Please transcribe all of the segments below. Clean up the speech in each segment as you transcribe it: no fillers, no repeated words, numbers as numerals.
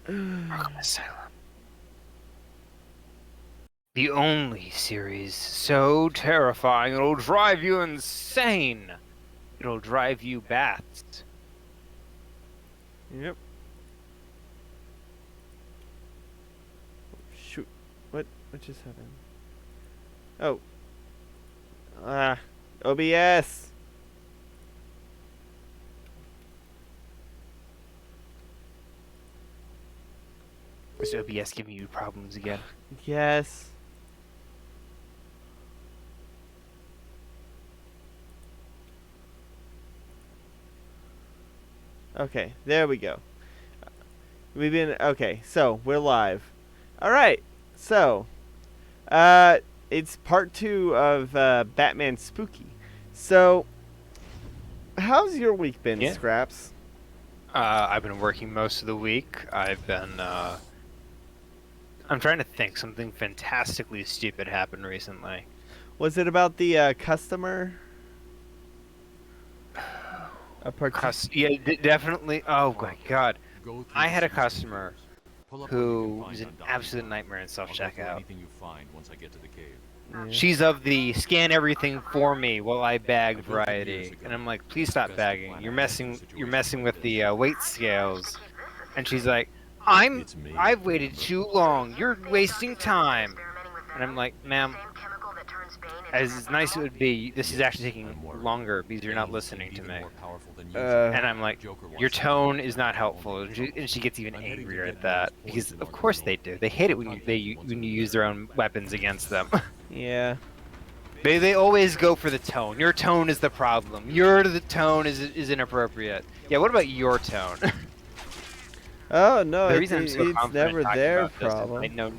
Arkham Asylum. The only series so terrifying it'll drive you insane. It'll drive you bats. Yep. Shoot. What just happened? Oh. Ah. OBS. Is OBS giving you problems again? Yes. Okay, there we go. Okay, so we're live. Alright, so, it's part 2 of, Batman Spooky. So, how's your week been, Yeah. Scraps? I've been working most of the week. I've been, I'm trying to think. Something fantastically stupid happened recently. Was it about the, customer? Yeah, definitely. Oh my god. I had a customer who was an absolute nightmare in self-checkout. Yeah. She's of the scan everything for me while I bag variety, and I'm like, please stop bagging. You're messing with the weight scales. And she's like, I've waited too long. You're wasting time. And I'm like, ma'am, as nice as it would be, this is actually taking longer because you're not listening to me. And I'm like, your tone is not helpful. And she gets even angrier at that because, of course, they do. They hate it when you use their own weapons against them. Yeah. They always go for the tone. Your tone is the problem. The tone is inappropriate. Yeah, what about your tone? Oh, no, The reason I'm so it's confident never talking their about this is problem. I know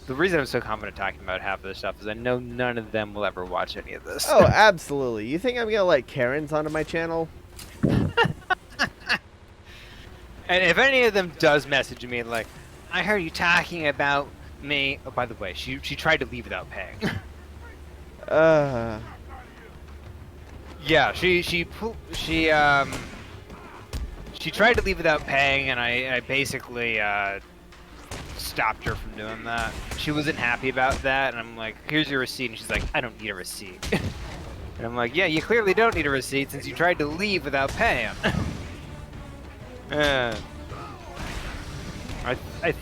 the reason I'm so confident talking about half of this stuff is I know none of them will ever watch any of this. Oh, absolutely. You think I'm gonna let Karens onto my channel? And if any of them does message me like, I heard you talking about me. Oh, by the way, she tried to leave without paying. Yeah, she tried to leave without paying, and I basically stopped her from doing that. She wasn't happy about that, and I'm like, here's your receipt, and she's like, I don't need a receipt. And I'm like, yeah, you clearly don't need a receipt since you tried to leave without paying. I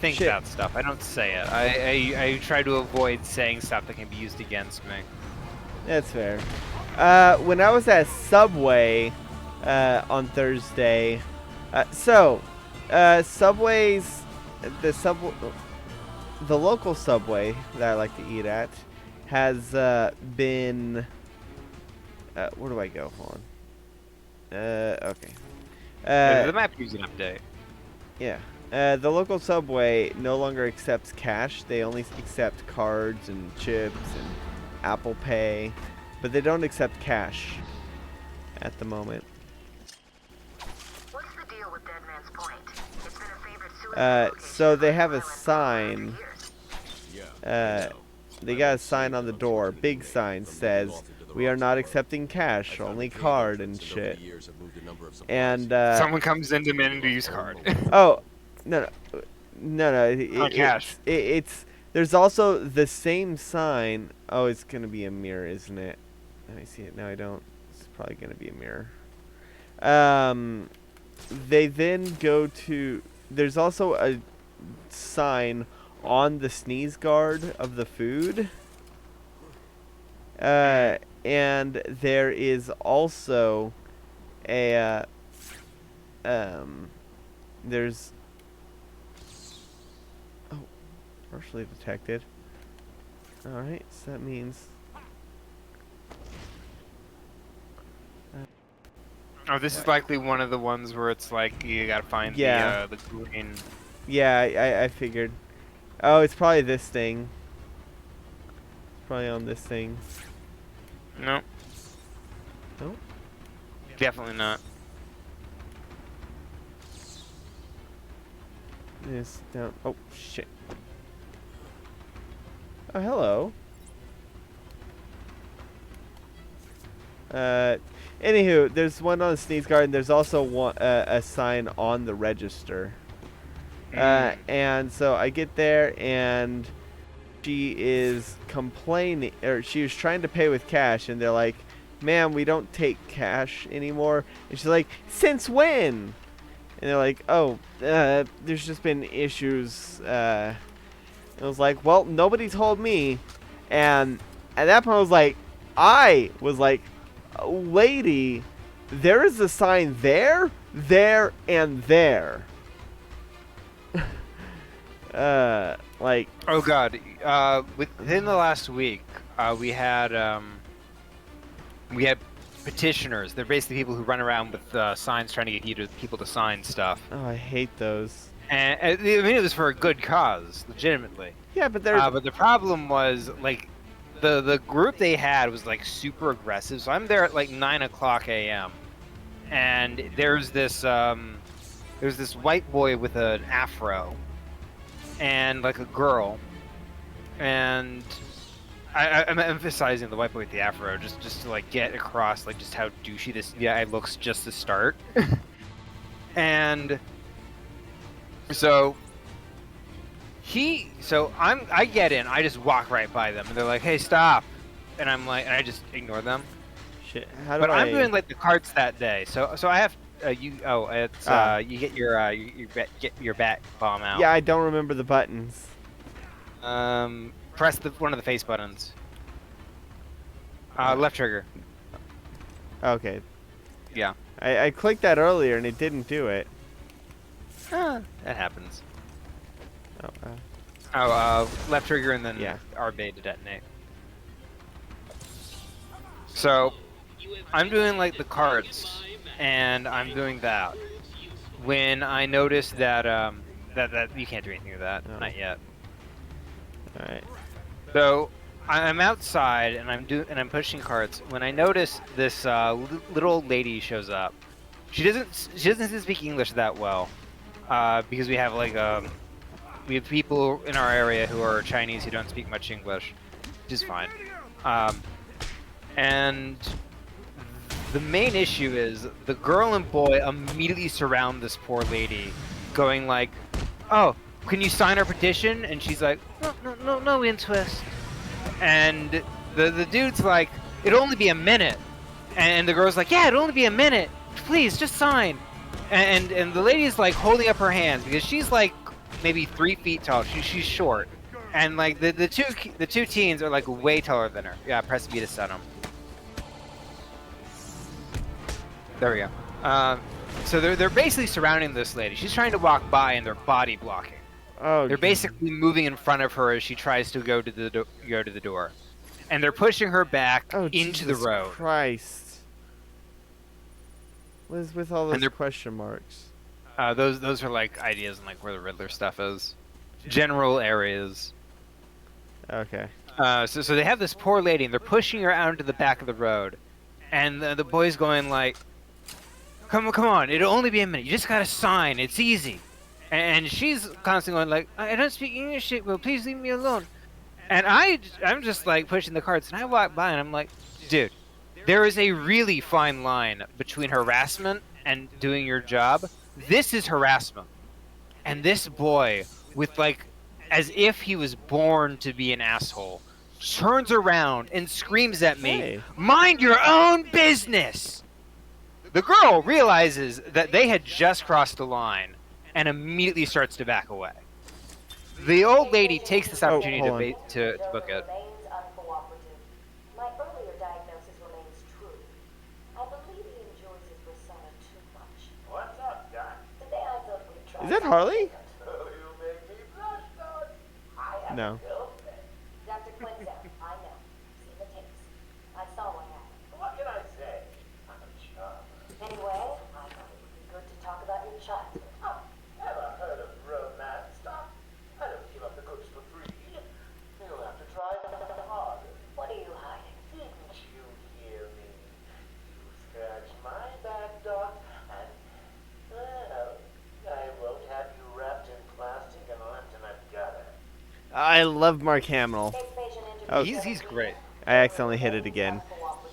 think Shit. that stuff. I don't say it. I try to avoid saying stuff that can be used against me. That's fair. When I was at Subway on Thursday, Subway's the local Subway that I like to eat at has been. Where do I go? Hold on. Okay. The map gives an update. Yeah. The local Subway no longer accepts cash. They only accept cards and chips and Apple Pay, but they don't accept cash at the moment. What's the deal with Dead Man's Point? It's been a favorite suicide So they have a sign. They got a sign on the door. Big sign says, "We are not accepting cash, only card and shit." And Someone comes in demanding to use card. oh, no. Not cash. It's there's also the same sign. Oh, it's gonna be a mirror, isn't it? Let me see it. No, I don't. It's probably gonna be a mirror. They then go to. There's also a sign on the sneeze guard of the food. And there is also a there's partially detected. Alright, so that means Oh, this is likely one of the ones where it's like you gotta find Yeah. the green. yeah, I figured. Oh, it's probably this thing. It's probably on this thing. No. Nope. Definitely not. This down. Oh shit. Oh, hello. Anywho, there's one on the sneeze guard, and there's also one a sign on the register. And so I get there, and she is complaining, or she was trying to pay with cash, and they're like, "Ma'am, we don't take cash anymore." And she's like, "Since when?" And they're like, "Oh, there's just been issues." And I was like, "Well, nobody told me." And at that point, I was like, "Lady, there is a sign there, there, and there." Like. Oh God! Within the last week, we had petitioners. They're basically people who run around with signs trying to get people to sign stuff. Oh, I hate those. And I mean, it was for a good cause, legitimately. Yeah, but But the problem was like the group they had was like super aggressive. So I'm there at like 9:00 a.m. and there's this white boy with an afro and like a girl, and I'm emphasizing the white boy with the afro just to like get across like just how douchey this guy looks just to start. And so I get in, I just walk right by them, and they're like, "Hey, stop," and I'm like, and I just ignore them. Shit. How do But I? I'm doing like the carts that day, so I have you get your bat bomb out. Yeah, I don't remember the buttons. Press one of the face buttons. Left trigger. Okay. Yeah. I clicked that earlier and it didn't do it. That happens. Oh, Left trigger and then Yeah. RB to detonate. So, I'm doing like the carts, and I'm doing that. When I noticed that that you can't do anything with that, No. not yet. all right. So I'm outside and I'm pushing carts. When I notice this little old lady shows up, she doesn't speak English that well, because we have people in our area who are Chinese who don't speak much English, which is fine. And the main issue is the girl and boy immediately surround this poor lady, going like, "Oh, can you sign our petition?" And she's like, no interest. And the dude's like, "It'll only be a minute." And the girl's like, "Yeah, it'll only be a minute. Please, just sign." And the lady's like holding up her hands because she's like maybe 3 feet tall. She's short. And like the two teens are like way taller than her. Yeah, press B to set them. There we go. So they're basically surrounding this lady. She's trying to walk by and they're body blocking. Oh. They're basically moving in front of her as she tries to go to the door, and they're pushing her back into Jesus the road. Christ. What is with all those they're- question marks? Those are like ideas and like where the Riddler stuff is, general areas. Okay. So they have this poor lady and they're pushing her out into the back of the road, and the boy's going like, Come on, it'll only be a minute. You just gotta sign. It's easy." And she's constantly going like, "I don't speak English, well, please leave me alone." And I'm just like pushing the carts, and I walk by and I'm like, "Dude, there is a really fine line between harassment and doing your job. This is harassment." And this boy, with like, as if he was born to be an asshole, turns around and screams at me, Hey. "Mind your own business!" The girl realizes that they had just crossed the line and immediately starts to back away. The old lady takes this opportunity hold to book it. Remains uncooperative. My earlier diagnosis remains true. I believe he enjoys his persona too much. What's up, Doc? Today I thought we'd try. Is that Harley? Oh, you make me blush, Doc. I have No. a girlfriend. Dr. Quinzel, I know. See the tapes. I saw what happened. What can I say? I'm a chum. Anyway, I thought it would be good to talk about your childhood. Oh, ever heard of romance, Doc? I don't give up the goods for free. You'll have to try harder. What are you hiding? Didn't you hear me? You scratch my back, Doc, and, well, I won't have you wrapped in plastic and left in a gutter. I love Mark Hamill. Case patient Oh. He's great. I accidentally hit it again.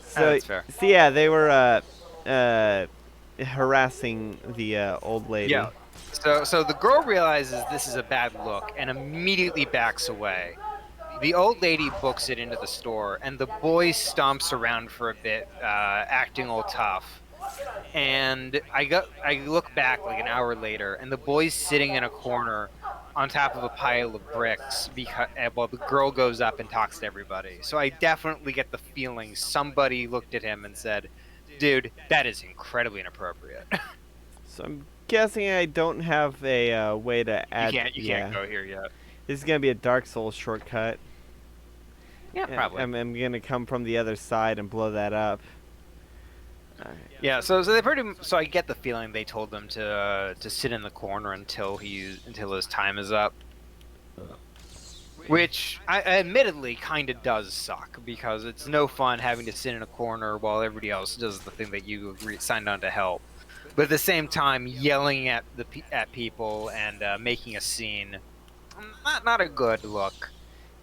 So, that's fair. so yeah, they were harassing the old lady. Yeah. So the girl realizes this is a bad look and immediately backs away. The old lady books it into the store, and the boy stomps around for a bit, acting all tough. And I look back like an hour later, and the boy's sitting in a corner on top of a pile of bricks because while the girl goes up and talks to everybody. So I definitely get the feeling somebody looked at him and said, "Dude, that is incredibly inappropriate." So I'm guessing I don't have a way to add. You can't go here yet. This is gonna be a Dark Souls shortcut. Yeah, probably. I'm gonna come from the other side and blow that up. Yeah, so I get the feeling they told them to sit in the corner until his time is up, which I admittedly kind of does suck because it's no fun having to sit in a corner while everybody else does the thing that you signed on to help. But at the same time, yelling at people and making a scene, not a good look.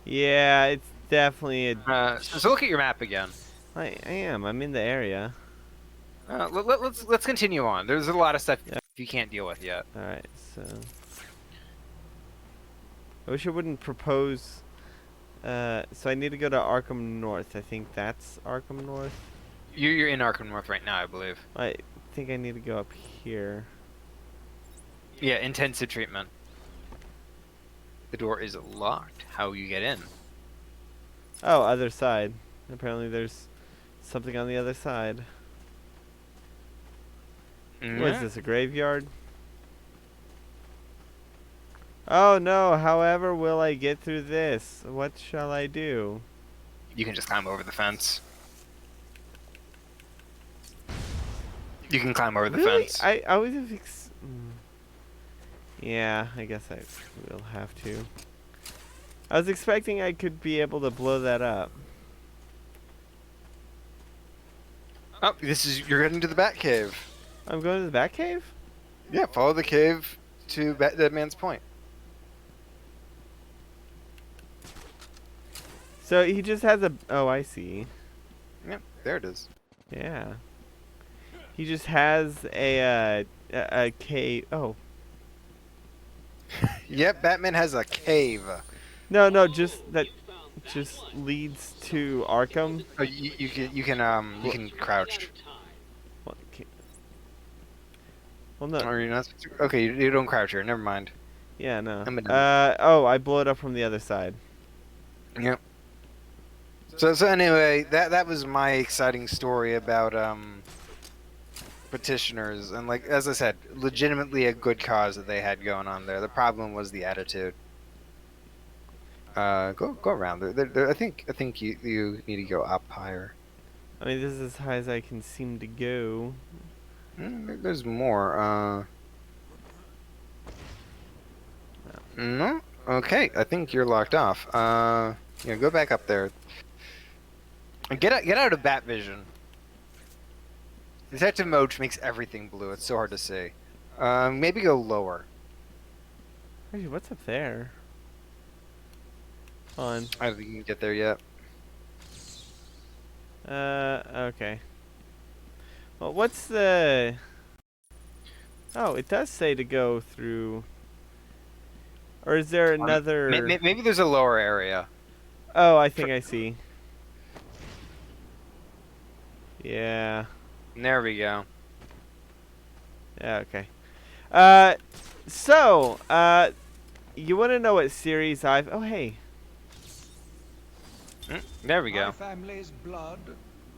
Yeah, it's definitely a. So look at your map again. I am. I'm in the area. Let's continue on. There's a lot of stuff you can't deal with yet. All right, so I wish I wouldn't propose. So I need to go to Arkham North. I think that's Arkham North. You're in Arkham North right now, I believe. I think I need to go up here. Yeah, intensive treatment. The door is locked. How you get in? Oh, other side. Apparently there's something on the other side. What is this, a graveyard? Oh no, however will I get through this? What shall I do? You can just climb over the fence. You can climb over the fence. I would have yeah, I guess I will have to. I was expecting I could be able to blow that up. Oh, you're heading to the Batcave. I'm going to the Batcave? Yeah, follow the cave to Dead Man's Point. So he just has a. Oh, I see. Yep, there it is. Yeah. He just has a cave. Oh. Yep, Batman has a cave. No, just that. Just leads to Arkham. Oh, you can crouch. What? Well, no. Or you're not. Okay, you don't crouch here. Never mind. Yeah, no. I'm in. Oh, I blow it up from the other side. Yep. So anyway, that was my exciting story about petitioners, and like as I said, legitimately a good cause that they had going on there. The problem was the attitude. Go around. I think you need to go up higher. I mean, this is as high as I can seem to go. There's more. No. Okay, I think you're locked off. Yeah, go back up there. And get out of bat vision. Detective mode makes everything blue. It's so hard to see. Maybe go lower. Actually, what's up there? On. I don't think you can get there yet. Okay. Well, what's the... Oh, it does say to go through... Or is there another... Maybe there's a lower area. Oh, I think I see. Yeah. There we go. Yeah, okay. You want to know what series I've... Oh, hey. There we go. My family's blood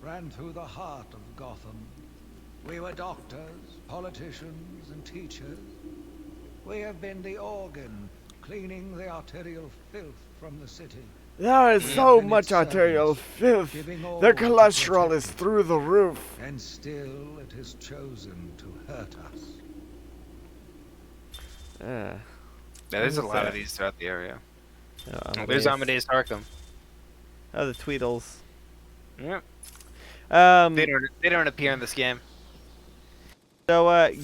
ran through the heart of Gotham. We were doctors, politicians, and teachers. We have been the organ cleaning the arterial filth from the city. There is so much arterial filth. Their cholesterol is through the roof. And still it has chosen to hurt us. Yeah, there's a lot of these throughout the area. Oh, there's Amadeus Arkham. Oh, the Tweedles. Yep. They They don't appear in this game. So, oh,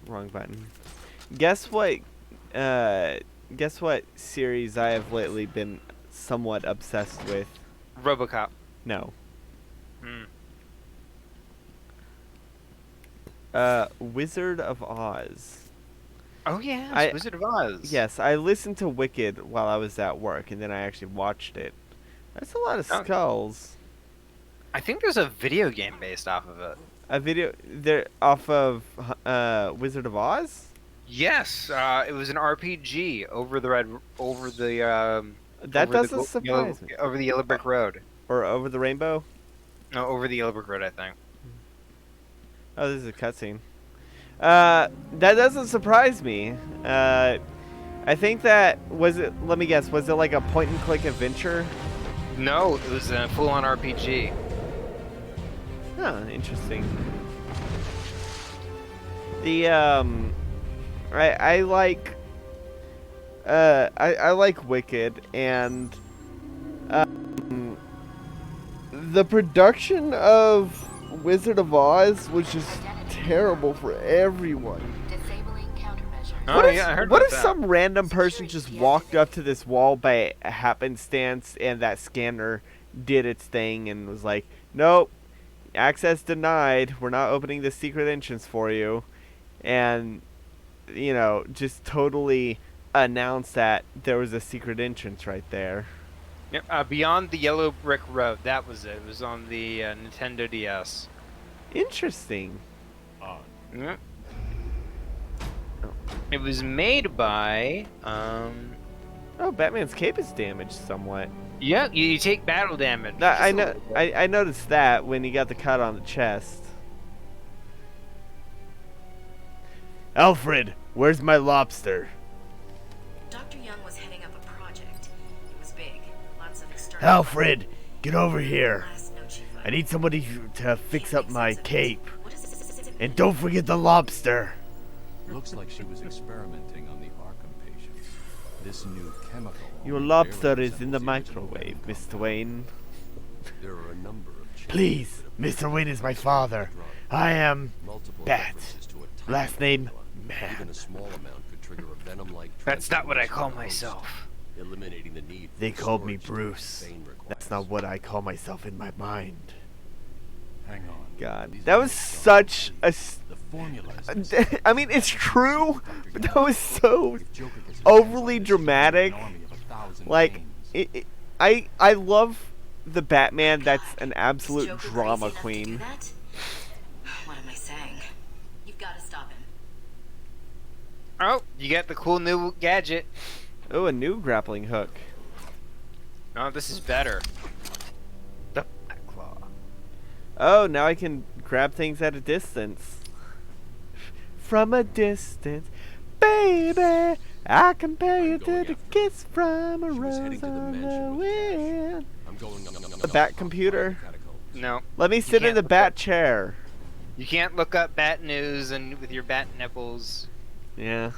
wrong button. Guess what series I have lately been somewhat obsessed with? RoboCop. No. Wizard of Oz. Oh yeah, I- it's Wizard of Oz. Yes, I listened to Wicked while I was at work, and then I actually watched it. That's a lot of Oh. skulls. I think there's a video game based off of it. A video there off of Wizard of Oz. Yes, it was an RPG over the That over the doesn't surprise me. over the Yellow Brick Road. Or Over the Rainbow. No, over the Yellow Brick Road, I think. Oh, this is a cutscene. That doesn't surprise me. I think that was it. Let me guess. Was it like a point-and-click adventure? No, it was a full-on RPG. Huh, interesting. The I like I like Wicked, and the production of Wizard of Oz was just terrible for everyone. Disabling countermeasures. Oh, What if, yeah, I heard what about if that. some random person just walked up to this wall by happenstance and that scanner did its thing and was like, nope, access denied, we're not opening the secret entrance for you, and, you know, just totally announced that there was a secret entrance right there. Yep, Beyond the Yellow Brick Road. That was it. It was on the Nintendo DS. Interesting. Yep. It was made by Oh, Batman's cape is damaged somewhat. yeah, you take battle damage. No, Just I a know. little bit. I noticed that when he got the cut on the chest. Alfred, where's my lobster? Dr. Young was heading up a project. It was big. Lots of external. Alfred, get over here. Last note she I found. need somebody to fix up my cape. What is this? And don't forget the lobster. Looks like she was experimenting on the Arkham patient. This new chemical. Your only lobster barely is in the resembles the original microwave, Venom Mr. compound. Wayne. There are a number of changes Please, that Mr. Wayne is my drug. father. I am Multiple Bat. references to a tiny Last name, formula. Even Man. a small amount could trigger a venom-like That's not what I transformation call of the host, myself. eliminating the need for They the called me storage Bruce. Bane requires. That's not what I call myself in my mind. Hang on. God, These that are was the such a. The formula is this. I mean, it's true, but that was so If Joker gets his overly hands on this, dramatic. an army of 1,000 Like, Banes. I love the Batman that's an Is absolute Joker drama crazy enough to do queen. that? What am I saying? You've got to stop him. Oh, you got the cool new gadget. Oh, a new grappling hook. No, this is better. The Black Claw. Oh, now I can grab things at a distance. From a distance, baby, I compare you I'm to going the after her. kiss from a She was heading rose to the on the mansion with cash. wind. I'm going A bat computer? No, Let me sit in can't the look bat up- chair. you can't look up bat news and with your bat nipples. Yeah.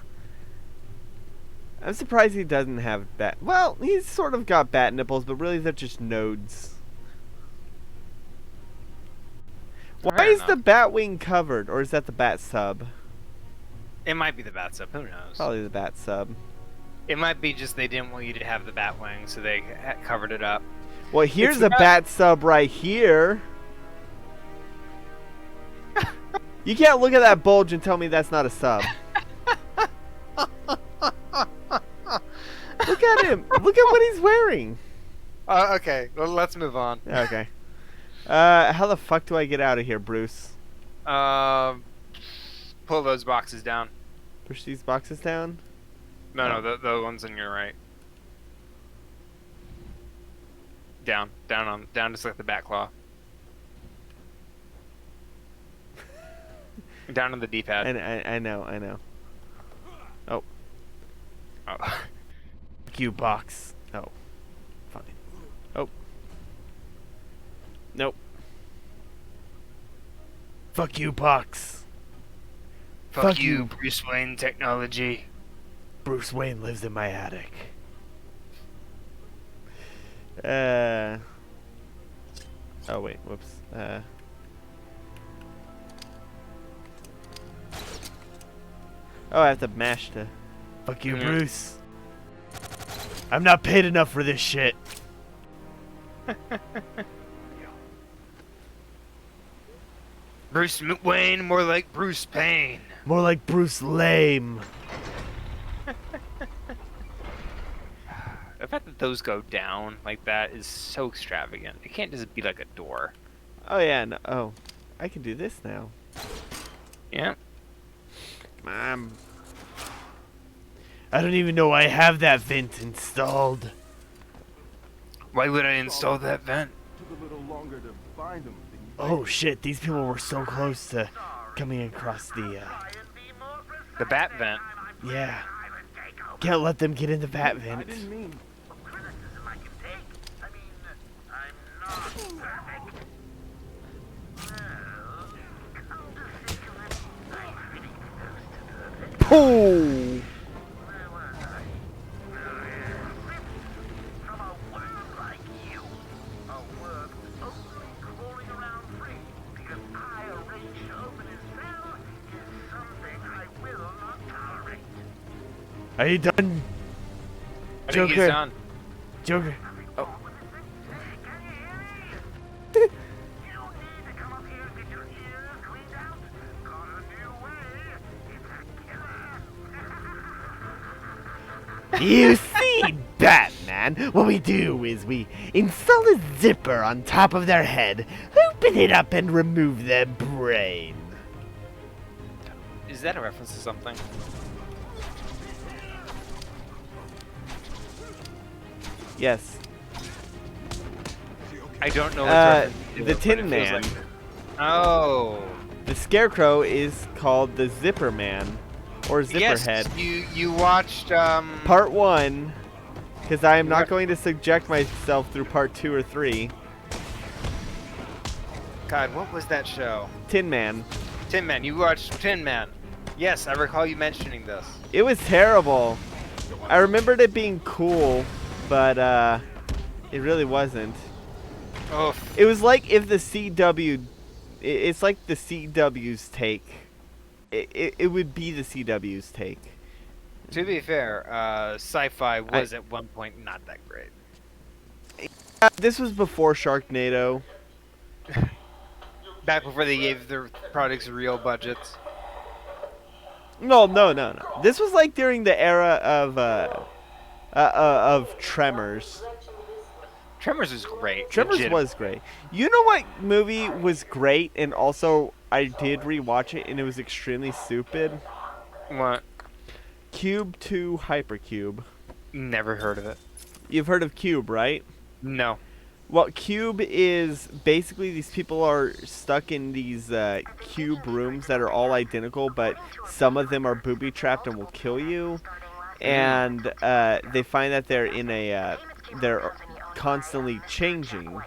I'm surprised he doesn't have bat. Well, he's sort of got bat nipples, but really they're just nodes. Why Fair is the enough. bat wing covered, or is that the bat sub? It might be the bat sub. Who knows? Probably the bat sub. It might be just they didn't want you to have the bat wing, so they covered it up. Well, here's the a bat- bat sub right here. You can't look at that bulge and tell me that's not a sub. Look at him. Look at what he's wearing. Okay, well, let's move on. Okay. How the fuck do I get out of here, Bruce? Pull those boxes down. Push these boxes down? No, the ones on your right. Down, just like the bat claw. Down on the D-pad. I know. Oh. Oh. Fuck you, box. Oh. Fine. Oh. Nope. Fuck you, box. Fuck you, Bruce Wayne technology. Bruce Wayne lives in my attic. Oh wait, whoops. Oh, I have to mash to. Fuck you, Yeah. Bruce. I'm not paid enough for this shit. Bruce Wayne, more like Bruce Payne. More like Bruce Lame. fact that those go down like that is so extravagant. It can't just be like a door. Oh yeah, no, oh, I can do this now. Yeah. Mom. I don't even know I have that vent installed. Why would I install that vent? Oh shit, these people were so close to coming across the, The bat vent. yeah. Can't let them get in the bat vent. Oh! Are you done, I think he's Joker? done. Joker. You see, Batman, what we do is we install a zipper on top of their head, open it up, and remove their brain. Is that a reference to something? Yes. I don't know. What The Tin Man. Oh. The Scarecrow is called the Zipper Man, or Zipper Yes, Head. you watched Part 1, because I am not going to subject myself through Part 2 or 3. God, what was that show? Tin Man. Tin Man. You watched Tin Man. Yes, I recall you mentioning this. It was terrible. I remembered it being cool, but it really wasn't. Oh. It was like if the CW, it's like the CW's take. It would be the CW's take. To be fair, sci-fi was at one point not that great. This was before Sharknado. Back before they gave their products real budgets. No. This was like during the era of Tremors. Tremors was great. Tremors was great. You know what movie was great, and also I did rewatch it, and it was extremely stupid? What? Cube 2 Hypercube. Never heard of it. You've heard of Cube, right? No. Well, Cube is basically these people are stuck in these cube rooms that are all identical, but some of them are booby-trapped and will kill you. And they find that they're in a they're constantly changing.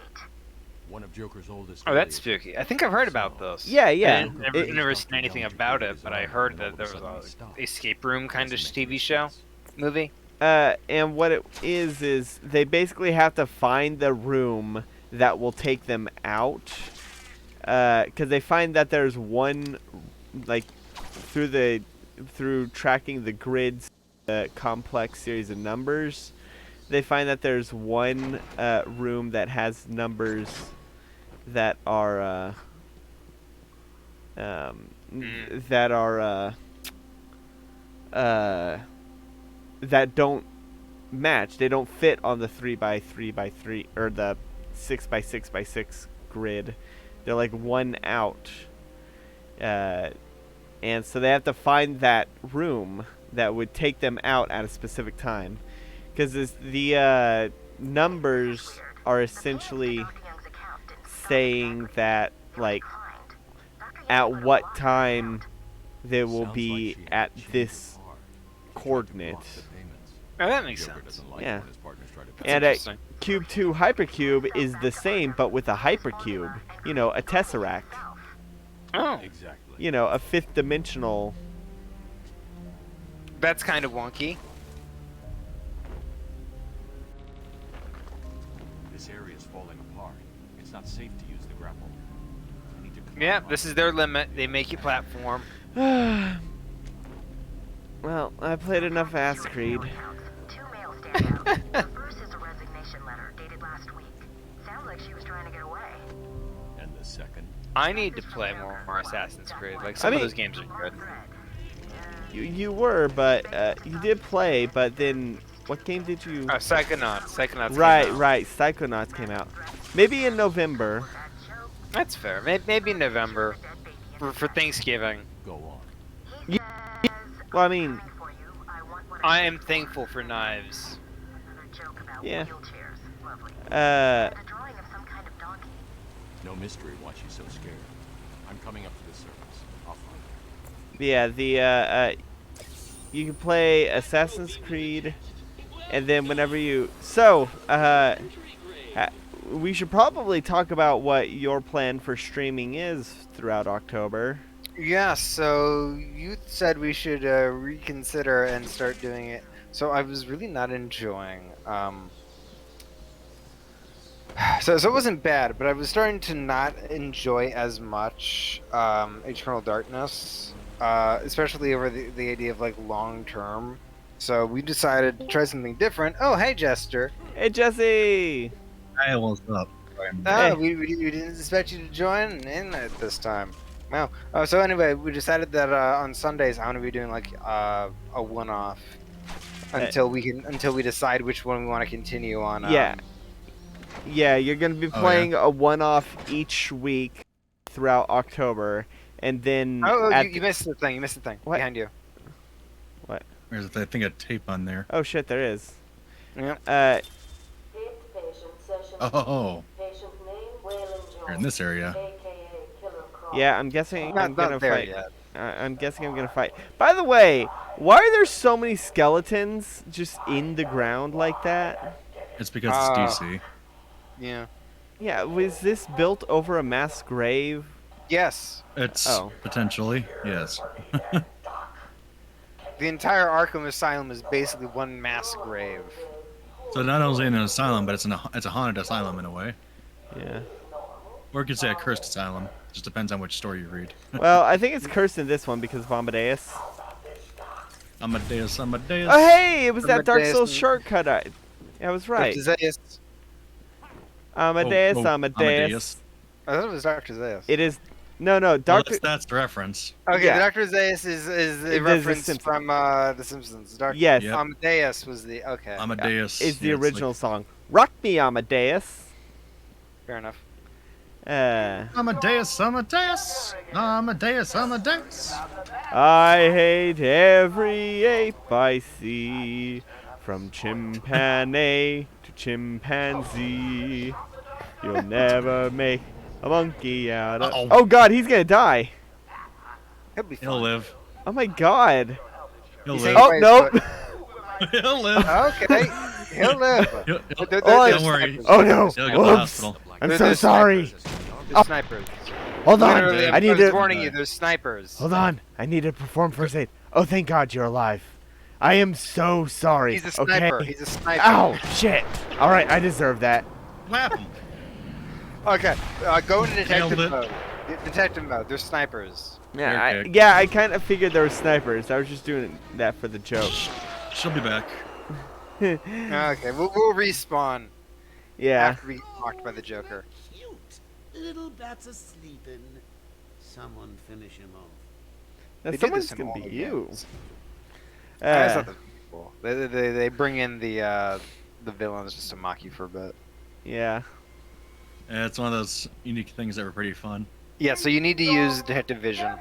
One of Joker's oldest. Oh, that's spooky. I think I've heard about this. Yeah. I've never seen anything about it, but I heard that there was a escape room kind of TV show, movie. And what it is they basically have to find the room that will take them out. Because they find that there's one, like, through tracking the grid's complex series of numbers, they find that there's one room that has numbers that are that don't match. They don't fit on the 3x3x3 or the 6x6x6 grid. They're like one out, and so they have to find that room that would take them out at a specific time, because the numbers are essentially saying that, like, at what time they will be at this coordinate. Oh, that makes sense. Yeah. That's And interesting. Cube 2 Hypercube is the same, but with a hypercube. You know, a tesseract. Oh, Exactly. You know, a fifth dimensional. that's kind of wonky. This area is falling apart. It's not safe to use the grapple. I need to climb Yeah, up. this is their limit. They make you platform. Well, I played enough Ass Creed. 2 mail stand out. The first is a resignation letter dated last week. Sounds like she was trying to get away. And the second. I need to play more Assassin's Creed. Like, some I of mean- those games are good. You were, but you did play, but then What game did you? Psychonauts. Psychonauts. came Right, out. right. Psychonauts came out. Maybe in November. That's fair. Maybe November for Thanksgiving. Go on. Well, I mean, I am thankful for knives. yeah. No mystery why she's so scared. I'm coming up to the surface. I'll find her. Yeah. You can play Assassin's Creed, and then whenever you we should probably talk about what your plan for streaming is throughout October. Yeah, so you said we should reconsider and start doing it. So I was really not enjoying. So it wasn't bad, but I was starting to not enjoy as much Eternal Darkness, especially over the idea of like long term. So we decided to try something different. Oh, hey, Jestre. Hey, Jesse. Hey, what's up? Oh, we didn't expect you to join in at this time. Wow. So anyway, we decided that on Sundays I'm gonna be doing like a one-off until we decide which one we want to continue on. Yeah, you're gonna be playing a one-off each week throughout October, and then. You missed the thing. You missed the thing What? behind you. What? There's, I think, a tape on there. Oh shit, there is. Yeah. Fifth patient, session Oh, Patient name, Waylon you're Jones, in this area. AKA Killer Croc. Yeah, I'm guessing I'm gonna Not there fight. yet. I'm guessing I'm gonna fight. By the way, why are there so many skeletons just in the ground like that? It's because it's DC. Yeah. Yeah, was this built over a mass grave? Yes. It's potentially, yes. The entire Arkham Asylum is basically one mass grave. So not only in an asylum, but it's a haunted asylum in a way. Yeah. Or you could say a cursed asylum. Just depends on which story you read. Well, I think it's cursed in this one because of Amadeus. Amadeus. Oh hey, it was that Dark Amadeus Souls and- shortcut. I was right. Dr. Zaius. Amadeus, Oh, Amadeus. I thought it was Dr. Zaius. It is. No, Well, Doctor. that's the reference. Okay, Yeah. Dr. Zaius is The a reference Simpsons. from The Simpsons. Yes. Yep. Amadeus was the okay. Amadeus Is the yeah, it's original song. Rock me, Amadeus. Fair enough. Uh. Like, Amadeus, Amadeus, Amadeus, Amadeus. I hate every ape I see, from chimpanzee to chimpanzee. You'll never make a monkey out of. Uh-oh. Oh God, he's gonna die. He'll be fine. He'll live. Oh my God. He'll He's live. saying- Oh nope. He'll live. Okay, he'll live. Don't worry. Oh no. He'll go to the Oops. hospital. I'm They're- so they're sorry. There's snipers. Hold on. Literally, I need was to. warning you. There's snipers. Hold on. I need to perform first aid. Oh, thank God you're alive. I am so sorry. He's a sniper. Okay. He's a sniper. Ow! Shit. All right, I deserve that. What happened? Okay, go into detective Nailed it. mode. Detective mode. There's snipers. Yeah, Okay. I kind of figured there were snipers. I was just doing that for the joke. She'll be back. Okay, we'll respawn Yeah. after we get knocked by the Joker. Cute. Little bats are sleeping. Someone finish him off. Now, They did someone's this in gonna all be the you. games. That's Uh, not the people. They bring in the villains just to mock you for a bit. yeah. Yeah, it's one of those unique things that were pretty fun. Yeah, so you need to use detective vision.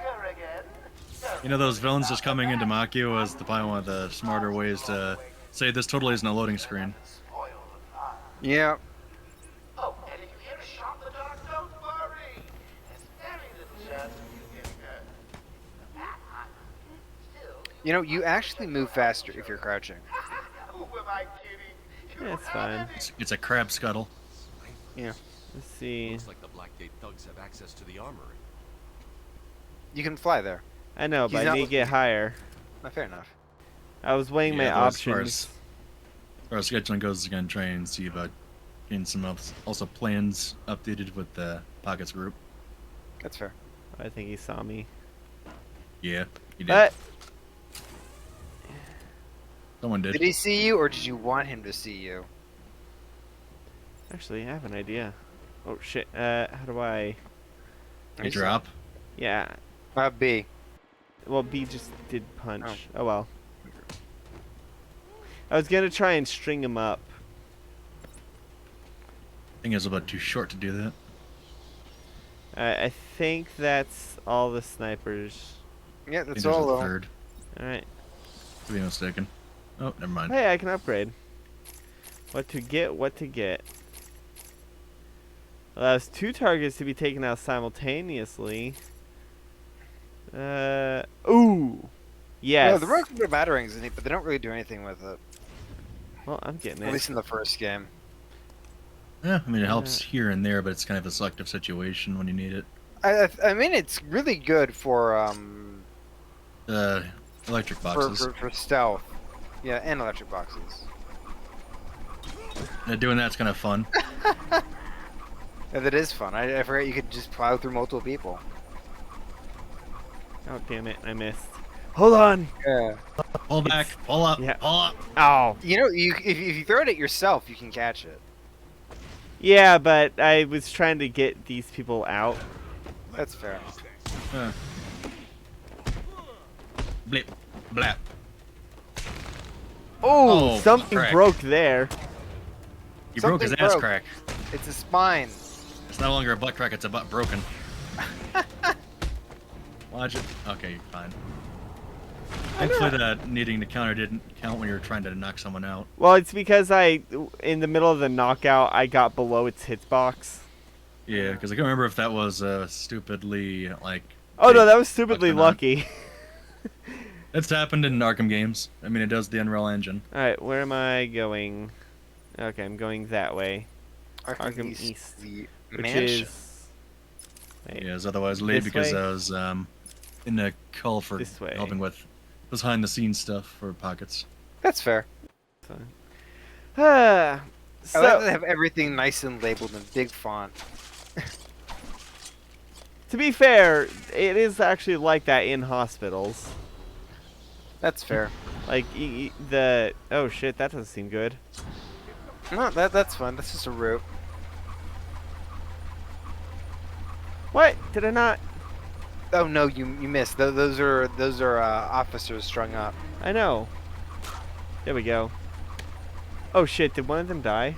You know, those villains just coming in to mock you was probably one of the smarter ways to say this totally isn't a loading screen. Yeah. Oh, and if you hear a shot in the dark, don't worry. There's very little chance of you getting hurt. You know, you actually move faster if you're crouching. Who am I kidding? Yeah, it's fine. It's a crab scuttle. Yeah. Let's see. Looks like the Black Gate thugs have access to the armory. You can fly there. I know, He's but I not need to get higher. Fair enough. I was weighing my Yeah, but as options. far as scheduling goes, I'm gonna try and see about getting some also plans updated with the Pockets group. That's fair. I think he saw me. Yeah, you did. But Someone did. Did he see you, or did you want him to see you? actually, I have an idea. Oh shit. How do I? You drop. Yeah. B. Well, B just did punch. Oh well. I was gonna try and string him up. I think it's about too short to do that. I think that's all the snipers. Yeah, I think that's there's all. a Though. third, Alright. to be mistaken. Oh, never mind. Hey, I can upgrade. What to get, what to get. Allows 2 targets to be taken out simultaneously. Ooh! Yes. Yeah, the rogues put batarangs in it, but they don't really do anything with it. Well, I'm getting At it. least in the first game. Yeah, I mean, it helps here and there, but it's kind of a selective situation when you need it. I mean, it's really good for Electric boxes. for stealth. Yeah, and electric boxes. Doing that's kind of fun. Yeah, that is fun. I forgot you could just plow through multiple people. Oh, damn it. I missed. Hold on! Yeah. Pull back, pull up, Yeah. pull up. Ow. You know, if you throw it at yourself, you can catch it. Yeah, but I was trying to get these people out. That's fair. Blip, blap. Oh, Oh, something crack. broke there. You broke his Something ass broke. crack. It's a spine. It's no longer a butt crack, it's a butt broken. Watch it. Okay, fine. Thankfully that needing to counter didn't count when you were trying to knock someone out. Well, it's because in the middle of the knockout, I got below its hitbox. Yeah, because I can't remember if that was stupidly, like... Oh, no, big that was stupidly butt or not. lucky. It's happened in Arkham games. I mean, it does the Unreal Engine. Alright, where am I going? Okay, I'm going that way. Arkham East, the Which mansion. is... Wait, Yeah, it's otherwise late This because way? I was in the call for This way. helping with behind-the-scenes stuff for pockets. That's fair. I I like to have everything nice and labeled in big font. to be fair, it is actually like that in hospitals. That's fair. Like, oh shit, that doesn't seem good. No, that's fun. That's just a route. What? Did I not? Oh no, you missed. Those are officers strung up. I know. There we go. Oh shit, did one of them die?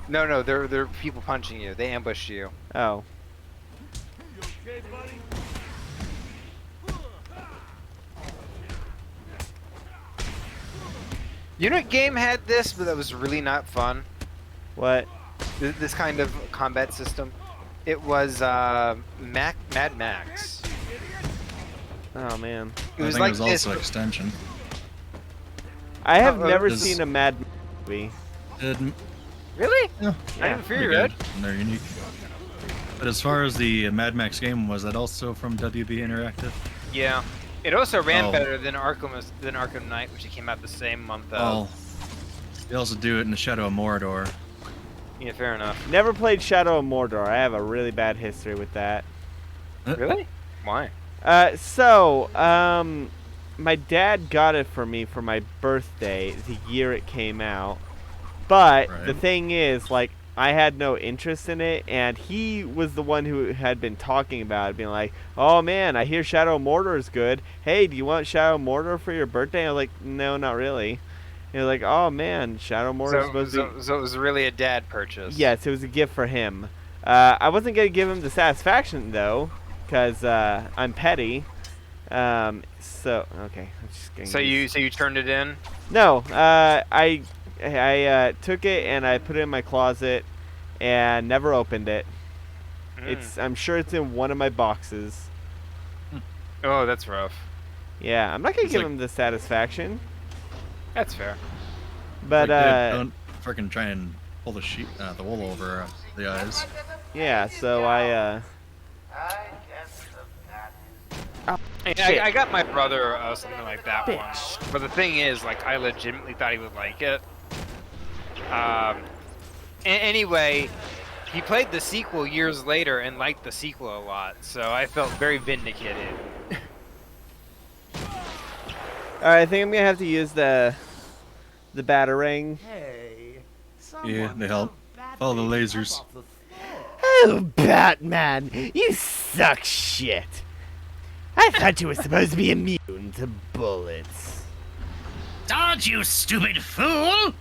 No, they're people punching you. They ambushed you. Oh. You know what game had this, but that was really not fun? What? This kind of combat system. It was Mad Max. Oh man. It was I think like it was this. also extension. I have Oh, never does- seen a Mad movie. Really? Yeah, I didn't fear pretty you, good. And they're unique. But as far as the Mad Max game, was that also from WB Interactive? Yeah. It also ran Oh. better than Arkham Knight, which came out the same month. Oh. They also do it in the Shadow of Mordor. Yeah, fair enough. Never played Shadow of Mordor. I have a really bad history with that. Really? Why? My dad got it for me for my birthday the year it came out. But Right. the thing is, like, I had no interest in it, and he was the one who had been talking about it, being like, oh man, I hear Shadow of Mordor is good. Hey, do you want Shadow of Mordor for your birthday? I was like, no, not really. He was like, oh man, Shadow of Mordor is supposed to be... So it was really a dad purchase. Yes, it was a gift for him. I wasn't going to give him the satisfaction, though, because I'm petty. Okay. I'm just gonna So you turned it in? No, I took it and I put it in my closet and never opened it. I'm sure it's in one of my boxes. Oh, that's rough. Yeah, I'm not going to It's give like- him the satisfaction. That's fair. But, don't freaking try and pull the the wool over the eyes. yeah, so I guess that is I got my brother something like that once. But the thing is, like, I legitimately thought he would like it. Anyway, he played the sequel years later and liked the sequel a lot, so I felt very vindicated. Alright, I think I'm going to have to use the batarang. Hey, Yeah, they help. Follow the lasers. Oh, Batman, you suck shit. I thought you were supposed to be immune to bullets. Dodge, you stupid fool!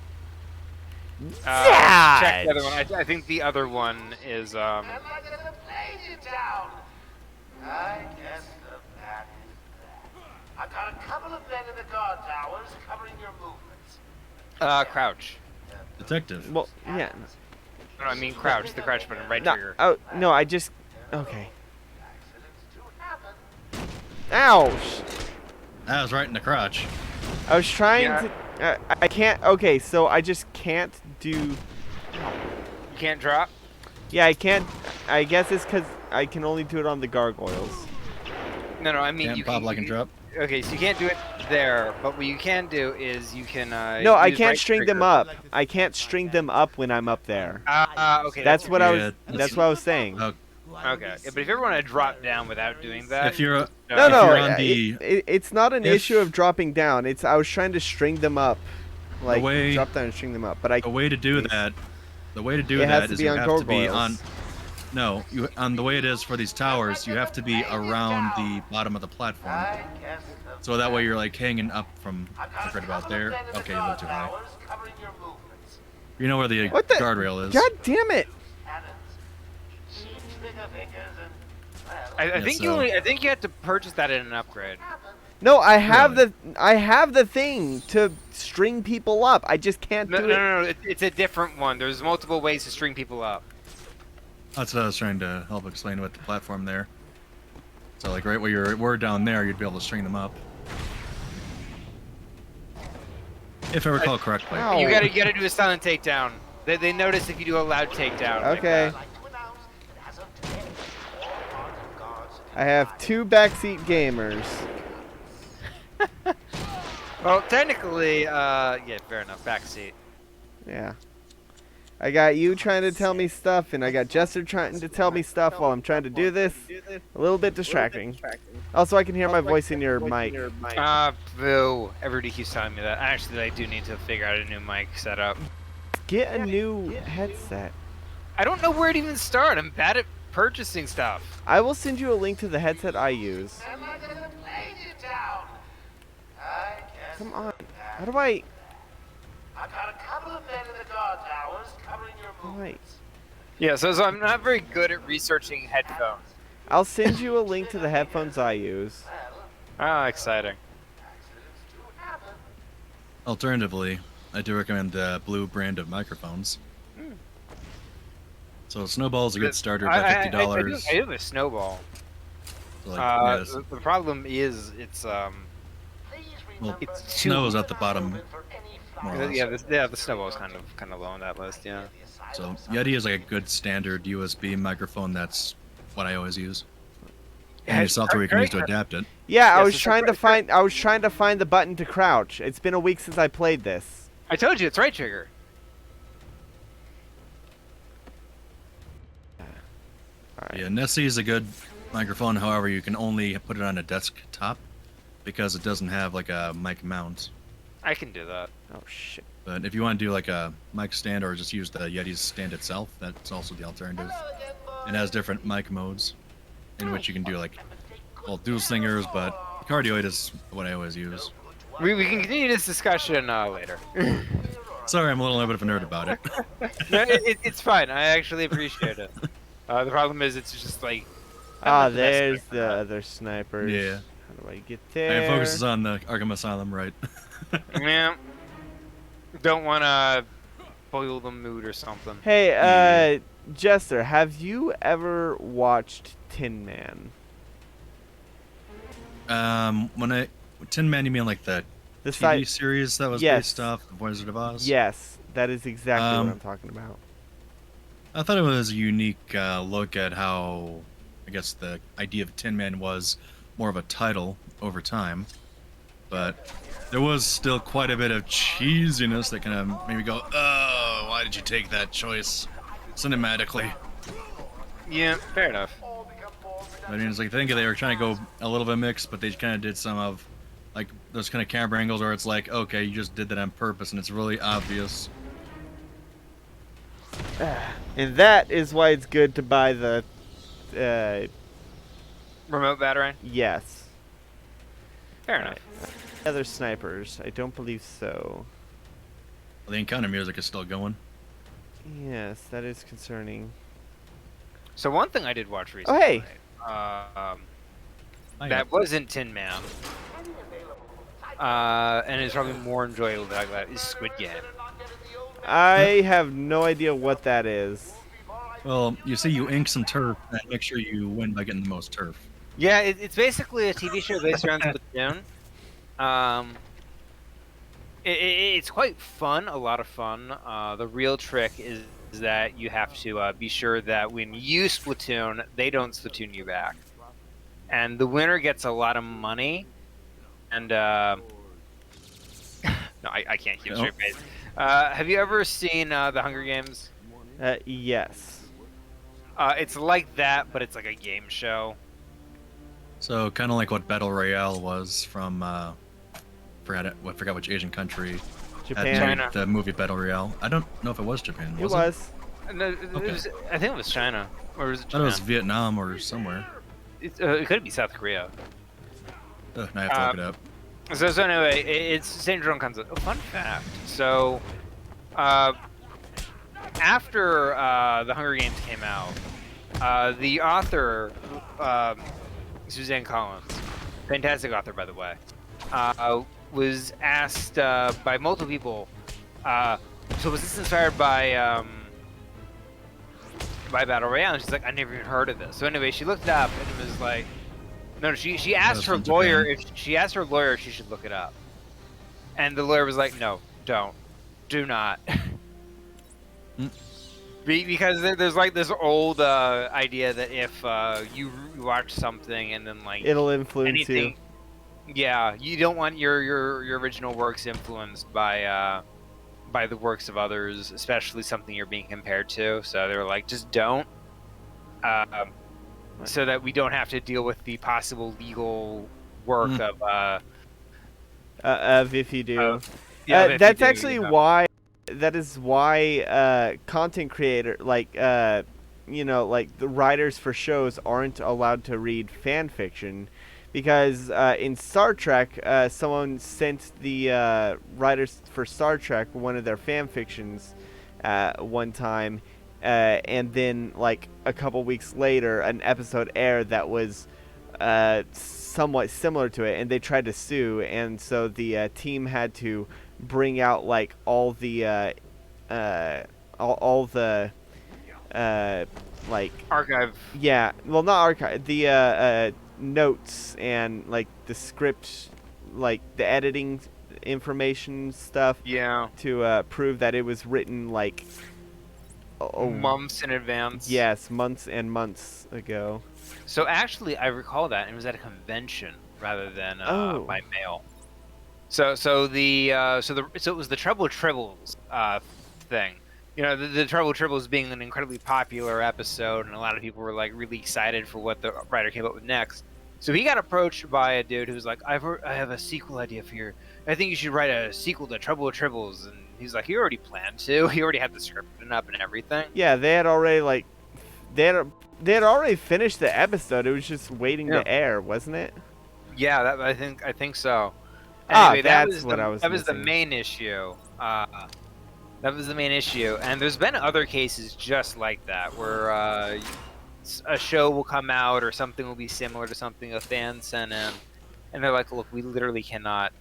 Check the other one. I think the other one is Am I gonna play you down? I guess the back is back. I've got a couple of men in the guard towers covering your movements. Crouch. Detective. Well, yeah. No, I mean crouch. The crouch button, right No, trigger. oh, no, I just... Okay. Accidents do happen. Ouch! That was right in the crotch. I was trying Yeah. to... I can't... Okay, so I just can't do... You can't drop. Yeah, I can't... I guess it's because I can only do it on the gargoyles. No, I mean Can't you pop can. like and drop. Okay, so you can't do it there, but what you can do is you can. No, I use can't right string them trigger. up. I can't string them up when I'm up there. Okay. That's what I was... Yeah, That's what I was saying. Oh, Okay, yeah, but if you ever want to drop down without doing that, if you're No, if no, you're on the it's not an if- issue of dropping down. It's I was trying to string them up, like way- drop down and string them up. But I the way to do that, It has to is be you on have to be gargoyles. on. No, you on the way it is for these towers, you have to be around the bottom of the platform. I guess the So that way you're like hanging up from I've got a right about couple of there. men in the Okay, you look guard too high. towers covering your movements. You know where the What the- guardrail is. God damn it! Cannons, cheap trigger fingers, and well, I Yeah, think so- I think you have to purchase that in an upgrade. No, I have Really? I have the thing to string people up. I just can't No, do no, it. no, no, it's a different one. There's multiple ways to string people up. That's what I was trying to help explain with the platform there. So like right where you were down there, you'd be able to string them up. If I recall correctly. Ow. You gotta do a silent takedown. They notice if you do a loud takedown. like Okay. that. like to announce that as of today, all armed guards I have 2 backseat gamers. Well, technically, yeah, fair enough. Backseat. Yeah. I got you trying to tell me stuff, and I got Jestre trying to tell me stuff while I'm trying to do this. A little bit distracting. Also, I can hear my voice in your mic. Boo. Everybody keeps telling me that. Actually, I do need to figure out a new mic setup. Get a new headset. I don't know where to even start. I'm bad at purchasing stuff. I will send you a link to the headset I use. Am I gonna play you down? I guess Come on. the How do I... I've got a couple of men in the guard towers covering your How do I... movements. Yeah, so I'm not very good at researching headphones. I'll send you a link to the headphones I use. Well, Ah, exciting. accidents do happen. Alternatively, I do recommend the Blue brand of microphones. So Snowball's a good starter, about $50. I do have a snowball. So, like, yes, The problem is it's Please well, remember it's snow is at the bottom. for any More or flowers. less. the snowball is kind of low on that list. Yeah. So Yeti is like a good standard USB microphone. That's what I always use. And Yeah, your software you can very use to adapt it. Yeah, I Yes, was it's trying to right- find. I was trying to find the button to crouch. It's been a week since I played this. I told you it's right trigger. Alright. Yeah, Nessie is a good microphone. However, you can only put it on a desktop because it doesn't have like a mic mount. I can do that. Oh shit. But if you want to do like a mic stand or just use the Yeti's stand itself, that's also the alternative. It has different mic modes in which you can do like, well, dual singers, but cardioid is what I always use. We can continue this discussion later. Sorry, I'm a little bit of a nerd about it. No, it's fine. I actually appreciate it. The problem is it's just like. I'm Ah, not the best there's sniper. the other snipers. Yeah. How do I get And there? focuses on the Arkham Asylum, right? Yeah. Don't want to spoil the mood or something. Hey, Jestre, have you ever watched Tin Man? When Tin Man, you mean like the The TV site. series that was Yes. based off of Wizard of Oz? Yes, that is exactly what Um, I'm talking about. I thought it was a unique look at how, I guess, the idea of Tin Man was more of a title over time. But there was still quite a bit of cheesiness that kind of made me go, oh, why did you take that choice cinematically? Yeah, fair enough. I mean, it's like, I think they were trying to go a little bit mixed, but they kind of did some of, like, those kind of camera angles where it's like, okay, you just did that on purpose, and it's really obvious. And that is why it's good to buy the. Remote battering? Yes. Fair enough. Other snipers? I don't believe so. The encounter music is still going. Yes, that is concerning. So one thing I did watch Oh, recently. hey! That wasn't Tin Man. And it's probably more enjoyable than that is Squid Game. I have no idea what that is. Well, you see, you ink some turf and make sure you win by getting the most turf. Yeah, it's basically a TV show based around Splatoon. It's quite fun, a lot of fun. The real trick is that you have to be sure that when you Splatoon, they don't Splatoon you back. And the winner gets a lot of money. And, no, I can't keep a straight face. Have you ever seen The Hunger Games? Yes. It's like that, but it's like a game show. So kind of like what Battle Royale was from, forgot which Asian country. Japan. China. The movie Battle Royale. I don't know if it was Japan. It was. No, I think it was China. Or was it I thought Japan? it was Vietnam or somewhere. It could be South Korea. Now I have to look it up. So anyway, it's same drone concept. Oh, fun fact. So, after the Hunger Games came out, the author, Suzanne Collins, fantastic author by the way, was asked by multiple people. So was this inspired by Battle Royale? And she's like, I never even heard of this. So anyway, she looked it up and it was like, no, she asked her lawyer if she should look it up, and the lawyer was like, no, do not, because there's like this old idea that if you watch something and then like It'll influence anything, yeah, you don't want your original works influenced by the works of others, especially something you're being compared to. So they were like, just don't. So that we don't have to deal with the possible legal work of if you do. if that's you do, actually you know. why. That is why content creator, like you know, like the writers for shows aren't allowed to read fan fiction, because in Star Trek, someone sent the writers for Star Trek one of their fan fictions one time. And then, like, a couple weeks later, an episode aired that was somewhat similar to it, and they tried to sue, and so the team had to bring out, like, all the like... Archive. Yeah, well, not archive, the notes and, like, the script, like, the editing information stuff. Yeah. To prove that it was written, like... months in advance. Yes, months and months ago. So actually, I recall that it was at a convention rather than by mail. So it was the Trouble Tribbles thing. You know, the Trouble Tribbles being an incredibly popular episode, and a lot of people were like really excited for what the writer came up with next. So he got approached by a dude who was like, I have a sequel idea for your. I think you should write a sequel to Trouble Tribbles, and he's like, he already planned to. He already had the script written up and everything. Yeah, they had already already finished the episode. It was just waiting to air, wasn't it? Yeah, I think so. Anyway, that's what I was. That was the main issue. That was the main issue, and there's been other cases just like that where a show will come out or something will be similar to something a fan sent in. And they're like, look, we literally cannot.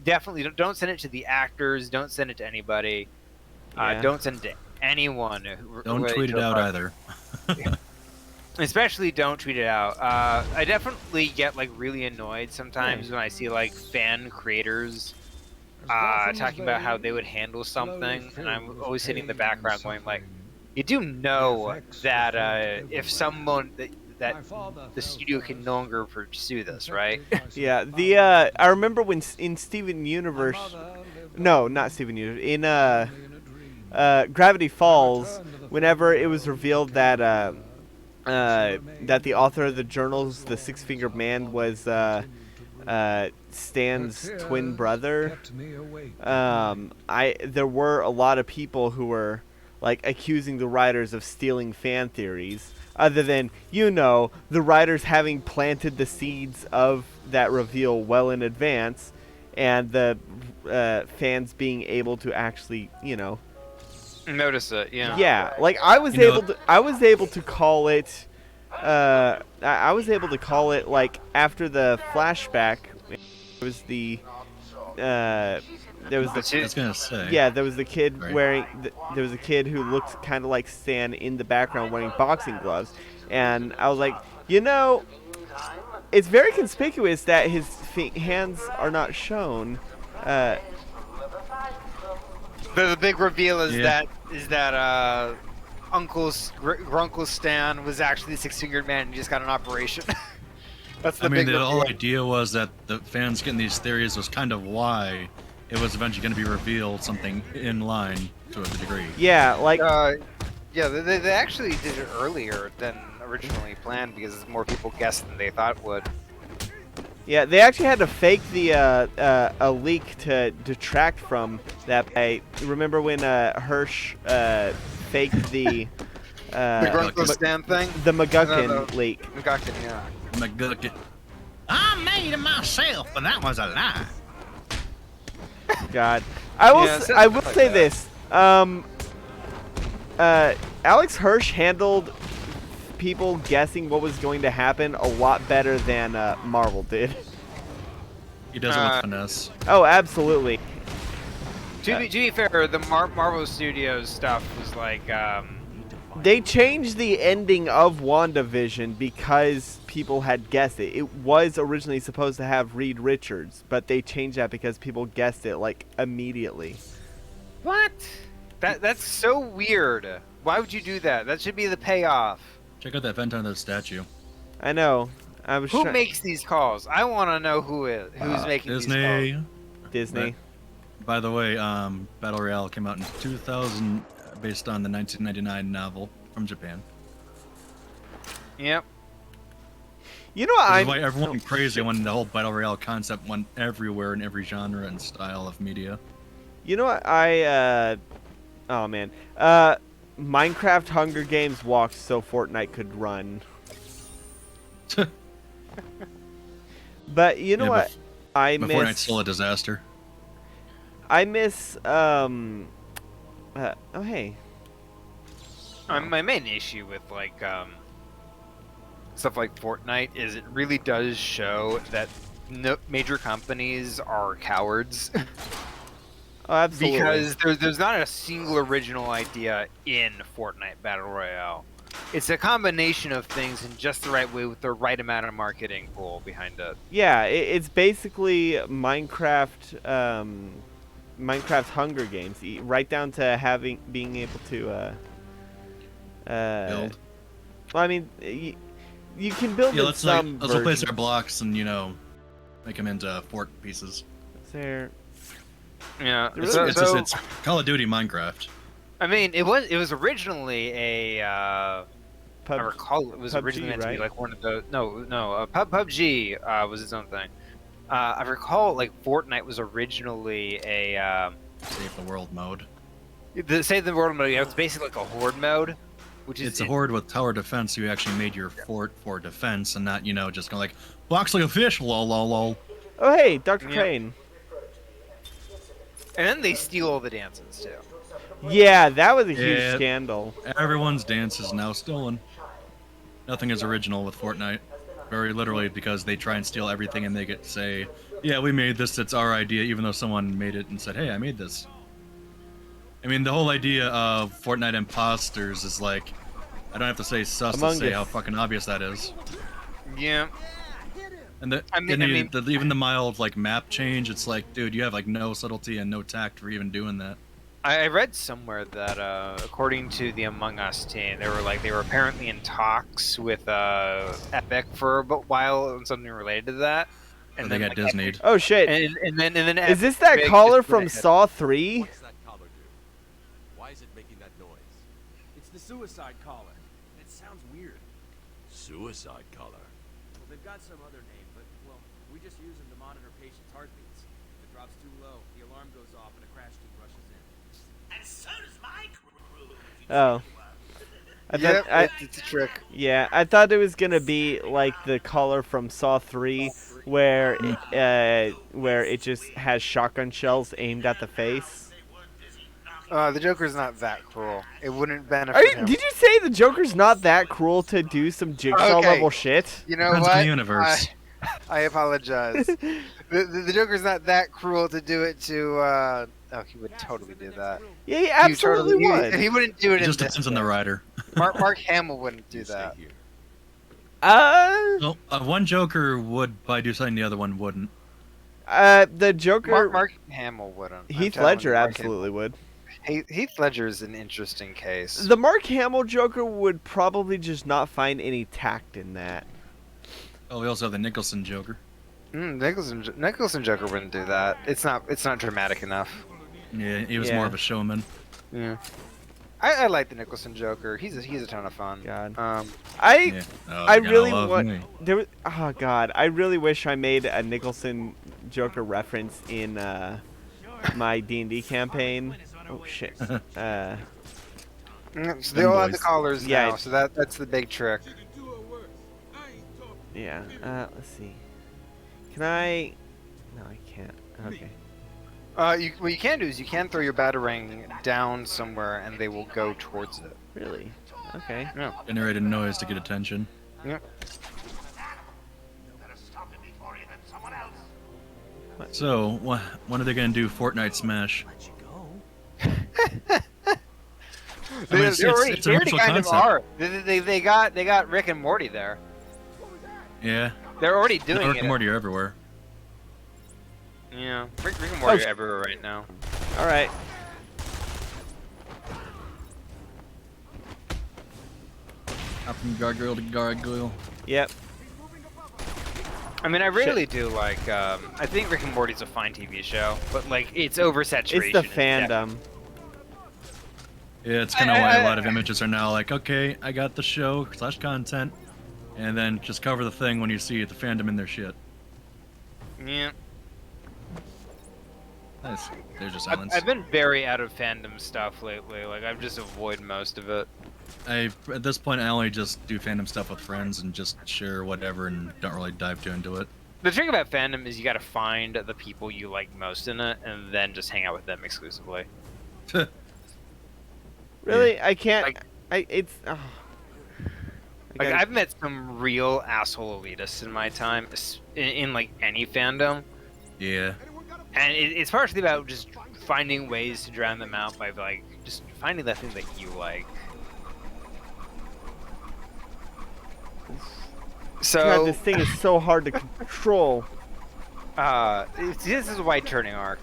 Definitely don't send it to the actors. Don't send it to anybody. Don't send it to anyone. Don't tweet it out either. Especially don't tweet it out. I definitely get like really annoyed sometimes when I see like fan creators talking about how they would handle something, and I'm always sitting in the background going like, you do know that if someone that the studio can no longer pursue this, right? Yeah, I remember when in Steven Universe, no, not Steven Universe, in Gravity Falls, whenever it was revealed that that the author of the journals, the Six Fingered Man, was Stan's twin brother, there were a lot of people who were like accusing the writers of stealing fan theories, other than, you know, the writers having planted the seeds of that reveal well in advance, and the fans being able to actually, you know, Notice it, yeah. yeah, like I was You know- able to call it I was able to call it like after the flashback. It was the there was the I was gonna say. yeah, there was the kid Right. wearing there was a kid who looked kind of like Stan in the background wearing boxing gloves, and I was like, you know, it's very conspicuous that his hands are not shown. The big reveal is Yeah. that Uncle Stan was actually the six-fingered man and he just got an operation. That's the I mean, big the whole reveal. idea was that the fans getting these theories was kind of why it was eventually going to be revealed something in line to a degree. Yeah, like Yeah, they actually did it earlier than originally planned because more people guessed than they thought would. yeah, they actually had to fake the a leak to detract from that. I remember when Hirsch faked the The Grunkle Stan thing? the McGuckin No. leak. McGuckin, yeah. McGucket. I made it myself, but that was a lie. God, I will Yeah, s- I will something like say that. this. Alex Hirsch handled people guessing what was going to happen a lot better than Marvel did. He does it with finesse. Oh, absolutely. To be fair, the Marvel Studios stuff was like, They changed the ending of WandaVision because people had guessed it. It was originally supposed to have Reed Richards, but they changed that because people guessed it like immediately. what? That's so weird. Why would you do that? That should be the payoff. Check out that vent on the statue. I know. I was Who try- makes these calls? I want to know who's making these Disney. calls. Disney. By the way, Battle Royale came out in 2000 based on the 1999 novel from Japan. Yep. You know what Which is I'm why everyone went crazy when the whole Battle Royale concept went everywhere in every genre and style of media. You know what oh man. Minecraft Hunger Games walked so Fortnite could run. But you know Yeah, what I But Fortnite's miss still a disaster. I miss oh hey. My main issue with like stuff like Fortnite is it really does show that no major companies are cowards. Oh, absolutely. Because there's not a single original idea in Fortnite Battle Royale. It's a combination of things in just the right way with the right amount of marketing pull behind it. Yeah, it's basically Minecraft Minecraft Hunger Games, right down to being able to Build. Well, I mean, you can build Yeah, in let's some let's replace versions. our blocks and make them into fort pieces. There. Yeah. Really? It's Call of Duty Minecraft. I mean, it was originally a. I recall it was PUBG, originally meant to right? be like one of the PUBG was its own thing. I recall like Fortnite was originally a Save the world mode. the Save the World mode. Yeah, it's basically like a horde mode, which is It's a horde with tower defense. So you actually made your fort for defense and not just going like box like a fish. Lol lol lol. Oh hey, Dr. Yeah. Crane. And then they steal all the dances too. Yeah, that was a huge Yeah. scandal. Everyone's dance is now stolen. Nothing is original with Fortnite. Very literally because they try and steal everything and make it say, yeah, we made this, it's our idea, even though someone made it and said, hey, I made this. I mean, the whole idea of Fortnite imposters is like, I don't have to say sus Among to say Us. how fucking obvious that is. Yeah. And even the mild like map change, it's like, dude, you have like no subtlety and no tact for even doing that. I read somewhere that according to the Among Us team, they were apparently in talks with Epic for a while and something related to that. And they got like, Disney'd. Oh shit. And then Is this that Epic caller just went from ahead. Saw 3? What's that collar do? Why is it making that noise? It's the suicide collar. It sounds weird. Suicide collar. Well, they've got some other name, but, well, we just use them to monitor patients' heartbeats. If it drops too low, the alarm goes off and a crash team rushes in. And so does my crew. Oh. I thought, It's a trick. yeah, I thought it was gonna be like the caller from Saw 3, where it just has shotgun shells aimed at the face. The Joker's not that cruel. It wouldn't benefit Are you, him. did you say the Joker's not that cruel to do some Jigsaw Okay. level shit? You know Depends on what? the universe. I apologize. the Joker's not that cruel to do it to. Oh, he would totally do that. Yeah, he absolutely would. He wouldn't do it. It just in this depends on the way. writer. Mark Hamill wouldn't do that. Well, one Joker would probably do something the other one wouldn't. The Joker. Mark Hamill wouldn't. I'm Heath telling Ledger you, Mark absolutely would. Heath Ledger is an interesting case. The Mark Hamill Joker would probably just not find any tact in that. Oh, we also have the Nicholson Joker. Nicholson Joker wouldn't do that. It's not dramatic enough. Yeah, he was more of a showman. Yeah. I like the Nicholson Joker. He's a ton of fun. God. Yeah. I really want. Oh God, I really wish I made a Nicholson Joker reference in my D&D campaign. Oh shit. So they all have the collars now, so that's the big trick. Yeah. Let's see. Can I? No, I can't. Okay. What you can do is you can throw your batarang down somewhere and they will go towards it. Really? Okay. Yeah. Generate a noise to get attention. Yeah. So, when are they going to do Fortnite Smash? It's a virtual kind of concept. are. They got Rick and Morty there. Yeah. They're already doing Rick it. and Morty are everywhere. Yeah, Rick and Morty are everywhere right now. All right. Up from gargoyle to gargoyle. Yep. I mean, I really do like. I think Rick and Morty's a fine TV show, but like it's oversaturation. It's the fandom. Yeah, it's kind of why a lot of images are now like, okay, I got the show / content, and then just cover the thing when you see the fandom in their shit. Yeah. Nice. There's your silence. I've been very out of fandom stuff lately. Like I've just avoided most of it. At this point, I only just do fandom stuff with friends and just share whatever and don't really dive too into it. The thing about fandom is you got to find the people you like most in it, and then just hang out with them exclusively. Really, I can't. Like, I've met some real asshole elitists in my time, in like any fandom. Yeah. And it's partially about just finding ways to drown them out by like just finding that thing that you like. So God, this thing is so hard to control. This is a white turning arc.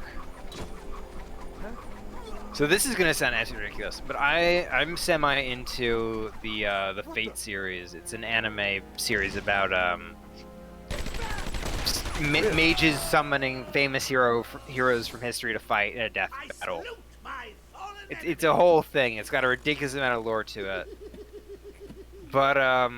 So this is gonna sound absolutely ridiculous, but I'm semi into the Fate series. It's an anime series about mages summoning famous heroes from history to fight in a death battle. It's a whole thing. It's got a ridiculous amount of lore to it, but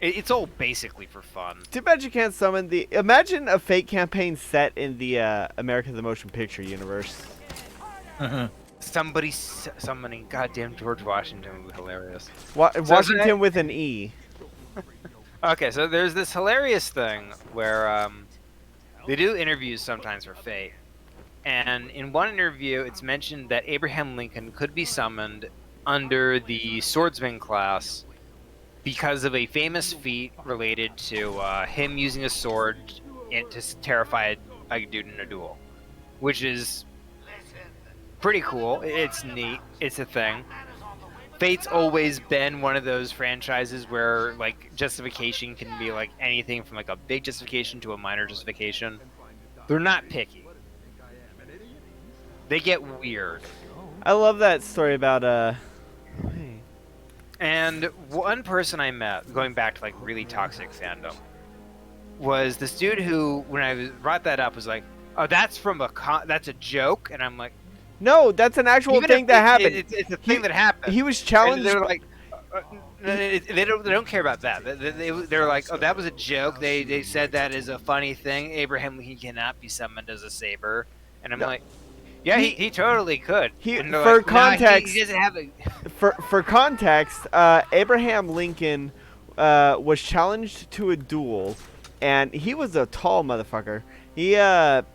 it's all basically for fun. Too bad you can't summon the. Imagine a Fate campaign set in the America the Motion Picture universe. Somebody summoning goddamn George Washington would be hilarious. Washington with an E. Okay, so there's this hilarious thing where they do interviews sometimes for Fate, and in one interview it's mentioned that Abraham Lincoln could be summoned under the swordsman class because of a famous feat related to him using a sword to terrify a dude in a duel, which is pretty cool. It's neat. It's a thing. Fate's always been one of those franchises where like justification can be like anything from like a big justification to a minor justification. They're not picky. They get weird. I love that story about Hey. And one person I met, going back to like really toxic fandom, was this dude who, when I brought that up, was like, "Oh, that's from that's a joke," and I'm like, "No, that's an actual thing that happened. It's a thing that happened." He was challenged. And they were like, they don't care about that. They're like, "Oh, that was a joke." They said that as a funny thing. Abraham Lincoln cannot be summoned as a saber, and I'm like, "Yeah, he totally could." For context, he doesn't have a. For context, Abraham Lincoln was challenged to a duel, and he was a tall motherfucker. He had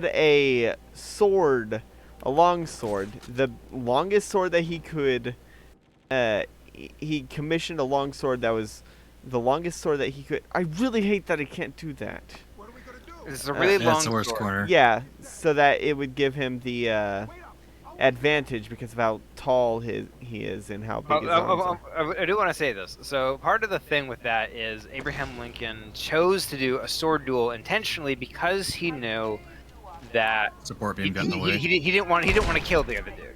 a sword, a long sword, the longest sword that he could. He commissioned a long sword that was the longest sword that he could. I really hate that I can't do that. It's a really long That's the worst sword. corner. Yeah, so that it would give him the advantage because of how tall he is and how big his arms are. I do want to say this. So part of the thing with that is Abraham Lincoln chose to do a sword duel intentionally because he knew that Support beam got in the way. he didn't want to kill the other dude.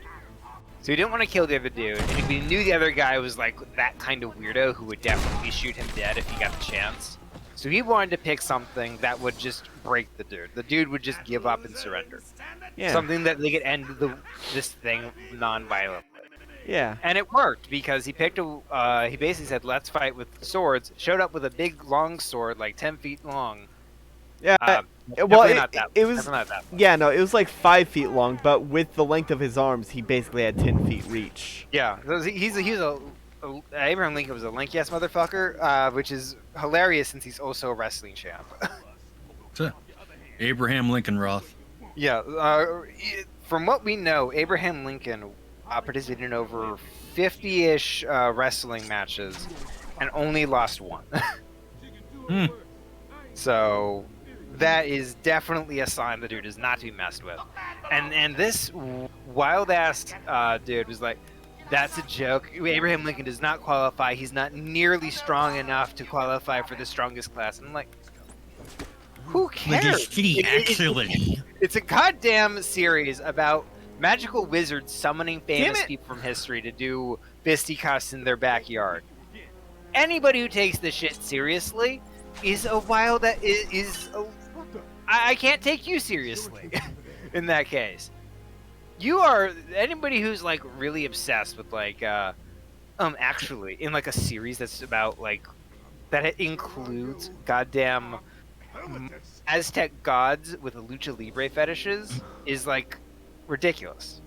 So he didn't want to kill the other dude, and he knew the other guy was like that kind of weirdo who would definitely shoot him dead if he got the chance. So he wanted to pick something that would just break the dude. The dude would just give up and surrender. Yeah. Something that they could end this thing non-violently. Yeah. And it worked because he picked he basically said, "Let's fight with swords." Showed up with a big long sword, like 10 feet long. Yeah. Well, it was. not that Yeah, no, it was like 5 feet long, but with the length of his arms, he basically had 10 feet reach. Yeah, Abraham Lincoln was a lanky-ass motherfucker, which is hilarious since he's also a wrestling champ. Abraham Lincoln Roth. Yeah, from what we know, Abraham Lincoln participated in over 50-ish wrestling matches and only lost one. So that is definitely a sign the dude is not to be messed with. And this wild-ass dude was like, that's a joke. Abraham Lincoln does not qualify. He's not nearly strong enough to qualify for the strongest class. And I'm like, who cares? It's a goddamn series about magical wizards summoning famous people from history to do fisticuffs in their backyard. Anybody who takes this shit seriously is a wild. I can't take you seriously in that case. You are anybody who's like really obsessed with like actually in like a series that's about like that it includes goddamn Aztec gods with lucha libre fetishes is like ridiculous.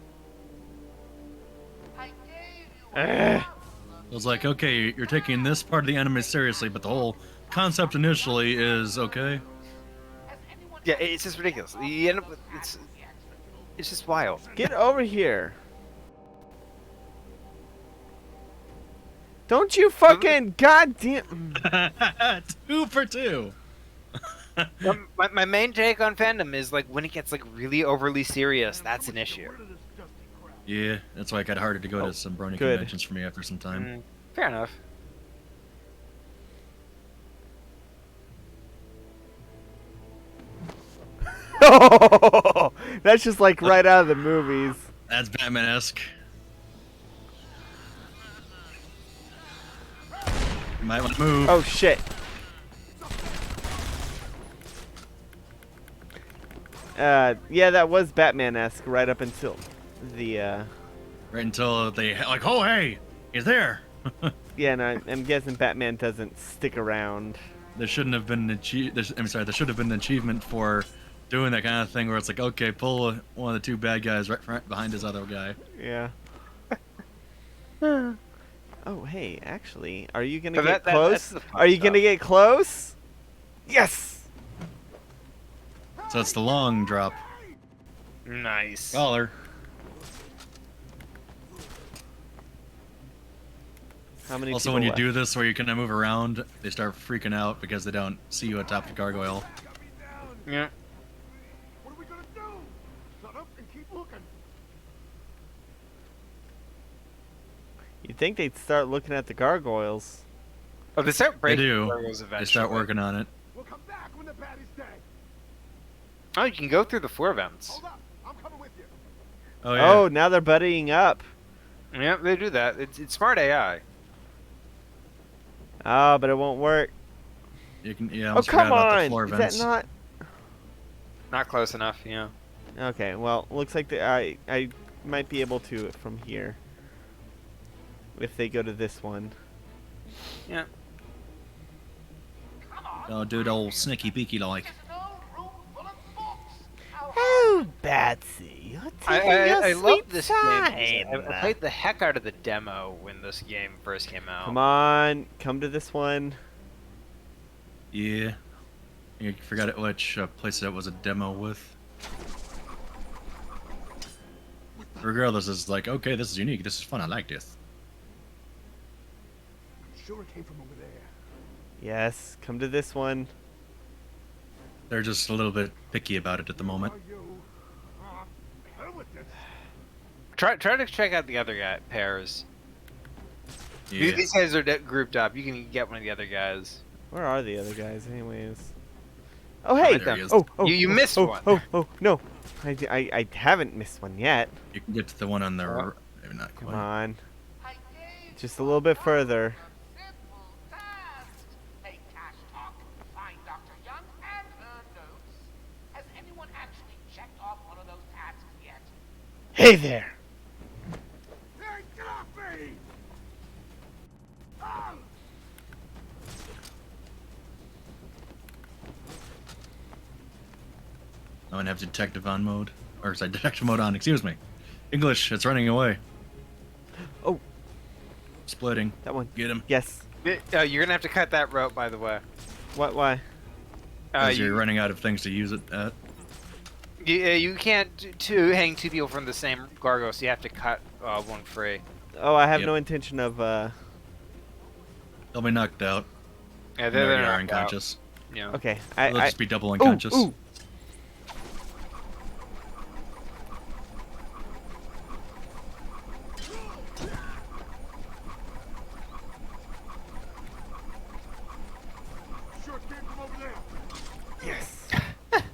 It was like, okay, you're taking this part of the anime seriously, but the whole concept initially is okay. Yeah, it's just ridiculous. You end up with, it's just wild. Get over here. Don't you fucking goddamn 2 for 2. my main take on fandom is like when it gets like really overly serious, that's an issue. Yeah, that's why it got harder to go to some brony conventions for me after some time. Fair enough. Oh, that's just like right out of the movies. That's Batman-esque. You might want to move. Oh shit. Yeah, that was Batman-esque right up until the Right until they like, oh hey, he's there. Yeah, no, I'm guessing Batman doesn't stick around. There shouldn't have been there should have been an achievement for doing that kind of thing where it's like, okay, pull one of the 2 bad guys right behind his other guy. Yeah. Oh, hey, actually, are you gonna get close? Are you gonna get close? Yes. So it's the long drop. Nice. Collar. How many also, when you do this where you kind of move around, they start freaking out because they don't see you atop the gargoyle. Yeah. What are we gonna do? Shut up and keep looking. You'd think they'd start looking at the gargoyles. Oh, they start breaking They do. gargoyles eventually. They start working on it. We'll come back when the baddie's dead. Oh, you can go through the 4 vents. Hold up, I'm coming with you. Oh yeah. Oh, now they're buddying up. Yeah, they do that. It's smart AI. Oh, but it won't work. You can. Yeah. Oh, come about the on! floor Is vents. that not? Not close enough, yeah. Okay, well, looks like I might be able to from here. If they go to this one. Yeah. Oh, dude, old sneaky beaky like. Oh, Batsy, I love this game. I played the heck out of the demo when this game first came out. Come on, come to this one. Yeah. You forgot which place that was a demo with. Regardless, it's like, okay, this is unique. This is fun. I like this. Sure it came from over there. Yes, come to this one. They're just a little bit picky about it at the moment. Hell with this. Try to check out the other pairs. Yeah. These guys are grouped up. You can get one of the other guys. Where are the other guys, anyways? Oh, hey! There he is. You missed one. Oh, no. I haven't missed one yet. You can get to the one on the maybe not Come quite. on. Just a little bit further. Hey there! Hey, get off me! Ah! I'm gonna have detective on mode. Or sorry, detective mode on, excuse me. English, it's running away. Oh. Splitting. That one. Get him. Yes. You're gonna have to cut that rope, by the way. What? Why? Because you're running out of things to use it at. You can't hang two people from the same cargo, so you have to cut one free. Oh, I have no intention of, They'll be knocked out. Yeah, They they're are knocked unconscious. out. Yeah. Okay, They'll just be double unconscious. Ooh. Sure it came from over there. Yes.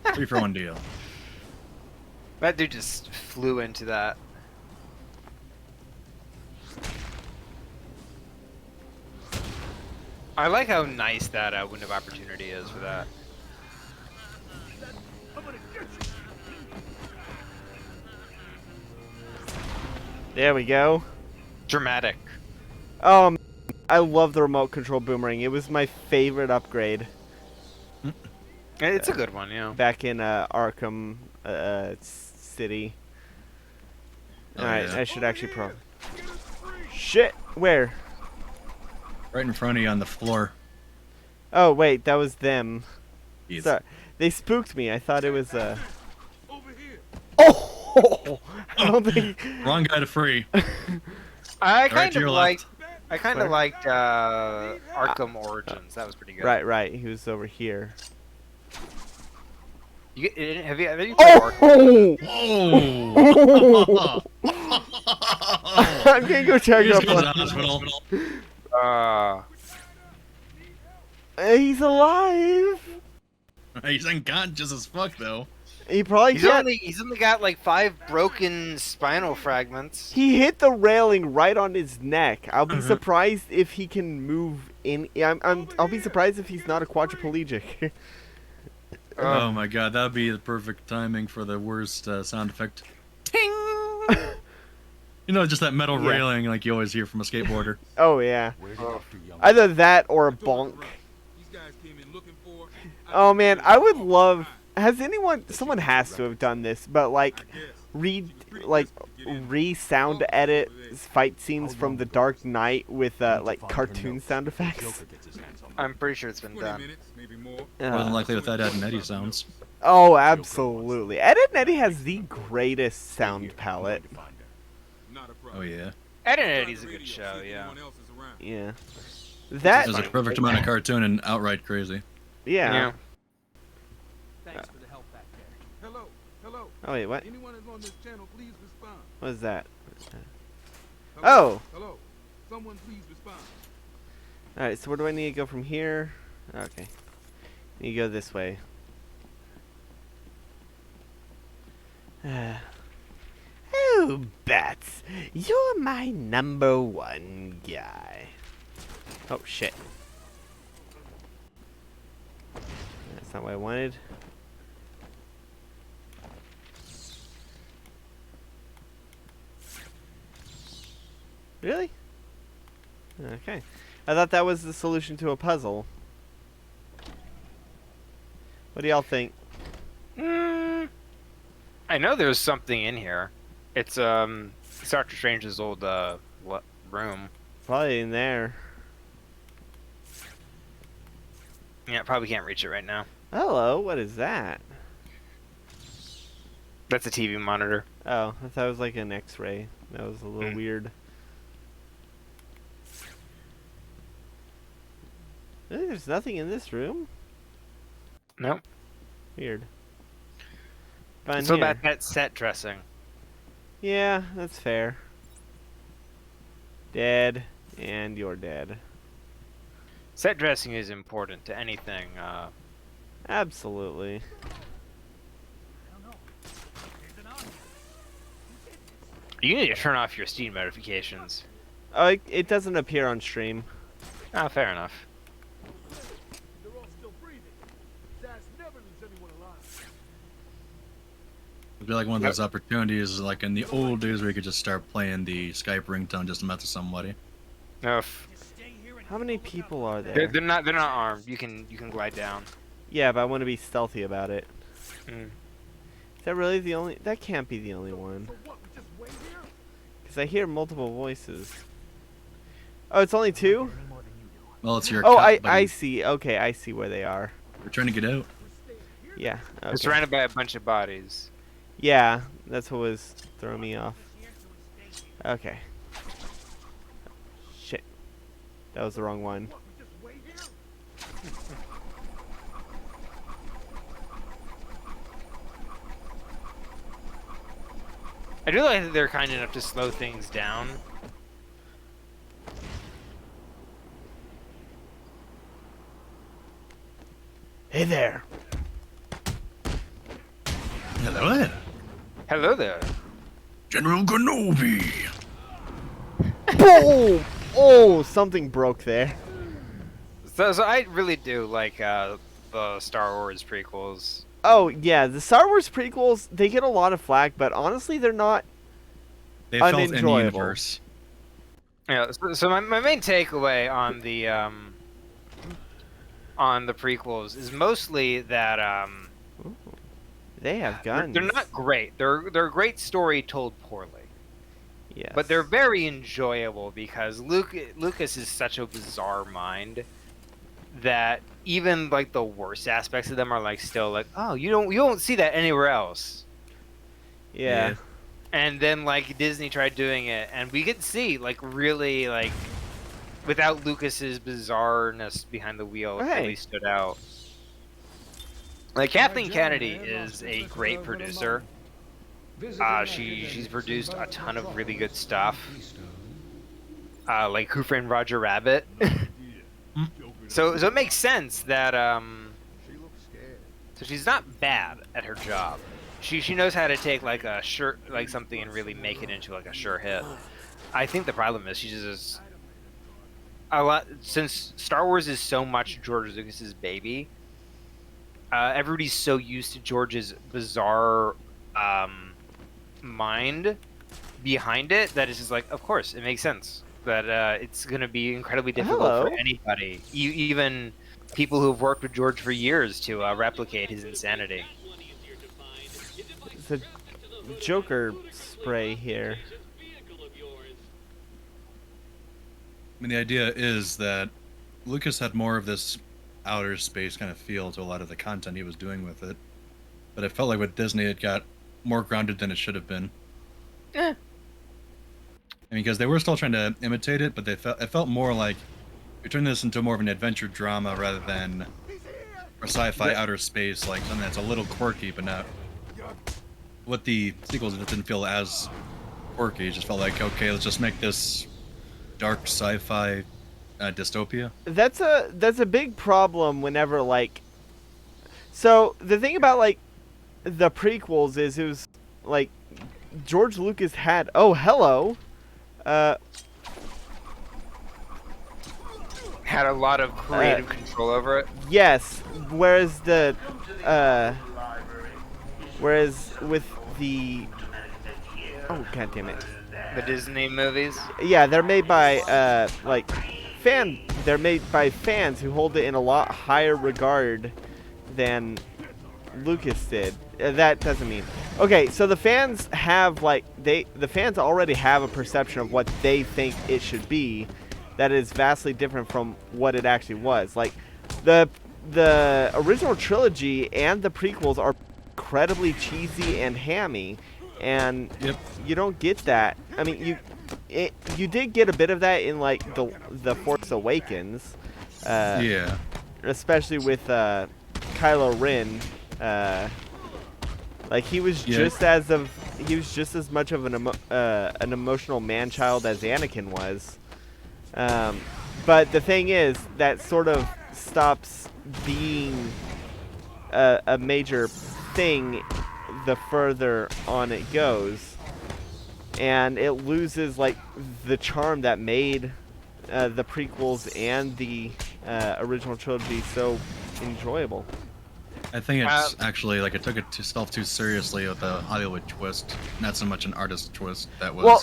3-for-1 deal. That dude just flew into that. I like how nice that window of opportunity is for that. I'm gonna get you. There we go. Dramatic. I love the remote control boomerang. It was my favorite upgrade. It's a good one, yeah. Back in Arkham City. Oh, Alright, yeah. I should actually Shit! Where? Right in front of you on the floor. Oh, wait, that was them. Yes. Sorry. They spooked me. I thought it was Over here. Oh! I don't think... Wrong guy to free. I to kind of your liked. left. I kind of liked Arkham Origins. That was pretty good. Right. He was over here. Have you played Arkham? Oh! I'm gonna go check He's up going to on. the hospital. He's alive. He's unconscious as fuck, though. He probably He's only got like 5 broken spinal fragments. He hit the railing right on his neck. I'll be surprised if he can move in. I'll be surprised if he's not a quadriplegic. Oh my god, that'd be the perfect timing for the worst sound effect. Ting! You know, just that metal railing like you always hear from a skateboarder. Oh yeah. Either that or a bonk. Oh man, I would love. Has someone has to have done this, but like, re-sound edit fight scenes from The Dark Knight with like cartoon sound effects. I'm pretty sure it's been done. More than likely with that Ed and Eddie sounds. Oh, absolutely. Ed and Eddie has the greatest sound palette. Oh yeah. Ed and Eddie's a good show, yeah. Yeah. There's a perfect amount of cartoon and outright crazy. Yeah. Thanks for the help back there. Hello. Oh wait, what? Anyone is on this channel, please respond. What is that? Hello? Oh. Hello. Someone please respond. Alright, so where do I need to go from here? Okay. Need to go this way. Oh, Bats. You're my #1 guy. Oh, shit. That's not what I wanted. Really? Okay. I thought that was the solution to a puzzle. What do y'all think? I know there's something in here. It's Doctor Strange's old room. Probably in there. Yeah, probably can't reach it right now. Hello, what is that? That's a TV monitor. Oh, I thought it was like an X-ray. That was a little weird. Really, there's nothing in this room? Nope. Weird. Fine So here. about that set dressing. Yeah, that's fair. Dead, and you're dead. Set dressing is important to anything. Absolutely. You need to turn off your Steam notifications. Oh, it doesn't appear on stream. Oh, fair enough. They're all still breathing. Zaz never leaves anyone alive. It'd be like one of those opportunities, like in the old days, where you could just start playing the Skype ringtone just to message somebody. No. How many people are there? They're not armed. You can glide down. Yeah, but I want to be stealthy about it. Mm. Is that really the only? That can't be the only one. Because I hear multiple voices. Oh, it's only two? Well, it's your. Oh, cut, I see. Okay, I see where they are. We're trying to get out. Yeah. Okay. We're surrounded by a bunch of bodies. Yeah, that's what was throwing me off. Okay. Shit. That was the wrong one. I do like that they're kind enough to slow things down. Hey there. Hello there. Hello there. General Kenobi. Boom! Oh, something broke there. So I really do like the Star Wars prequels. Oh, yeah, the Star Wars prequels, they get a lot of flack, but honestly, they're not They felt in the unenjoyable. universe. Yeah. So my main takeaway on the prequels is mostly that They have guns. they're not great. They're a great story told poorly. Yes. But they're very enjoyable because Lucas is such a bizarre mind that even like the worst aspects of them are like still like, oh, you don't see that anywhere else. Yeah. And then like Disney tried doing it, and we could see like really like without Lucas's bizarreness behind the wheel, it really stood out. Like Kathleen Kennedy is a great producer. She's produced a ton of really good stuff. Like Who Framed Roger Rabbit. So it makes sense that so she's not bad at her job. She knows how to take like a like something and really make it into like a sure hit. I think the problem is she's just a lot, since Star Wars is so much George Lucas's baby. Everybody's so used to George's bizarre mind behind it that it's just like, of course, it makes sense that it's going to be incredibly difficult for anybody, even people who have worked with George for years, to replicate his insanity. It's a Joker spray here. I mean, the idea is that Lucas had more of this outer space kind of feel to a lot of the content he was doing with it, but it felt like with Disney it got more grounded than it should have been. Yeah. I mean, because they were still trying to imitate it, but it felt more like you're turning this into more of an adventure drama rather than a sci-fi outer space, like something that's a little quirky, but not. What the sequels didn't feel as quirky. It just felt like, okay, let's just make this dark sci-fi dystopia. That's a big problem whenever like. So the thing about like the prequels is it was like George Lucas had hello. Had a lot of creative control over it. Yes, whereas with the god damn it, the Disney movies. Yeah, they're made by They're made by fans who hold it in a lot higher regard than Lucas did. That doesn't mean. Okay, so the fans have like the fans already have a perception of what they think it should be that is vastly different from what it actually was. Like the original trilogy and the prequels are incredibly cheesy and hammy, and you don't get that. I mean, you did get a bit of that in like the Force Awakens. Yeah. Especially with Kylo Ren. Like he was just as much of an emotional man-child as Anakin was. But the thing is, that sort of stops being a major thing the further on it goes, and it loses like the charm that made the prequels and the original trilogy so enjoyable. I think it's actually like it took itself too seriously with the Hollywood twist, not so much an artist twist that was. Well,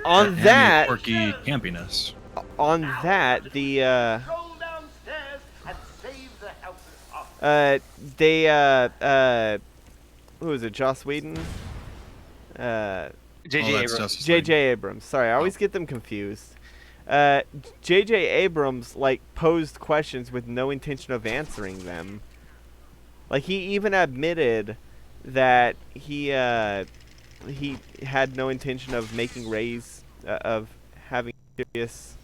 on that quirky campiness. On that, the Go downstairs and save the house's office. who is it? Joss Whedon. J.J. Abrams. J.J. Abrams. Sorry, I always get them confused. J.J. Abrams like posed questions with no intention of answering them. Like he even admitted that he had no intention of making Rey's of having serious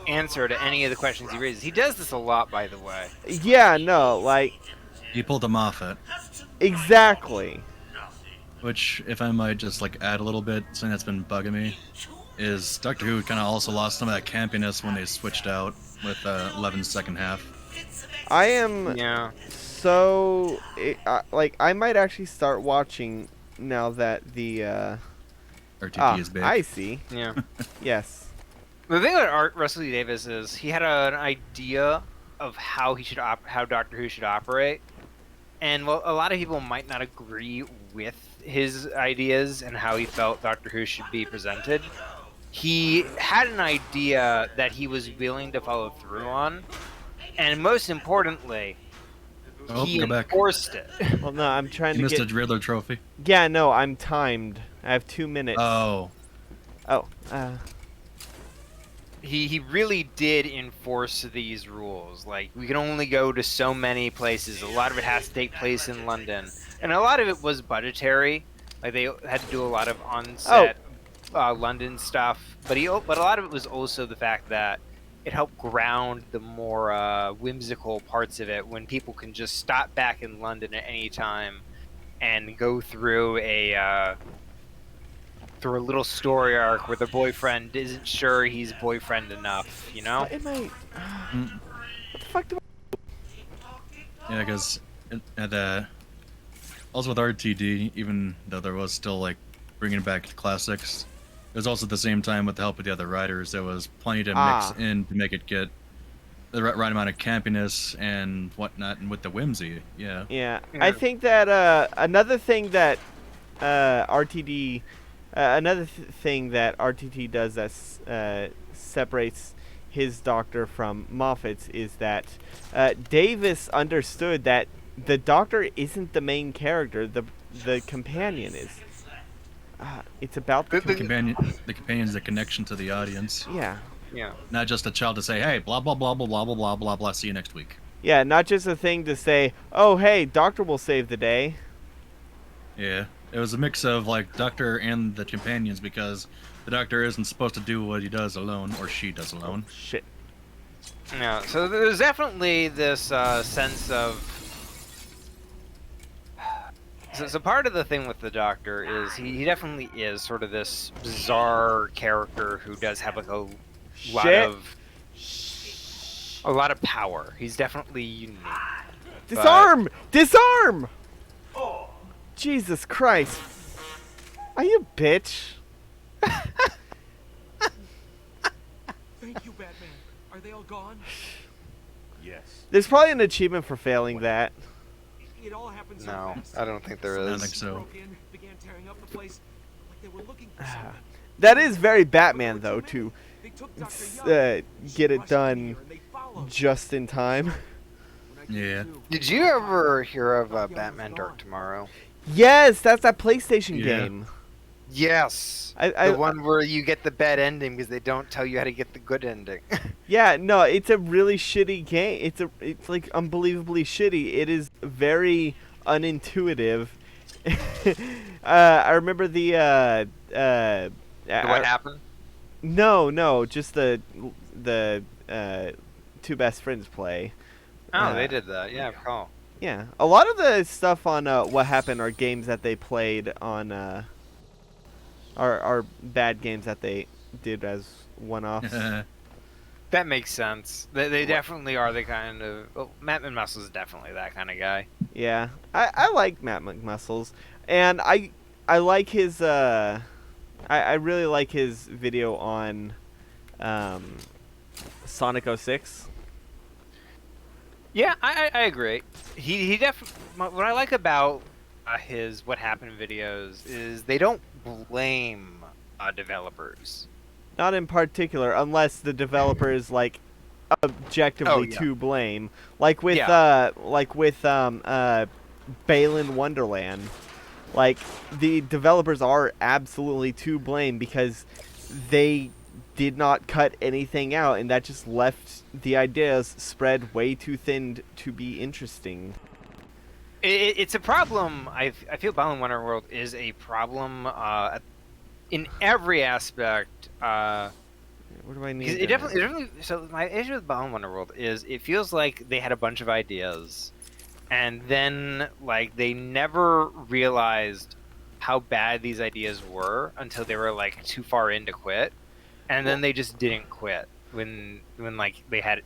answer to any of the questions he raises. He does this a lot, by the way. Yeah, no, like he pulled them off it. Exactly. Which, if I might just like add a little bit, something that's been bugging me, is Doctor Who kind of also lost some of that campiness when they switched out with 11's second half. I am so like I might actually start watching now that the RTP is big. I see. Yeah. Yes. The thing about Russell T Davies is he had an idea of how how Doctor Who should operate, and well, a lot of people might not agree with his ideas and how he felt Doctor Who should be presented. He had an idea that he was willing to follow through on, and most importantly, he enforced it. Well, no, I'm trying to missed get a Riddler trophy. Yeah, no, I'm timed. I have 2 minutes. Oh. He really did enforce these rules. Like, we can only go to so many places. A lot of it has to take place in London, and a lot of it was budgetary. Like, they had to do a lot of on-set London stuff. But a lot of it was also the fact that it helped ground the more whimsical parts of it when people can just stop back in London at any time and go through a little story arc where the boyfriend isn't sure he's boyfriend enough, you know? What am I? What the fuck do Yeah, because also with RTD, even though there was still like bringing back the classics, it was also at the same time with the help of the other writers, there was plenty to mix in to make it get the right amount of campiness and whatnot, and with the whimsy. Yeah. I think that another thing that RTD does that separates his Doctor from Moffat's is that Davis understood that the Doctor isn't the main character, the companion is. It's about the companion. The companion is the connection to the audience. Yeah. Not just a child to say, "Hey, blah blah blah blah blah blah blah blah blah. See you next week." Yeah, not just a thing to say, "Oh, hey, Doctor will save the day." Yeah, it was a mix of like Doctor and the companions, because the Doctor isn't supposed to do what he does alone, or she does alone. Oh, shit. Yeah. So there's definitely this sense of. So part of the thing with the Doctor is he definitely is sort of this bizarre character who does have like a lot of power. He's definitely unique. Disarm! Disarm! Jesus Christ. Are you bitch? Thank you, Batman. Are they all gone? Yes. There's probably an achievement for failing that. It all happened so No, fast. I don't think there is. I don't think so. Began tearing up the place like they were looking for something. That is very Batman, though, to get it done just in time. When I Yeah. Did you ever hear of Batman Dark Tomorrow? Yes, that's that PlayStation Yeah. game. Yes. I The one where you get the bad ending because they don't tell you how to get the good ending. Yeah, no, it's a really shitty game. It's like unbelievably shitty. It is very unintuitive. I remember What happened? No, just the two best friends play. Oh, they did that. Yeah, I recall. Yeah, a lot of the stuff on What Happened are games that they played on are bad games that they did as one-offs. That makes sense. They definitely are the kind of... Well, Matt McMuscle is definitely that kind of guy. Yeah, I like Matt McMuscles, and I like his I really like his video on Sonic 06. Yeah, I agree. He definitely... What I like about his What Happened videos is they don't blame developers. Not in particular, unless the developer is like objectively to blame, like with Balan Wonderland. Like the developers are absolutely to blame because they did not cut anything out, and that just left the ideas spread way too thin to be interesting. It's a problem. I feel Balan Wonderworld is a problem in every aspect. What do I need? It definitely. So my issue with Balan Wonderworld is it feels like they had a bunch of ideas, and then like they never realized how bad these ideas were until they were like too far in to quit, and then they just didn't quit when like they had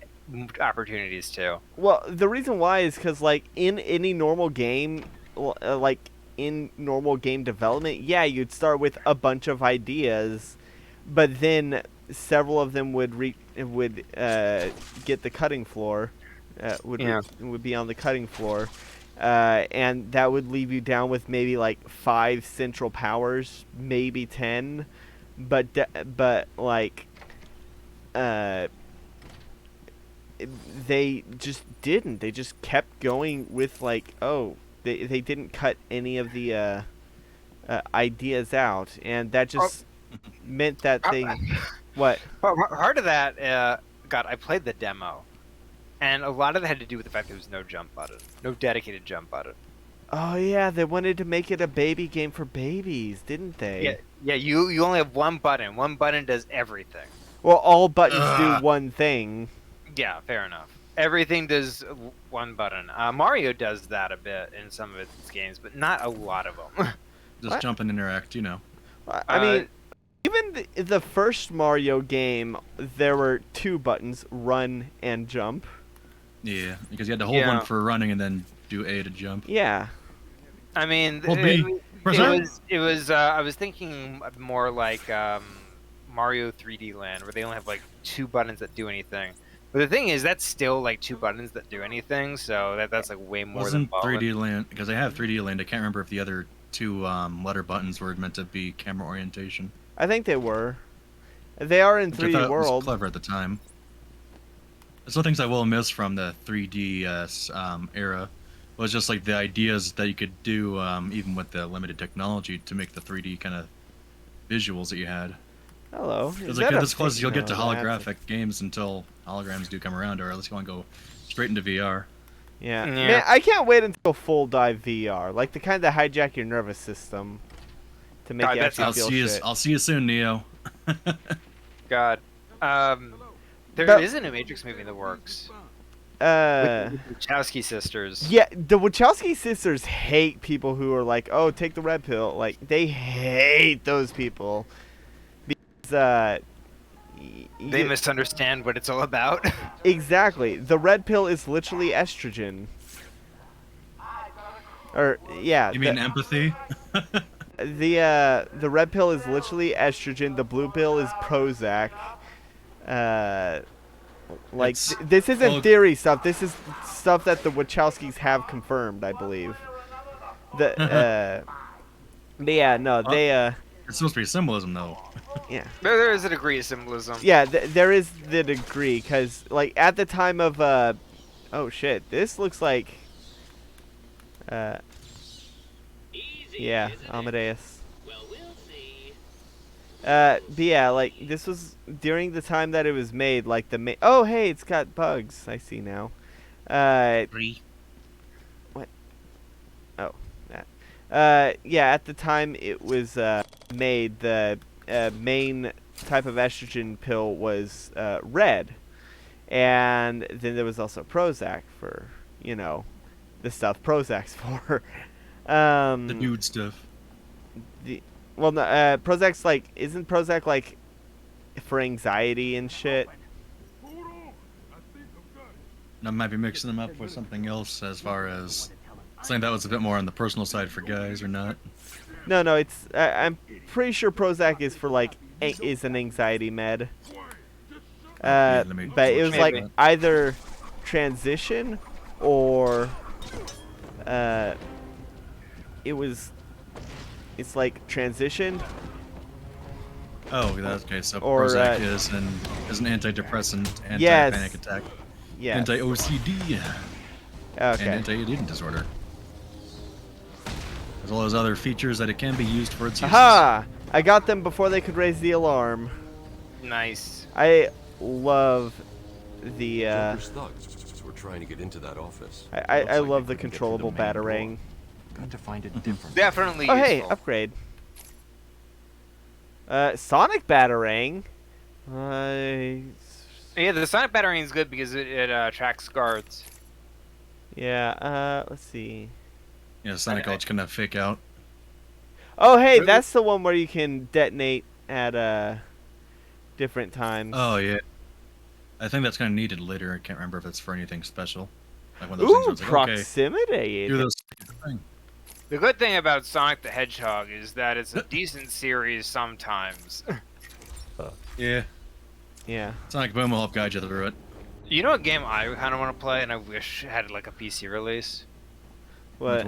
opportunities to. Well, the reason why is because like in any normal game, like in normal game development, yeah, you'd start with a bunch of ideas, but then several of them would get the cutting floor, would be on the cutting floor, and that would leave you down with maybe like 5 central powers, maybe 10, but like they just didn't. They just kept going with like, oh, they didn't cut any of the ideas out, and that just meant that they... What? Part of that, God, I played the demo, and a lot of it had to do with the fact there was no jump button, no dedicated jump button. Oh yeah, they wanted to make it a baby game for babies, didn't they? Yeah. You only have one button. One button does everything. Well, all buttons do one thing. Yeah, fair enough. Everything does one button. Mario does that a bit in some of its games, but not a lot of them. Just jump and interact, you know. I mean, even the first Mario game, there were 2 buttons, run and jump. Yeah, because you had to hold one for running and then do A to jump. Yeah. I mean, Well, it was. I was thinking more like Mario 3D Land, where they only have like 2 buttons that do anything. But the thing is, that's still like 2 buttons that do anything, so that's like way more Wasn't than 3D Land, because I have 3D Land. I can't remember if the other 2 letter buttons were meant to be camera orientation. I think they were. They are in 3D World. It was clever at the time. There's some things I will miss from the 3D era. Was just like the ideas that you could do, even with the limited technology, to make the 3D kind of visuals that you had. Hello. Because like this close, you'll get to holographic games until holograms do come around, or at least you want to go straight into VR. Yeah. Man, I can't wait until full dive VR, like the kind that hijack your nervous system to make you actually feel shit. I'll see you soon, Neo. God, there is a new Matrix movie in the works. With the Wachowski sisters. Yeah, the Wachowski sisters hate people who are like, "Oh, take the red pill." Like they hate those people because they misunderstand what it's all about. Exactly. The red pill is literally estrogen. Or yeah. You mean empathy? The red pill is literally estrogen. The blue pill is Prozac. Like this isn't theory stuff. This is stuff that the Wachowskis have confirmed, I believe. But yeah, no, they It's supposed to be symbolism, though. Yeah. There is a degree of symbolism. Yeah, there is the degree, because like at the time of Oh shit, this looks like yeah, Amadeus. But yeah, like this was during the time that it was made, like oh hey, it's got bugs. I see now. What? Oh, that. Yeah, at the time it was made, the main type of estrogen pill was red, and then there was also Prozac for, you know, the stuff Prozac's for. The dude stuff. Well, no, Prozac's like, isn't Prozac like for anxiety and shit? I might be mixing them up with something else as far as saying that was a bit more on the personal side for guys or not. No, it's I'm pretty sure Prozac is for like is an anxiety med. But it was like either transition or it's like transition. Oh, that's okay. So or, Prozac is an antidepressant, yes. anti-panic attack, yes. anti-OCD, and anti-eating disorder. As well as other features that it can be used for its uses. Aha! I got them before they could raise the alarm. Nice. I love the Joker's thugs were trying to get into that office. I love the controllable batarang. Got to find it different. Definitely Oh useful. hey, upgrade. Sonic batarang. Yeah, the Sonic batarang is good because it attracts guards. Yeah, let's see. Yeah, Sonic Ulch can fake out. Oh hey, that's the one where you can detonate at different times. Oh yeah. I think that's kind of needed later. I can't remember if it's for anything special. Like one of those things where it's like, proximity. Okay, do this thing. The good thing about Sonic the Hedgehog is that it's a decent series sometimes. Yeah. Yeah. Sonic Boom will help guide you through it. You know what game I kind of want to play, and I wish had like a PC release? What?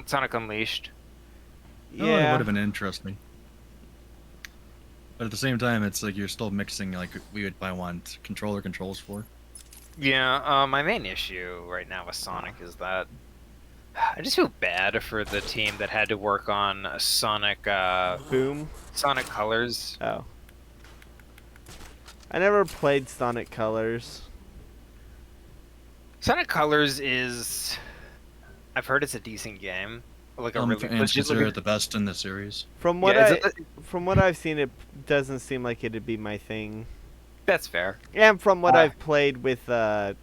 Sonic Unleashed. Yeah. Oh, it would have been interesting. But at the same time, it's like you're still mixing like we would buy one controller controls for. Yeah, my main issue right now with Sonic is that I just feel bad for the team that had to work on Sonic Boom? Sonic Colors. Oh. I never played Sonic Colors. Sonic Colors is... I've heard it's a decent game. Like a really fans consider it the best in the series. From what from what I've seen, it doesn't seem like it'd be my thing. That's fair. And from what I've played with on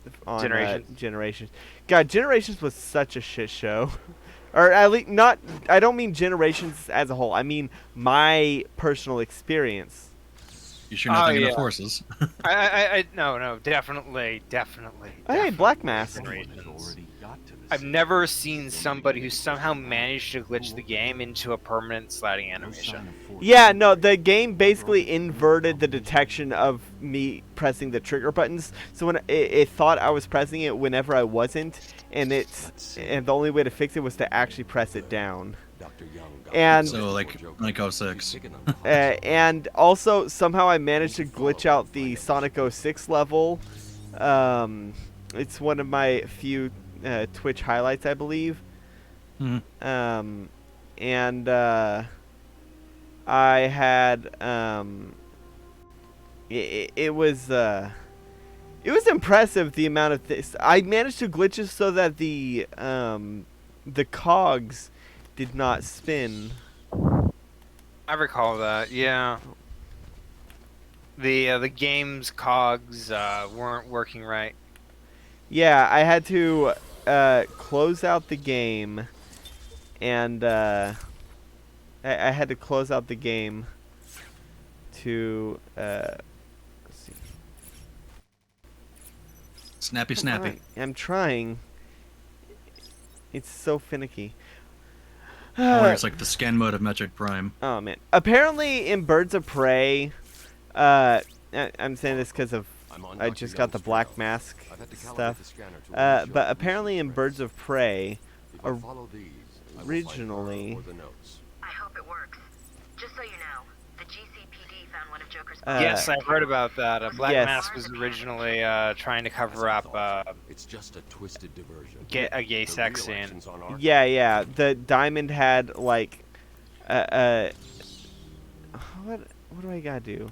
Generations. God, Generations was such a shit show. Or at least not. I don't mean Generations as a whole. I mean my personal experience. You sure nothing in the forces? No, definitely. Hey, Black Mask. I've never seen somebody who somehow managed to glitch the game into a permanent sliding animation. Yeah, no, the game basically inverted the detection of me pressing the trigger buttons. So when it thought I was pressing it whenever I wasn't, and the only way to fix it was to actually press it down. And so like 06. And also somehow I managed to glitch out the Sonic 06 level. It's one of my few Twitch highlights, I believe. Mm-hmm. I had it was impressive the amount of this. I managed to glitch it so that the cogs did not spin. I recall that. Yeah. The game's cogs weren't working right. Yeah, I had to close out the game, and I had to close out the game to let's see. Snappy. I'm trying. It's so finicky. It's like the scan mode of Metroid Prime. Oh man! Apparently, in Birds of Prey, I'm saying this because of I just got the Black Mask stuff. But apparently, in Birds of Prey, originally. I hope it works. Just so you know, The GCPD found one of Joker's Yes, I've heard about that. Black yes. Mask was originally trying to cover up It's just a twisted diversion. a gay The sex real scene. action's on Arkham. Yeah. The Diamond had like, what do I gotta do?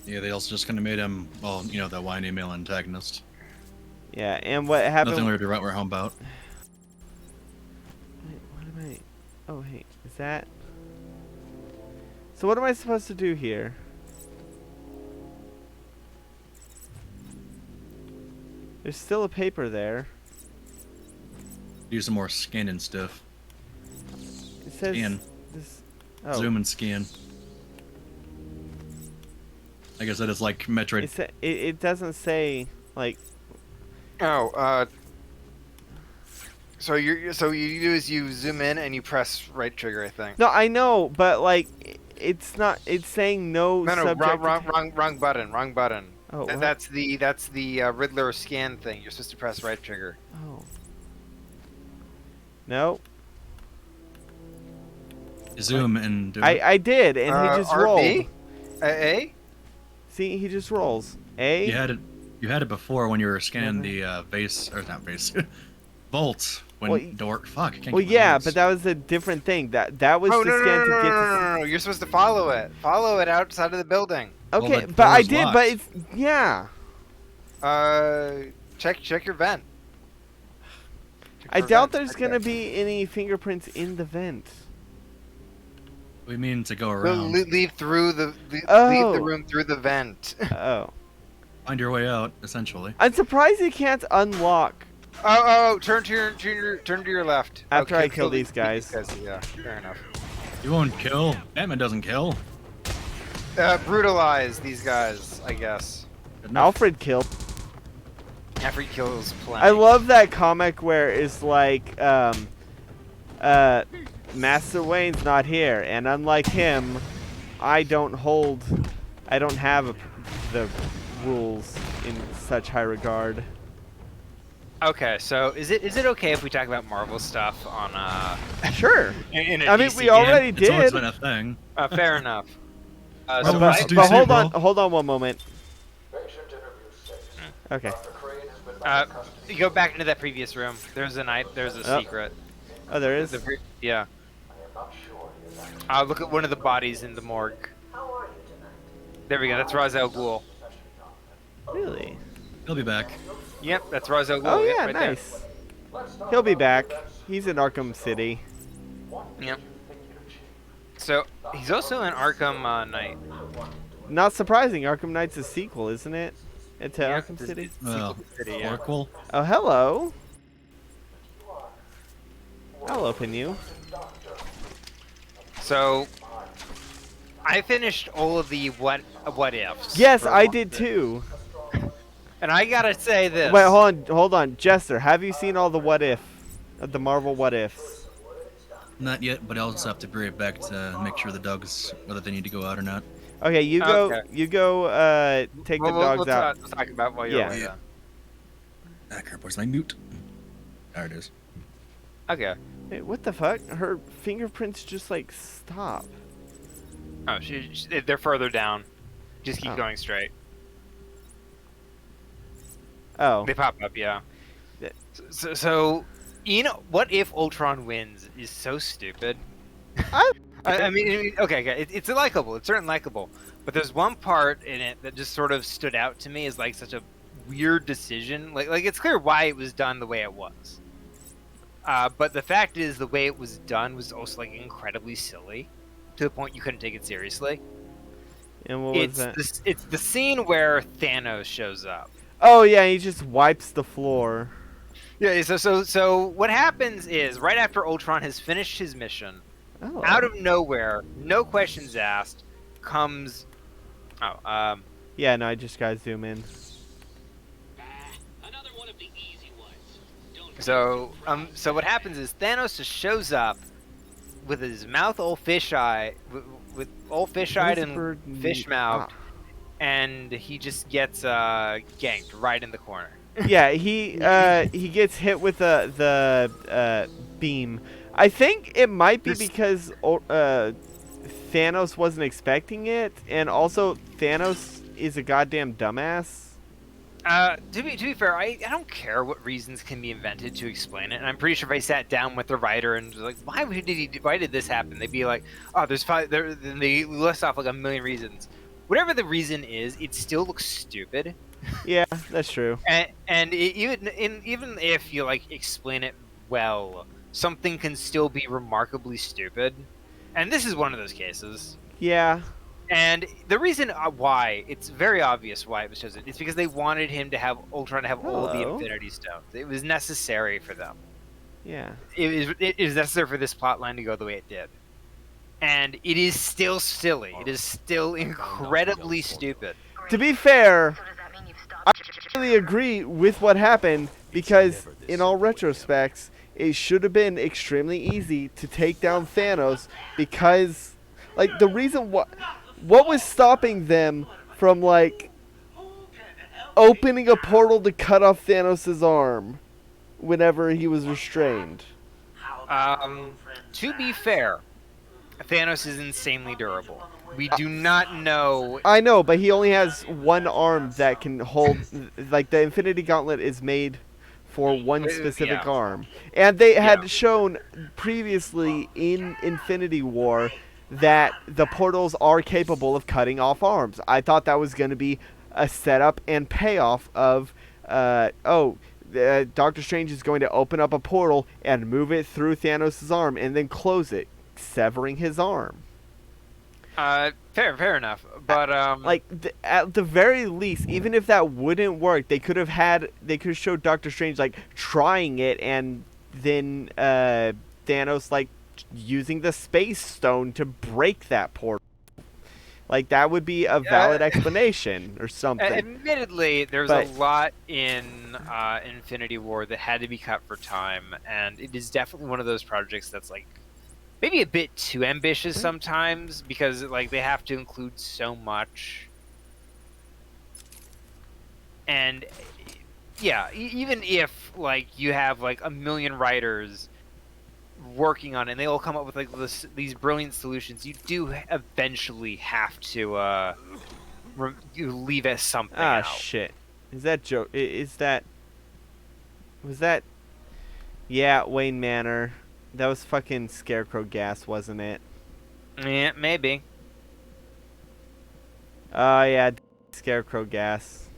Yeah, they also just kind of made him, well, you know, the whiny male antagonist. Yeah, and what happened? Nothing really to write home about. Wait, what am I? Oh, hey, is that? So what am I supposed to do here? There's still a paper there. Do some more skin and stuff. It says Scan. this. Oh, Zoom and scan. I guess that is like Metroid. it doesn't say like. Oh, so you do is you zoom in and you press right trigger, I think. No, I know, but like, it's not. It's saying no. No, subject. wrong button, wrong button. Oh, what? That's the Riddler scan thing. You're supposed to press right trigger. Oh. No. Zoom and do it. I did, and he just rolled. RB? A? See, he just rolls. A. You had it before when you were scanning the vase, or not vase, vault. When Well, door. Fuck. I can't Well, keep my yeah, words. but that was a different thing. That was Oh the no, scan no, to no, get no, to. no, no! You're supposed to follow it. Follow it outside of the building. Okay, the but I door's did, locked. but it's yeah. Check your vent. Check I your doubt vent. there's Okay. gonna be any fingerprints in the vent. We mean to go We'll around. leave through the leave Oh. the room through the vent. Oh, Find your way out, essentially. I'm surprised you can't unlock. Oh! Turn to your left. After I kill these guys. Yeah, fair enough. You won't kill. Batman doesn't kill. Brutalize these guys, I guess. Good enough. Alfred killed. After he kills plenty. I love that comic where it's like, Master Wayne's not here, and unlike him, I don't have the rules in such high regard. Okay, so is it okay if we talk about Marvel stuff on Sure. in a I mean, DC we already It's always did. been a thing. fair enough. Marvel So versus I- DC, But hold bro. on, one moment. Okay. you go back into that previous room. There's a Oh. secret. Oh, there is. Yeah. Look at one of the bodies in the morgue. There we go. That's Ra's al Ghul. Really? He'll be back. Yep, that's Ra's al Ghul. Oh Yep, yeah, right there. nice. He'll be back. He's in Arkham City. Yep. So he's also in Arkham Knight. Not surprising. Arkham Knight's a sequel, isn't it? To Yeah, Arkham it's- City. it's Well, sequel to City, yeah. Orquel. Oh, hello. I'll open you. So I finished all of the what ifs. Yes, for I one did bit. too. And I gotta say this. Wait, hold on, Jestre. Have you seen all the the Marvel what ifs? Not yet, but I'll just have to be right back to make sure the dogs, whether they need to go out or not. Okay, you go. Okay. You go. Take the dogs we'll out. talk about while you're Yeah. away. Yeah. Ah, crap, where's my mute? There it is. Okay. Wait, what the fuck? Her fingerprints just like stop. Oh, they're further down. Just keep Oh. going straight. Oh. They pop up, yeah. Yeah. So, you know, what if Ultron wins is so stupid. I mean, okay, it's likable. It's certainly likable. But there's one part in it that just sort of stood out to me as like such a weird decision. Like it's clear why it was done the way it was. But the fact is, the way it was done was also like incredibly silly, to the point you couldn't take it seriously. And what was that? It's the scene where Thanos shows up. Oh yeah, he just wipes the floor. Yeah. So what happens is right after Ultron has finished his mission, Oh. out of nowhere, no questions asked, comes. Oh. Yeah, no, I just gotta zoom in. So what happens is Thanos just shows up with his mouth all fish-eyed, with all fish-eyed and fish-mouthed, and he just gets ganked right in the corner. Yeah, he gets hit with the beam. I think it might be because Thanos wasn't expecting it, and also Thanos is a goddamn dumbass. To be fair, I don't care what reasons can be invented to explain it, and I'm pretty sure if I sat down with the writer and was like, why did this happen? They'd be like, oh, there's five. Then they list off like a million reasons. Whatever the reason is, it still looks stupid. Yeah, that's true. And even if you like explain it well, something can still be remarkably stupid, and this is one of those cases. Yeah. And the reason why, it's very obvious why it was chosen. It's because they wanted him to have Ultron to have all the Infinity Stones. It was necessary for them. Yeah. It is necessary for this plot line to go the way it did. And it is still silly. It is still incredibly stupid. To be fair, I really agree with what happened because, in all retrospects, it should have been extremely easy to take down Thanos because, like, the reason what was stopping them from, like, opening a portal to cut off Thanos' arm whenever he was restrained? To be fair, Thanos is insanely durable. We do not know. I know, but he only has one arm that can hold. Like, the Infinity Gauntlet is made for one specific arm. And they had shown previously in Infinity War that the portals are capable of cutting off arms. I thought that was going to be a setup and payoff of, Doctor Strange is going to open up a portal and move it through Thanos' arm and then close it, severing his arm. Fair enough. But at the very least, even if that wouldn't work, they could have showed Doctor Strange like trying it, and then Thanos like using the Space Stone to break that portal. Like, that would be a valid explanation or something. Admittedly, there's a lot in Infinity War that had to be cut for time, and it is definitely one of those projects that's like maybe a bit too ambitious sometimes, because like they have to include so much. And yeah, even if like you have like a million writers working on it and they all come up with like these brilliant solutions, you do eventually have to you leave as something out. Shit. Is that joke? Was that? Yeah, Wayne Manor. That was fucking Scarecrow gas, wasn't it? Yeah, maybe. Oh, yeah, Scarecrow gas.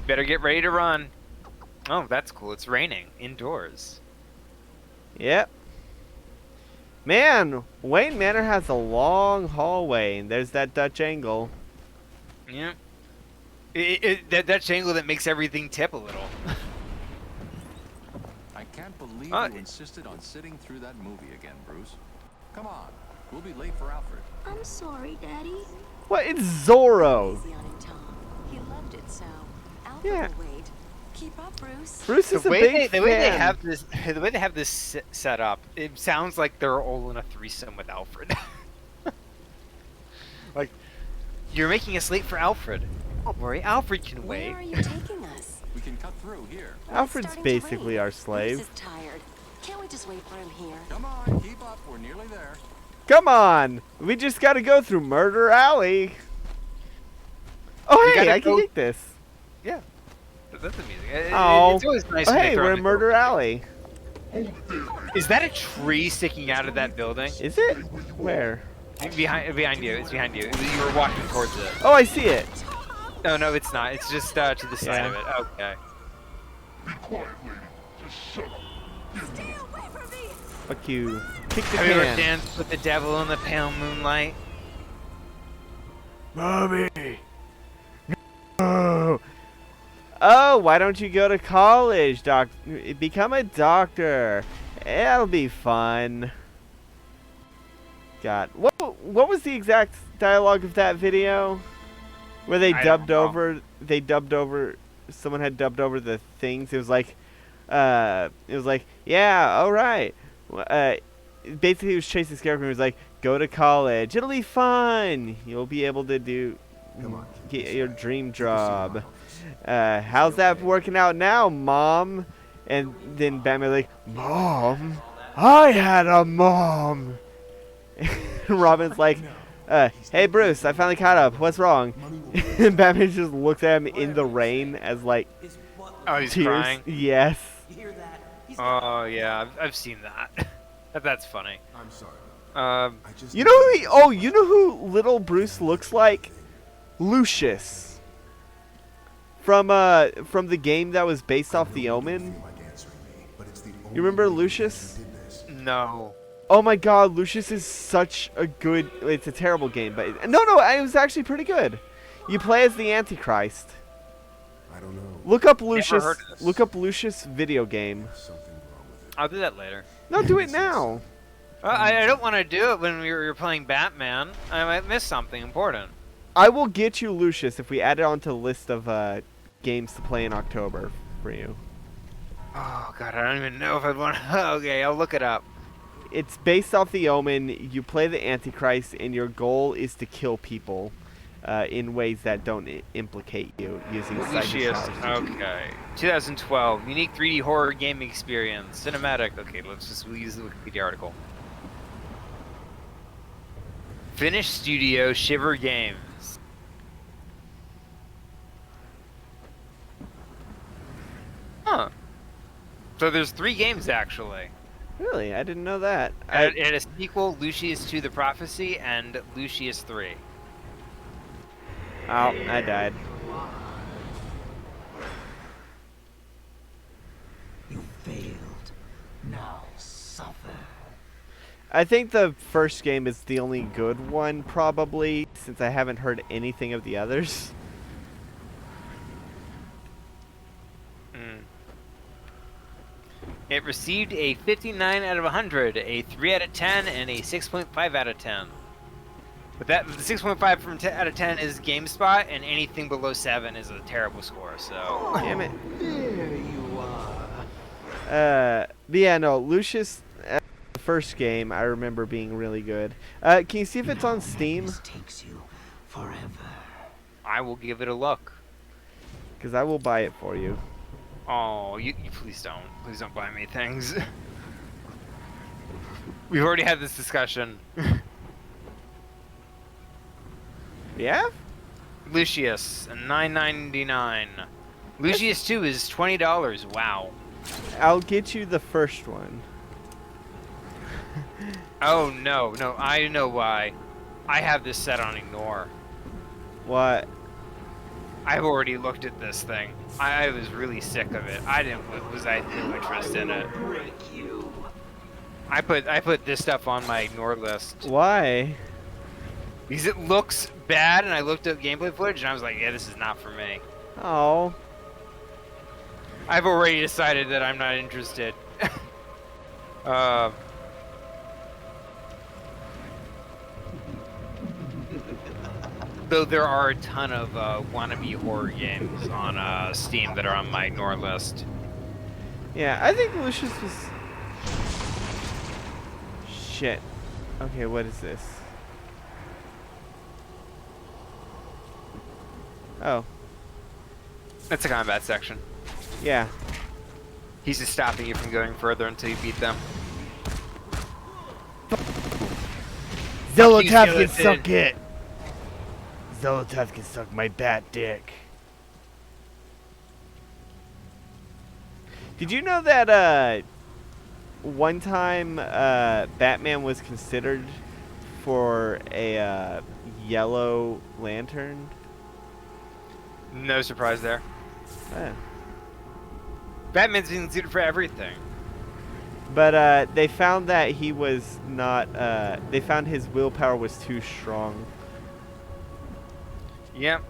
Better get ready to run. Oh, that's cool. It's raining indoors. Yep. Man, Wayne Manor has a long hallway, and there's that Dutch angle. Yeah. That Dutch angle that makes everything tip a little. I can't believe you insisted on sitting through that movie again, Bruce. Come on, we'll be late for Alfred. I'm sorry, Daddy. What? It's Zorro. He loved it so. Alfred will wait. Keep up, Bruce. Bruce is a big fan. The way they have this set up, it sounds like they're all in a threesome with Alfred. Like, you're making us late for Alfred. Don't worry, Alfred can wait. Where are you taking us? We can cut through here. Alfred's basically our slave. Bruce is tired. Can't we just wait for him here? Come on, keep up. We're nearly there. Come on. We just got to go through Murder Alley. Oh, hey, I can take this. Yeah. That's amazing. Oh, it's always nice. Oh, hey, we're in Murder Alley. Is that a tree sticking out of that building? Is it? Where? Behind you. It's behind you. You were walking towards it. Oh, I see it. Oh, no, it's not. It's just to the side of it. Okay. Be quiet, lady. Just shut up. Stay away from me! Fuck you. Kick the Have you ever can. danced with the devil in the pale moonlight? Mommy. No. Oh, why don't you go to college, become a doctor. It'll be fun. God, what was the exact dialogue of that video? Where they dubbed over, someone had dubbed over the things. It was like, yeah, all right. Basically, he was chasing Scarecrow. He was like, go to college. It'll be fun. You'll be able to get your dream job. How's that working out now, Mom? And then Batman like, Mom? I had a mom. Robin's like, hey Bruce, I finally caught up. What's wrong? And Batman just looks at him in the rain as like, Oh, he's tears. crying? Yes. Oh, yeah, I've seen that. That's funny. I'm sorry. You know who you know who little Bruce looks like? Lucius. From the game that was based off The Omen. You remember Lucius? No. Oh my god, Lucius is such a good... It's a terrible game, but... No, it was actually pretty good. You play as the Antichrist. I don't know. Look up Lucius. heard of this. Look up Lucius video game. I'll do that later. No, do it now. I don't want to do it when you're playing Batman. I might miss something important. I will get you Lucius if we add it onto the list of games to play in October for you. Oh, God, I don't even know if I'd want to... Okay, I'll look it up. It's based off The Omen. You play the Antichrist, and your goal is to kill people in ways that don't implicate you using Lucius, psychopaths. okay. 2012, unique 3D horror gaming experience. Cinematic. Okay, we'll use the Wikipedia article. Finnish studio Shiver Games. Huh. So there's 3 games, actually. Really? I didn't know that. And a sequel, Lucius 2 The Prophecy, and Lucius 3. Oh, I died. You failed. Now suffer. I think the first game is the only good one, probably, since I haven't heard anything of the others. It received a 59 out of 100, a 3 out of 10, and a 6.5 out of 10. But the 6.5 from out of 10 is GameSpot, and anything below 7 is a terrible score. So Damn it. There you are. But yeah, no, Lucius, the first game, I remember being really good. Can you see if it's on Steam? This takes you forever. I will give it a look. Because I will buy it for you. Oh, you please don't. Please don't buy me things. We've already had this discussion. Yeah? Lucius, $9.99. Lucius 2 is $20. Wow. I'll get you the first one. Oh no, I know why. I have this set on ignore. What? I've already looked at this thing. I was really sick of it. I had no interest in it. I put this stuff on my ignore list. Why? Because it looks bad, and I looked at gameplay footage, and I was like, yeah, this is not for me. Oh. I've already decided that I'm not interested. Though there are a ton of wannabe horror games on Steam that are on my ignore list. Yeah, I think Lucius was... Shit. Okay, what is this? Oh. That's a combat section. Yeah. He's just stopping you from going further until you beat them. Zolotav can suck it! Zolotav can suck my bat dick. Did you know that one time Batman was considered for a Yellow Lantern? No surprise there. Oh. Batman's being considered for everything. But they found that he was not. They found his willpower was too strong. Yep.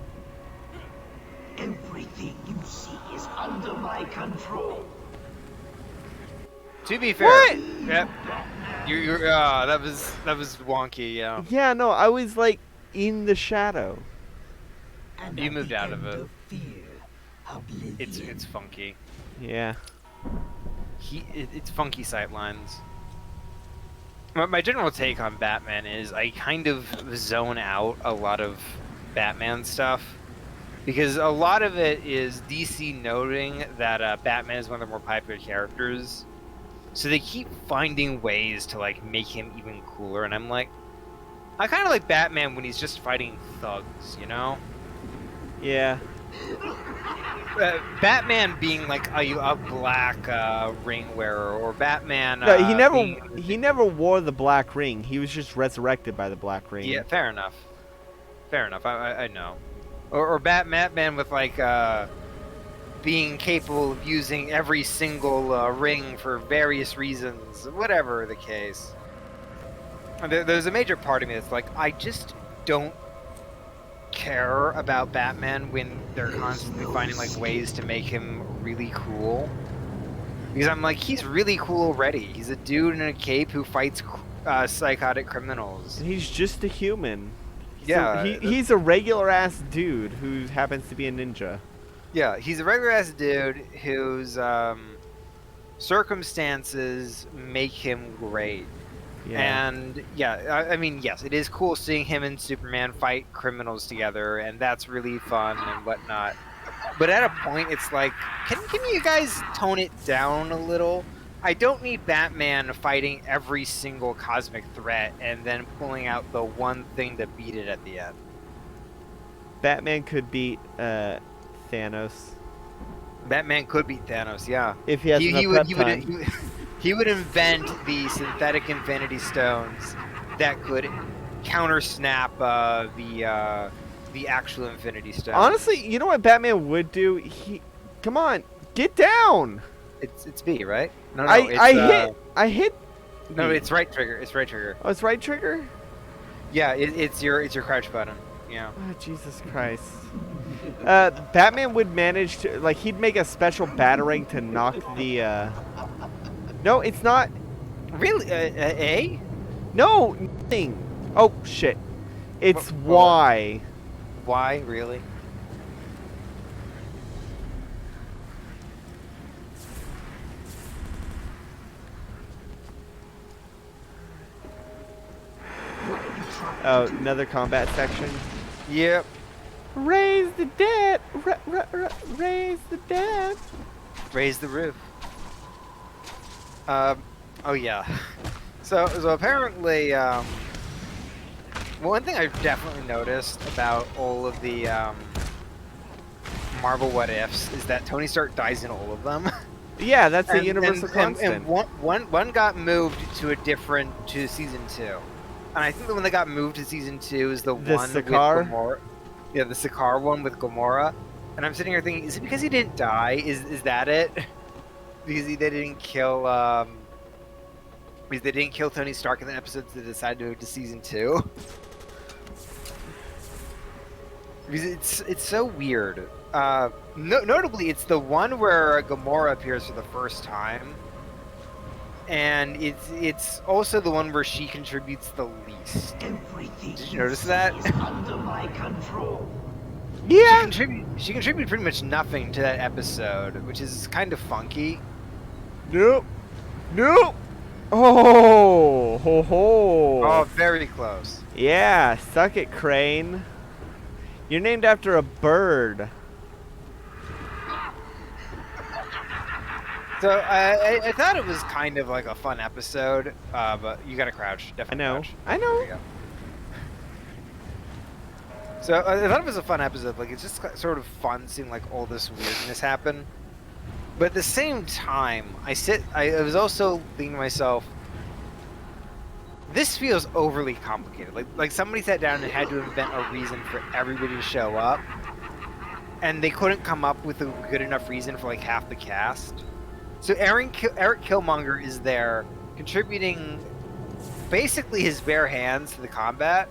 Everything you see is under my control. To be fair, What? Yep. You're that was wonky. Yeah. Yeah, no, I was like in the shadow. And You at moved the out of end it. Fear, oblivion. It's funky. Yeah. It's funky sightlines. My general take on Batman is I kind of zone out a lot of Batman stuff because a lot of it is DC noting that Batman is one of the more popular characters. So they keep finding ways to like make him even cooler, and I'm like, I kind of like Batman when he's just fighting thugs, you know? Yeah. Batman being like a black ring wearer, or Batman. No, being... he never wore the black ring. He was just resurrected by the black ring. Yeah, fair enough. Fair enough. I know. Or Batman with like being capable of using every single ring for various reasons, whatever the case. There's a major part of me that's like, I just don't care about Batman when they're constantly finding like ways to make him really cool. Because I'm like, he's really cool already. He's a dude in a cape who fights psychotic criminals. And he's just a human. He's a regular ass dude who happens to be a ninja. Yeah, he's a regular ass dude whose circumstances make him great. Yeah. And yeah, I mean, yes, it is cool seeing him and Superman fight criminals together, and that's really fun and whatnot. But at a point, it's like, can you guys tone it down a little? I don't need Batman fighting every single cosmic threat and then pulling out the one thing to beat it at the end. Batman could beat Thanos. Batman could beat Thanos, yeah. If he has enough prep time. He would invent the synthetic Infinity Stones that could counter snap the actual Infinity Stones. Honestly, you know what Batman would do? Come on, get down. It's B, right? No, I hit. No, it's right trigger. It's right trigger. Oh, it's right trigger. Yeah, it's your crouch button. Yeah. Oh, Jesus Christ. Batman would manage to he'd make a special batarang to knock the. No, it's not. Really? A? No, nothing. Oh shit. It's Y. Y, really? Oh, another combat section. Yep. Raise the dead. Raise the dead. Raise the roof. Oh yeah. So apparently, one thing I've definitely noticed about all of the Marvel What Ifs is that Tony Stark dies in all of them. Yeah, that's a universal constant. And one got moved to season 2, and I think the one that got moved to season 2 is the one with Gamora. Yeah, the Sakaar one with Gamora. And I'm sitting here thinking, is it because he didn't die? Is that it? Because they didn't kill because they didn't kill Tony Stark in the episodes that decided to move to season 2. Because it's so weird. Notably, it's the one where Gamora appears for the first time, and it's also the one where she contributes the least. Did you notice that? Under my control. Yeah. She contributed pretty much nothing to that episode, which is kind of funky. Nope. Nope. Oh, ho ho. Oh, very close. Yeah, suck it, Crane. You're named after a bird. So I thought it was kind of like a fun episode, but you gotta crouch. Definitely. Crouch. I know. There you go. So I thought it was a fun episode. Like, it's just sort of fun seeing like all this weirdness happen. But at the same time, I was also thinking to myself, this feels overly complicated. Like somebody sat down and had to invent a reason for everybody to show up, and they couldn't come up with a good enough reason for like half the cast. So Eric Killmonger is there, contributing basically his bare hands to the combat.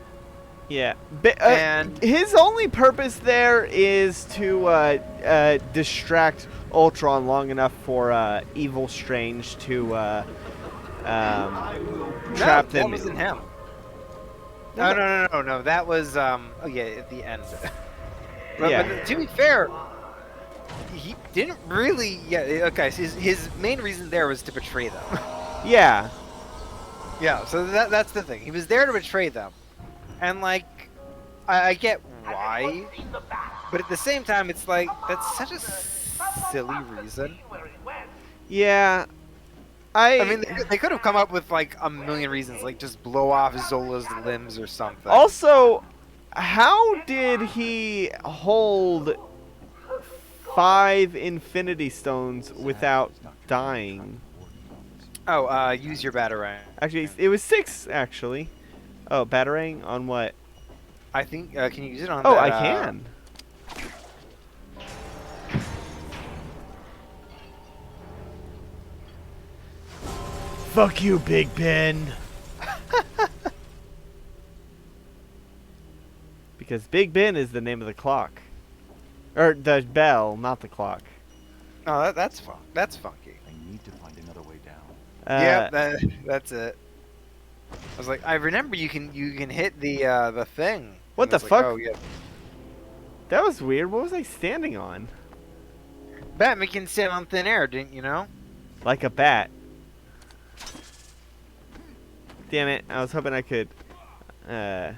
Yeah, and his only purpose there is to distract Ultron long enough for Evil Strange to trap them. That wasn't him. No. That was oh yeah, at the end. But to be fair, he didn't really. Yeah. Okay. So his main reason there was to betray them. Yeah. Yeah. So that's the thing. He was there to betray them. And like, I get why, but at the same time, it's like, that's such a silly reason. Yeah. I mean, they could have come up with like a million reasons, like just blow off Zola's limbs or something. Also, how did he hold 5 Infinity Stones without dying? Oh, use your Batarang. Actually, it was 6, actually. Oh, Batarang on what? I think, can you use it on Oh, that, I can. Fuck you, Big Ben. Because Big Ben is the name of the clock. Or the bell, not the clock. Oh, that's fun. That's funky. I need to find another way down. Yeah, that's it. I was like, I remember you can hit the thing. What the like, fuck? oh, yeah. That was weird. What was I standing on? Batman can stand on thin air, didn't you know? Like a bat. Damn it! I was hoping I could. Did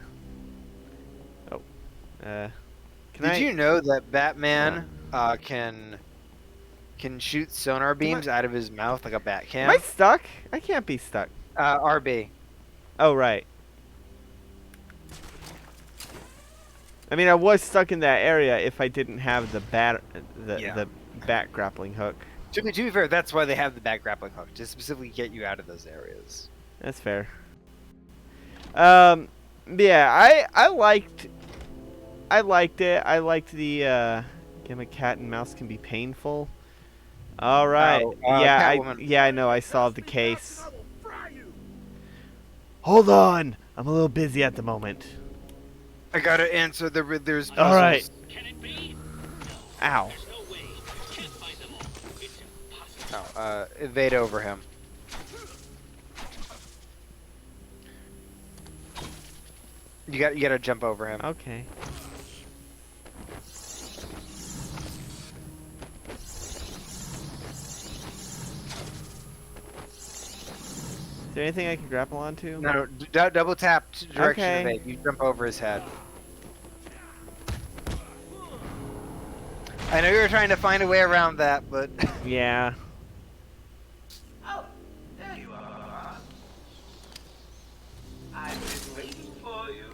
you know that Batman can shoot sonar beams out of his mouth like a bat can? Am I stuck? I can't be stuck. RB. Oh right. I mean, I was stuck in that area if I didn't have the bat grappling hook. To be fair, that's why they have the bat grappling hook, to specifically get you out of those areas. That's fair. Yeah, I liked it. I liked the game of cat and mouse can be painful. All right. Yeah, I know. I solved the case. Hold on. I'm a little busy at the moment. I gotta answer the Riddler's puzzles. All right. Ow. Oh, evade over him. You gotta jump over him. Okay. Is there anything I can grapple onto? No, double tap direction Okay. evade. You jump over his head. I know you were trying to find a way around that, but Yeah. Oh, there you are. I've been waiting for you.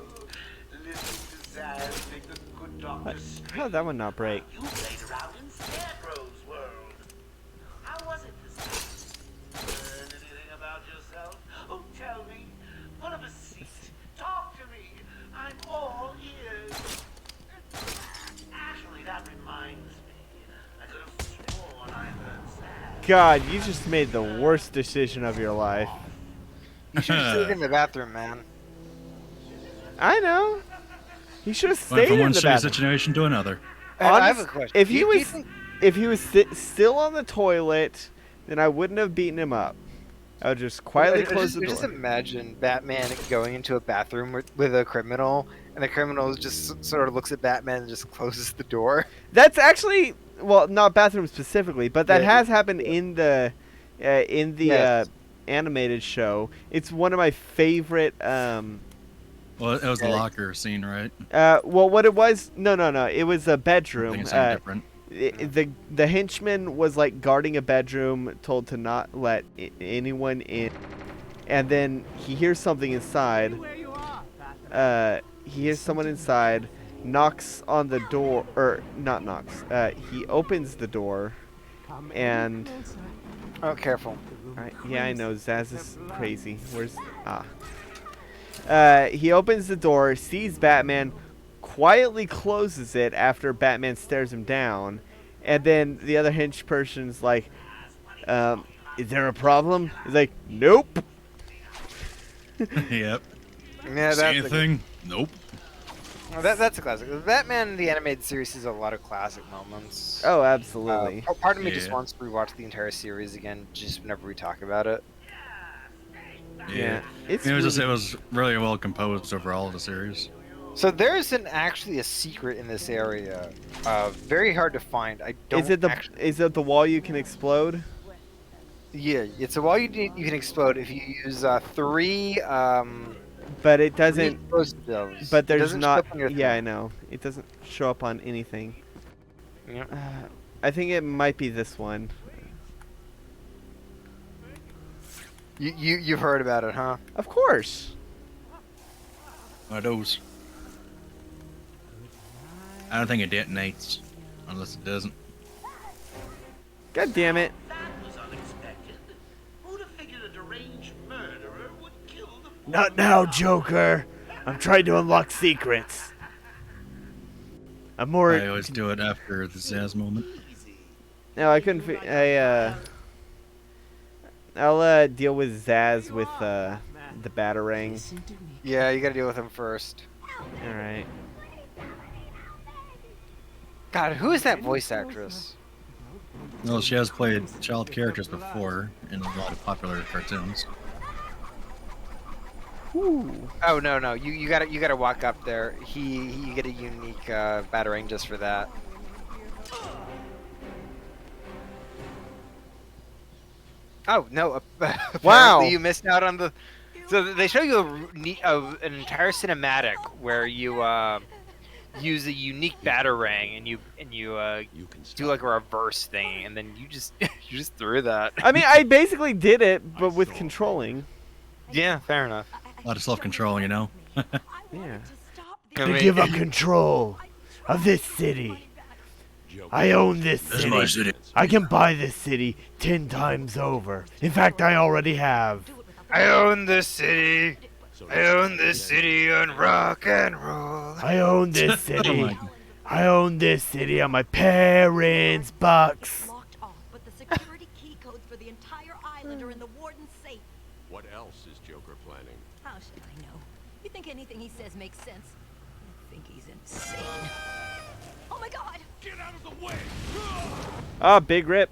Listen to Zaz make the good doctor straight. How did that one not break? You played around in Scarecrow's world. How was it this time? Learn anything about yourself? Oh, tell me. What of a seat? Talk to me. I'm all ears. Actually, that reminds me. I could have sworn I heard Zaz. God, you just made the worst decision of your life. you should have stayed in the bathroom, man. I know. He should have Went stayed from in one the shitty bathroom. situation to another. I have a question. If Do he you was, think- if he was still on the toilet, then I wouldn't have beaten him up. I would just quietly close the door. Just imagine Batman going into a bathroom with a criminal, and the criminal just sort of looks at Batman and just closes the door. That's actually, well, not bathroom specifically, but that Yeah, has happened in the Yes. animated show. It's one of my favorite. Well, it was the locker scene, right? Well, what it was? No. It was a I bedroom. think it's something different. The henchman was like guarding a bedroom, told to not let anyone in, and then he hears something inside. He hears someone inside, knocks on the door, or not knocks. He opens the door, and Oh, careful. yeah, I know Zaz is crazy. Where's he opens the door, sees Batman, quietly closes it after Batman stares him down, and then the other hench person's like, is there a problem? He's like, nope. Yep. Yeah, See that's anything? Nope. that's a classic. Batman the animated series has a lot of classic moments. Oh, absolutely. Part of me just Yeah. wants to rewatch the entire series again, just whenever we talk about it. Yeah, it's it was really- it was really well composed overall of the series. So there isn't actually a secret in this area. Very hard to find. I don't. Is it the wall you can explode? Yeah, it's a wall you can explode if you use 3. But it doesn't. Explosives. But It there's doesn't show not. up on your Yeah, I thing. know. It doesn't show up on anything. Yep. I think it might be this one. You've heard about it, huh? Of course. One of those. I don't think it detonates, unless it doesn't. God damn it. That was unexpected. Who'd have figured a deranged murderer would kill the... Not now, Joker. I'm trying to unlock secrets. I'm more. I always do it after the Zaz moment. No, I couldn't. I'll deal with Zaz with the Batarang. Yeah, you gotta deal with him first. All right. God, who is that voice actress? Well, she has played child characters before in a lot of popular cartoons. Ooh. Oh no, you gotta walk up there. You get a unique batarang just for that. Oh no! Apparently Wow. You missed out on the. So they show you an entire cinematic where you use a unique batarang and you do like a reverse thing, and then you just you just threw that. I mean, I basically did it, but with controlling. Yeah, fair enough. A lot of self-control, you know. Yeah. To give up control of this city. I own this This is city. my city. I can buy this city 10 times over. In fact, I already have. I own this city. I own this city on rock and roll. I own this city. I own this city on my parents' bucks. Locked off, but the security key codes for the entire island are in the warden's safe. What else is Joker planning? How should I know? You think anything he says makes sense? I think he's insane. Oh my god! Get out of the way! Oh, big rip.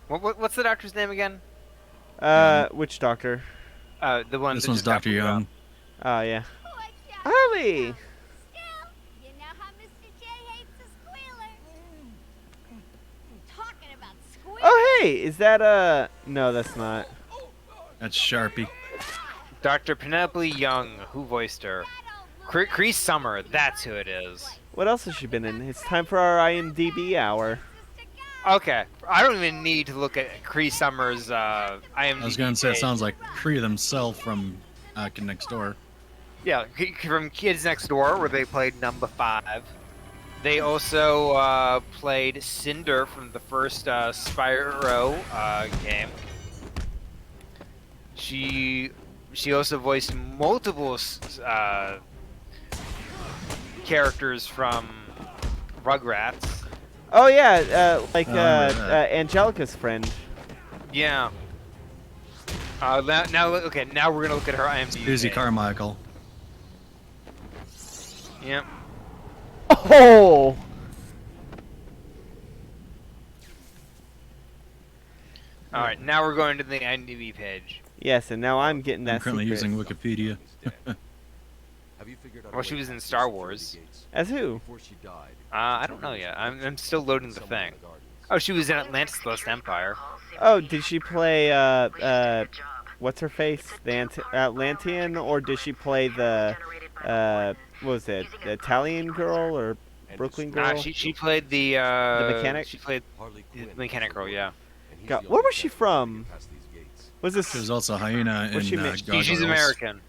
What's the doctor's name again? Which doctor? The one. This that one's just got Dr. moved Young. up. Oh, yeah. Harley! You know how Mr. J hates a squealer. Talking about squealers. Oh, hey! Is that, No, that's not. That's Sharpie. Dr. Penelope Young, who voiced her? Cree Summer, that's who it is. What else has she been in? It's time for our IMDb hour. Okay, I don't even need to look at Cree Summer's IMDb. I was gonna say it page. sounds like Cree themselves from Kid Next Door. Yeah, from Kids Next Door, where they played number 5. They also played Cinder from the first Spyro game. She also voiced multiple characters from Rugrats. Oh, yeah, like, right. Angelica's friend. Yeah. Now we're gonna look at her IMDb. Susie page. Carmichael. Yep. Oh! All right, now we're going to the IMDb page. Yes, and now I'm getting that I'm currently secret. using Wikipedia. Have you figured out Well, a she way was to in open Star security Wars. gates As who? before she died? I don't know yet. I'm still loading the thing. Oh, she was in Atlantis: The Lost Empire. Oh, did she play, what's her face? The Atlantean? Or did she play the, what was it? The Italian girl or Brooklyn girl? Nah, she played the mechanic? She played the mechanic girl, yeah. God, where was she from? Was this? She was also Hyena Was in she ma- Gargoyles. She's American.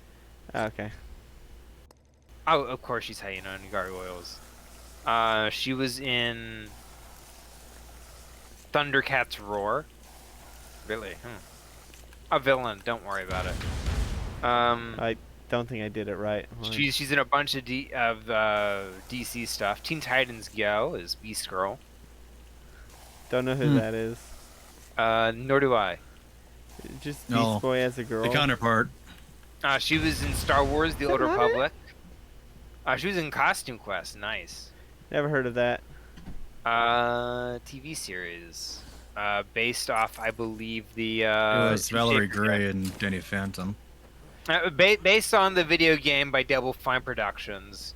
Okay. Oh, of course she's Hyena in Gargoyles. She was in Thundercats Roar. Really? A villain. Don't worry about it. I don't think I did it right. Hold on. She's in a bunch of DC stuff. Teen Titans Go is Beast Girl. Don't know who that is. Nor do I. Just No, Beast Boy as a girl. The counterpart. She was in Star Wars: The Old Never heard of Republic. She was in Costume Quest. Nice. Never heard of that. TV series. Based off, I believe, the. It was Valerie Shakespeare. Gray and Danny Phantom. Based on the video game by Double Fine Productions,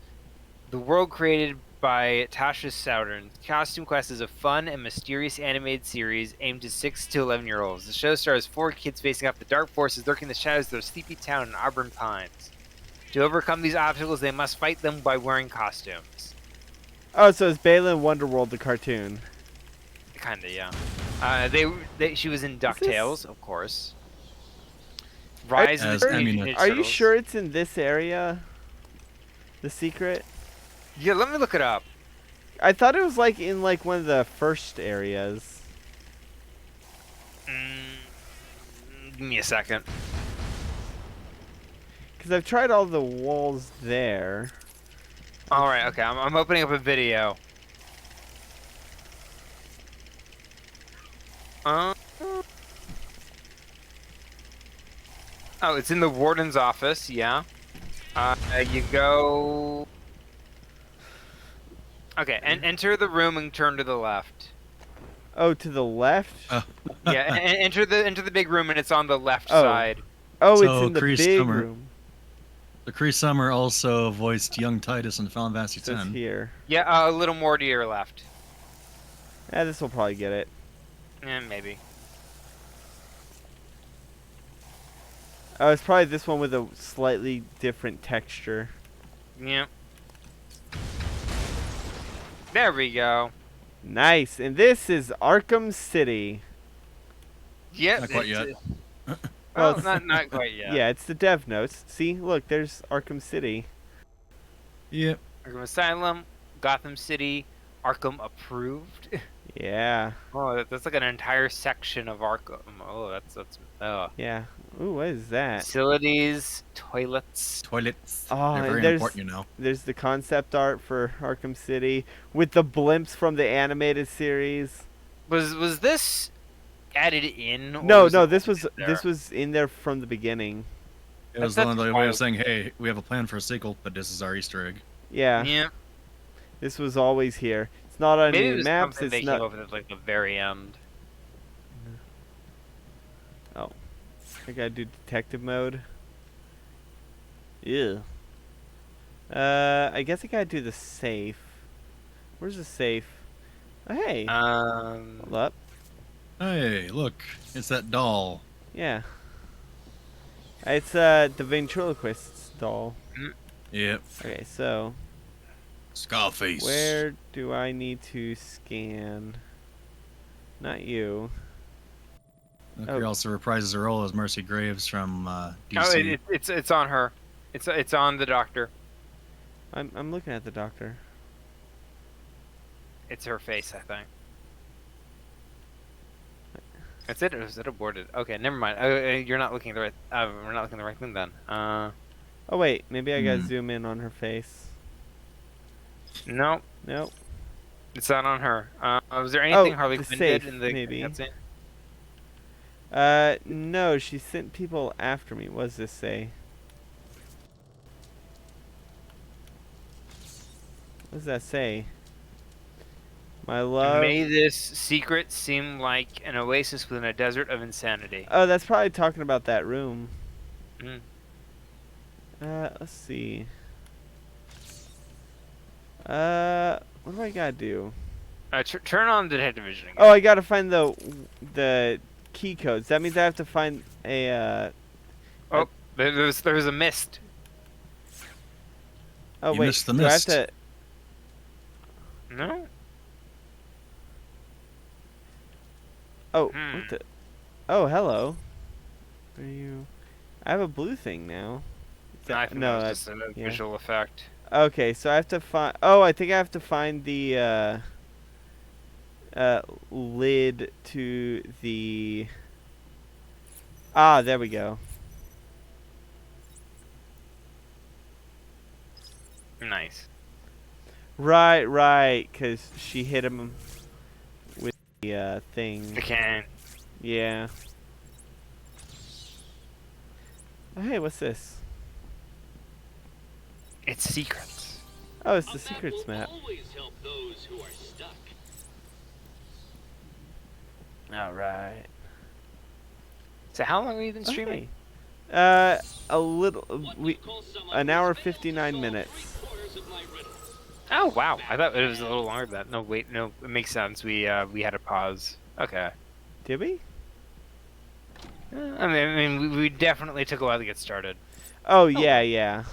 the world created by Tasha Southern, Costume Quest is a fun and mysterious animated series aimed at 6 to 11-year-olds. The show stars 4 kids facing off the dark forces lurking in the shadows of their sleepy town in Auburn Pines. To overcome these obstacles, they must fight them by wearing costumes. Oh, so it's Bela and Wonderworld, the cartoon. Kinda, yeah. She was in DuckTales, of course. Rise of As the Teenage ammunition. Ninja Are you Turtles. sure it's in this area? The secret? Yeah, let me look it up. I thought it was like in like one of the first areas. Give me a second. Because I've tried all the walls there. All right, okay. I'm opening up a video. Oh, it's in the warden's office. Yeah. You go. Okay, and enter the room and turn to the left. Oh, to the left? Yeah, enter the big room and it's on the left Oh. side. Oh, So, it's in the Cree big Summer. room. The Cree Summer also voiced young Titus in Final Fantasy So it's X. here. Yeah, a little more to your left. Yeah, this will probably get it. Maybe. Oh, it's probably this one with a slightly different texture. Yeah. There we go. Nice. And this is Arkham City. Yep. Not quite yet. Well, it's- not quite yet. Yeah, it's the dev notes. See, look, there's Arkham City. Yep. Arkham Asylum, Gotham City, Arkham approved. Yeah. Oh, that's like an entire section of Arkham. Oh, Yeah. Ooh, what is that? Facilities, toilets. Toilets. Oh, They're and very there's important, you know. there's the concept art for Arkham City with the blimps from the animated series. Was this added in? Or No, was no, it this was there? this was in there from the beginning. It was That's one of the way wild. of saying, hey, we have a plan for a sequel, but this is our Easter egg. Yeah. Yeah. This was always here. It's not on Maybe it any was maps. something It's they not. came up with at like the very end. Oh, I gotta do detective mode. Ew. I guess I gotta do the safe. Where's the safe? Oh, hey. Hold up. Hey, look, it's that doll. Yeah. It's the ventriloquist's doll. Yep. Okay, so Scarface. where do I need to scan? Not you. Look, Oh. he also reprises her role as Mercy Graves from Oh, DC. it's on her. It's on the doctor. I'm looking at the doctor. It's her face, I think. That's it. Or is it aborted? Okay, never mind. You're not looking at the right. We're not looking at the right thing then. Oh wait, maybe I gotta zoom in on her face. No, Nope. it's not on her. Was there anything Harley the Quinn safe, did in the maybe. cutscene? No, she sent people after me. What does this say? What does that say? My love. May this secret seem like an oasis within a desert of insanity. Oh, that's probably talking about that room. Mm. Let's see. What do I gotta do? Turn on Detective Vision again. Oh, I gotta find the key codes. That means I have to find a. Oh, there's a mist. Oh You wait, missed the do I have mist. to? No. Oh, what the? Oh, hello. Are you? I have a blue thing now. I think no, that was just a yeah. visual effect. Okay, so I have to find. Oh, I think I have to find the lid to the. Ah, there we go. Nice. Right, because she hit him with the thing. The can. Yeah. Oh, hey, what's this? It's secrets. Oh, it's the secrets map. All right. So how long have you been streaming? Okay. A little. An hour 59 minutes. Oh wow! I thought it was a little longer than that. No, wait, no, it makes sense. We had a pause. Okay. Did we? I mean, we definitely took a while to get started. Oh yeah.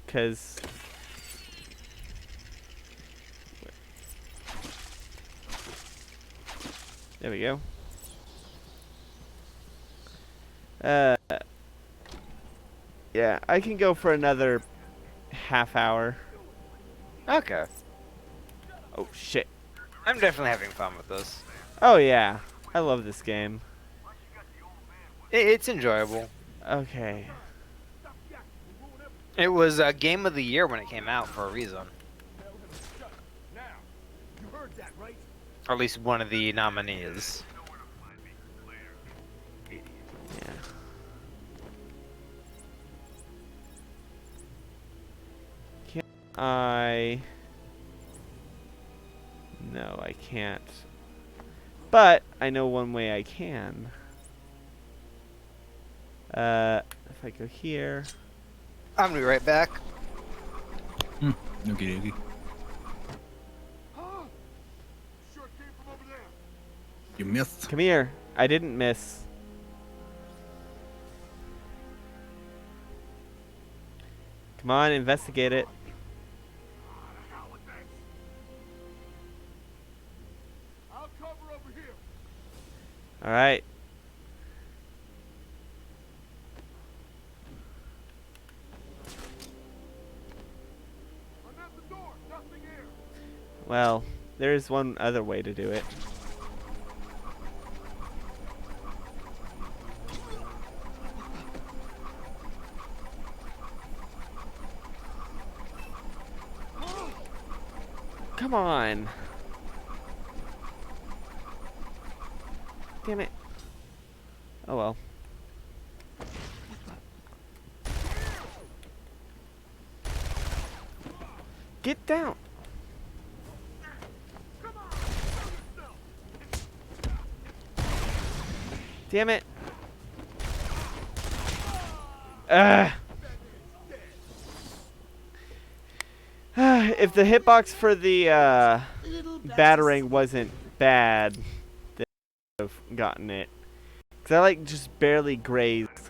Cause. There we go. Uh, yeah, I can go for another half hour. Okay. Oh, shit. I'm definitely having fun with this. Oh, yeah. I love this game. It's enjoyable. Okay. It was a game of the year when it came out for a reason. Now, you heard that, right? Or at least one of the nominees. Yeah. Can I... No, I can't. But I know one way I can. If I go here... I'm gonna be right back. Okie dokie. Huh? Sure came from over there. You missed. Come here. I didn't miss. Come on, investigate it. I'll cover over here. Alright. I'm at the door. Nothing here. Well, there's one other way to do it. Come on. Damn it. Oh well. Get down. Damn it. If the hitbox for the battering wasn't bad, then I would have gotten it. Because I like just barely grazed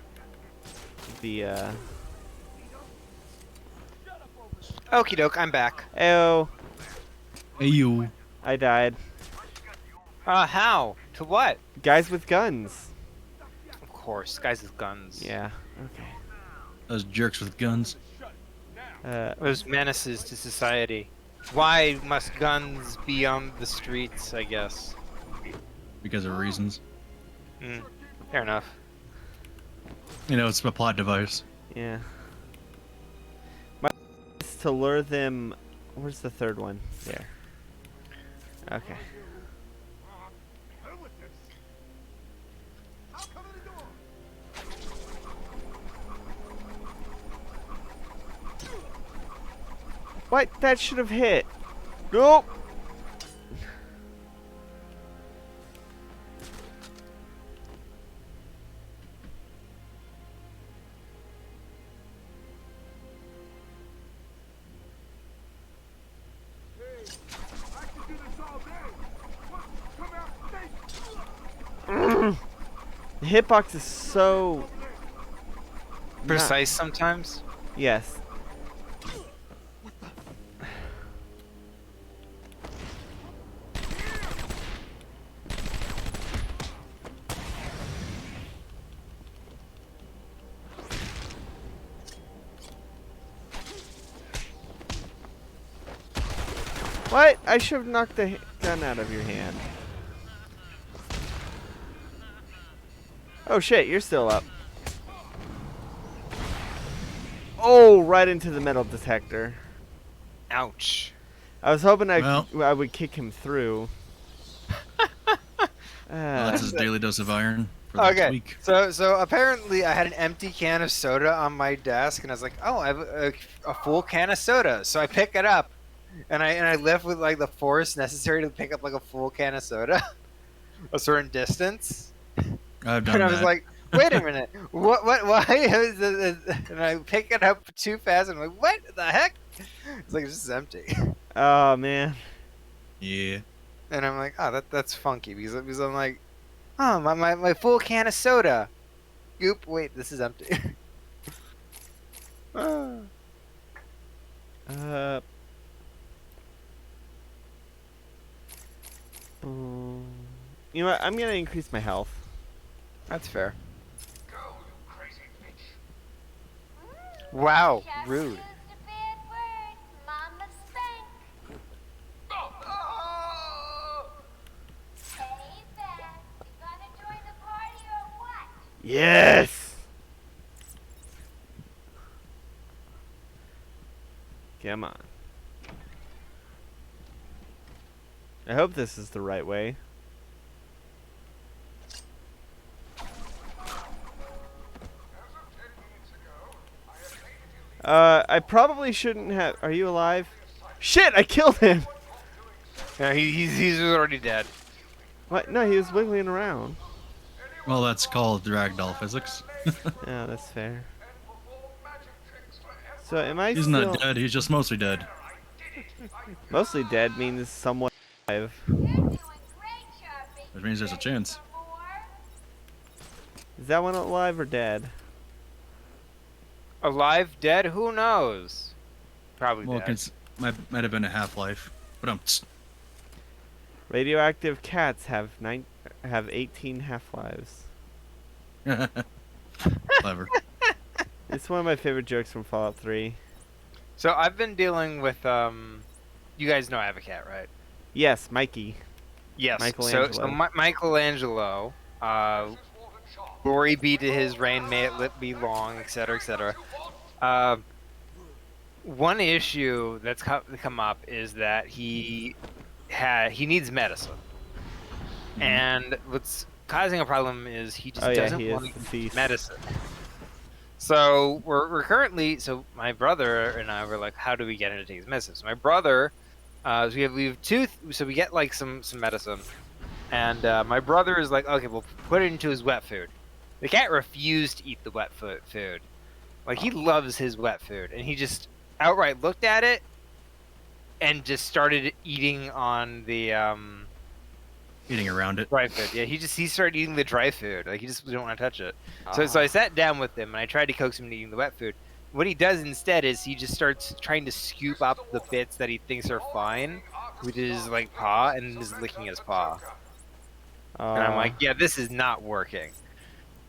the Okie doke, I'm back. Ew. Hey, you. I died. How? To what? Guys with guns. Of course, guys with guns. Yeah. Okay. Those jerks with guns. Those menaces to society. Why must guns be on the streets, I guess? Because of reasons. Fair enough. You know, it's a plot device. Yeah. My is to lure them. Where's the third one? There. Okay. What? That should have hit. Nope. The hitbox is so precise sometimes. Yes. What? I should have knocked the gun out of your hand. Oh shit, you're still up. Oh, right into the metal detector. Ouch. I was hoping I would kick him through. Well, that's his daily dose of iron for the next week. So apparently I had an empty can of soda on my desk, and I was like, oh, I have a full can of soda. So I pick it up, and I left with like the force necessary to pick up like a full can of soda, a certain distance. I've done And I that. was like, wait a minute, why is this? And I pick it up too fast, and I'm like, what the heck? It's like, it's just empty. Oh man. Yeah. And I'm like, oh, that's funky, because I'm like, oh, my full can of soda. Goop, wait, this is empty. You know what? I'm gonna increase my health. That's fair. Wow, rude. Mama spank. Hey, Beth, you gonna join the party or what? Yes! Come on. I hope this is the right way. I probably shouldn't have... Are you alive? Shit, I killed him! Yeah, he's already dead. What? No, he was wiggling around. Well, that's called ragdoll physics. Yeah, that's fair. So, am I He's still... not dead, he's just mostly dead. Mostly dead means somewhat alive. Which means there's a chance. Is that one alive or dead? Alive, dead? Who knows? Probably Well, dead. might have been a half-life. But Radioactive cats have 18 half-lives. Clever. It's one of my favorite jokes from Fallout 3. So I've been dealing with you guys know I have a cat, right? Yes, Mikey. Yes. Michelangelo. So Michelangelo, glory be to his reign, may it be long, etc., etc. One issue that's come up is that he needs medicine, and what's causing a problem is he just doesn't want to get medicine. So we're currently, so my brother and I were like, how do we get him to take his medicine? So my brother, so we have so we get like some medicine, and my brother is like, okay, we'll put it into his wet food. The cat refused to eat the wet food. Like, he loves his wet food, and he just outright looked at it and just started eating on the eating around it. Dry food. Yeah, he started eating the dry food. Like, he just didn't want to touch it. So I sat down with him and I tried to coax him into eating the wet food. What he does instead is he just starts trying to scoop up the bits that he thinks are fine with his like paw and just licking his paw. And I'm like, yeah, this is not working.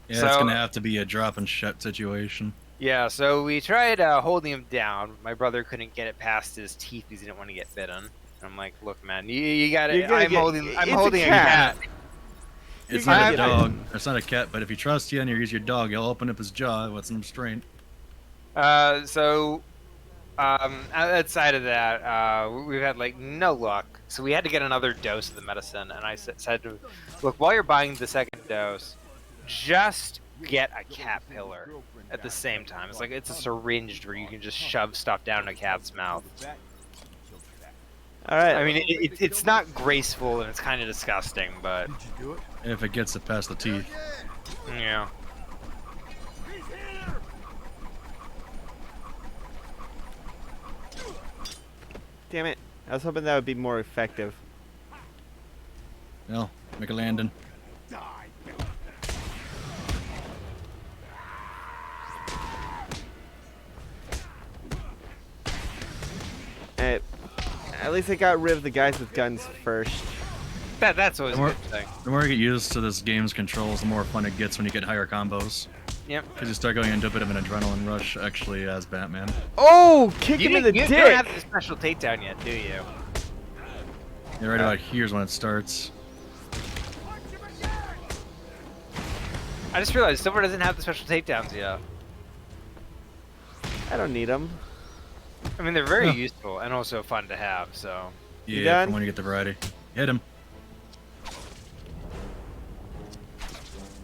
Yeah, it's gonna have to be a drop and shut situation. Yeah, so we tried holding him down. My brother couldn't get it past his teeth because he didn't want to get bitten. I'm like, look, man, you got it. I'm holding a cat. It's not a dog. It's not a cat, but if he trusts you and you use your dog, he'll open up his jaw with some restraint. Outside of that, we've had like no luck. So we had to get another dose of the medicine, and I said to, look, while you're buying the second dose, just get a cat pillar at the same time. It's like it's a syringe where you can just shove stuff down a cat's mouth. All right. I mean, it's not graceful and it's kind of disgusting, but if it gets it past the teeth. Yeah. Damn it! I was hoping that would be more effective. Well, make a landing. At least I got rid of the guys with guns first. That's always a good thing. The more you get used to this game's controls, the more fun it gets when you get higher combos. Yep. Because you start going into a bit of an adrenaline rush, actually, as Batman. Oh, kick him in the dick! You don't have the special takedown yet, do you? Yeah, right about here's when it starts. I just realized Silver doesn't have the special takedowns yet. I don't need them. I mean, they're very useful and also fun to have, so... Yeah, for when you get the variety. Hit him.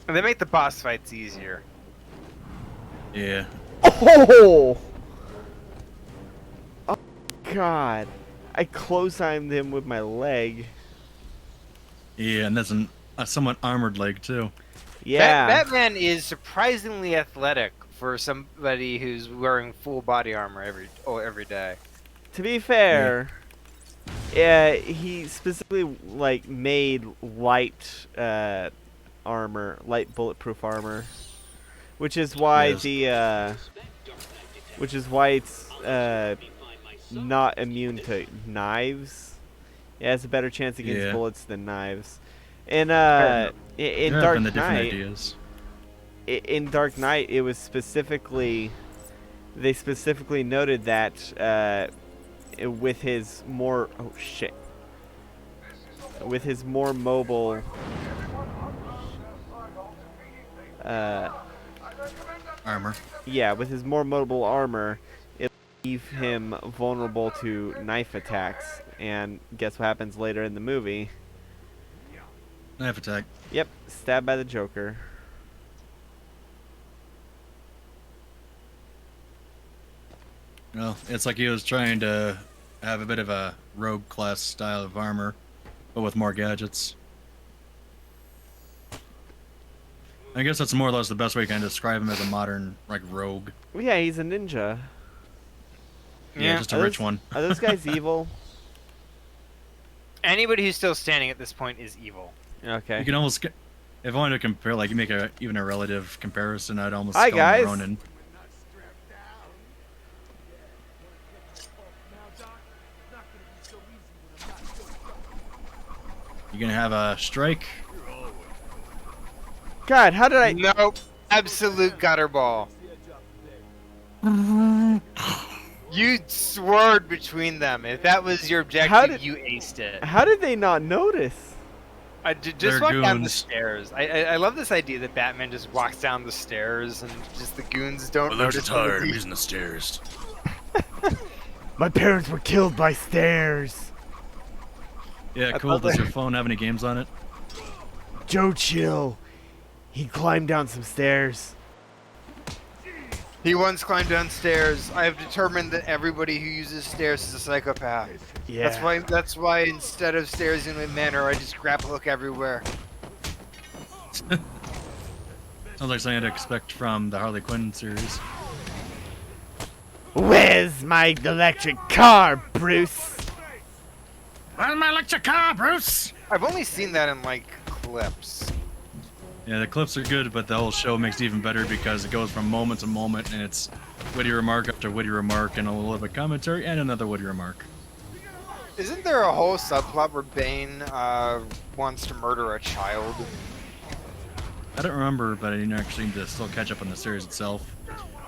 And they make the boss fights easier. Yeah. Oh! Oh, God. I close-timed him with my leg. Yeah, and that's a somewhat armored leg, too. Yeah. Batman is surprisingly athletic for somebody who's wearing full body armor every day. To be fair, yeah, he specifically like made light armor, light bulletproof armor, which is why it's not immune to knives. It has a better chance against bullets than knives. And in Dark Knight, it was specifically they specifically noted that with his more with his more mobile armor. Yeah, with his more mobile armor, it'll leave him vulnerable to knife attacks. And guess what happens later in the movie? Knife attack. Yep, stabbed by the Joker. Well, it's like he was trying to have a bit of a rogue class style of armor, but with more gadgets. I guess that's more or less the best way you can describe him as a modern, like, rogue. Well, yeah, he's a ninja. Yeah, just a rich one. Are those guys evil? Anybody who's still standing at this point is evil. Okay. You can almost, if I wanted to compare, like, you make even a relative comparison, I'd almost Hi, call guys. him Ronin. You gonna have a strike? God, how did I... Nope. Absolute gutter ball. You swerved between them. If that was your objective, you aced it. How did they not notice? Just walk down the stairs. I love this idea that Batman just walks down the stairs and just the goons don't Well, they're notice. just tired of using the stairs. My parents were killed by stairs. Yeah, cool. Does your phone have any games on it? Joe Chill. He climbed down some stairs. He once climbed downstairs. I have determined that everybody who uses stairs is a psychopath. Yeah. That's why instead of stairs in a manner, I just grab a look everywhere. Sounds like something I'd expect from the Harley Quinn series. Where's my electric car, Bruce? Where's my electric car, Bruce? I've only seen that in like clips. Yeah, the clips are good, but the whole show makes it even better because it goes from moment to moment, and it's witty remark after witty remark, and a little bit of commentary, and another witty remark. Isn't there a whole subplot where Bane wants to murder a child? I don't remember, but I didn't actually need to still catch up on the series itself.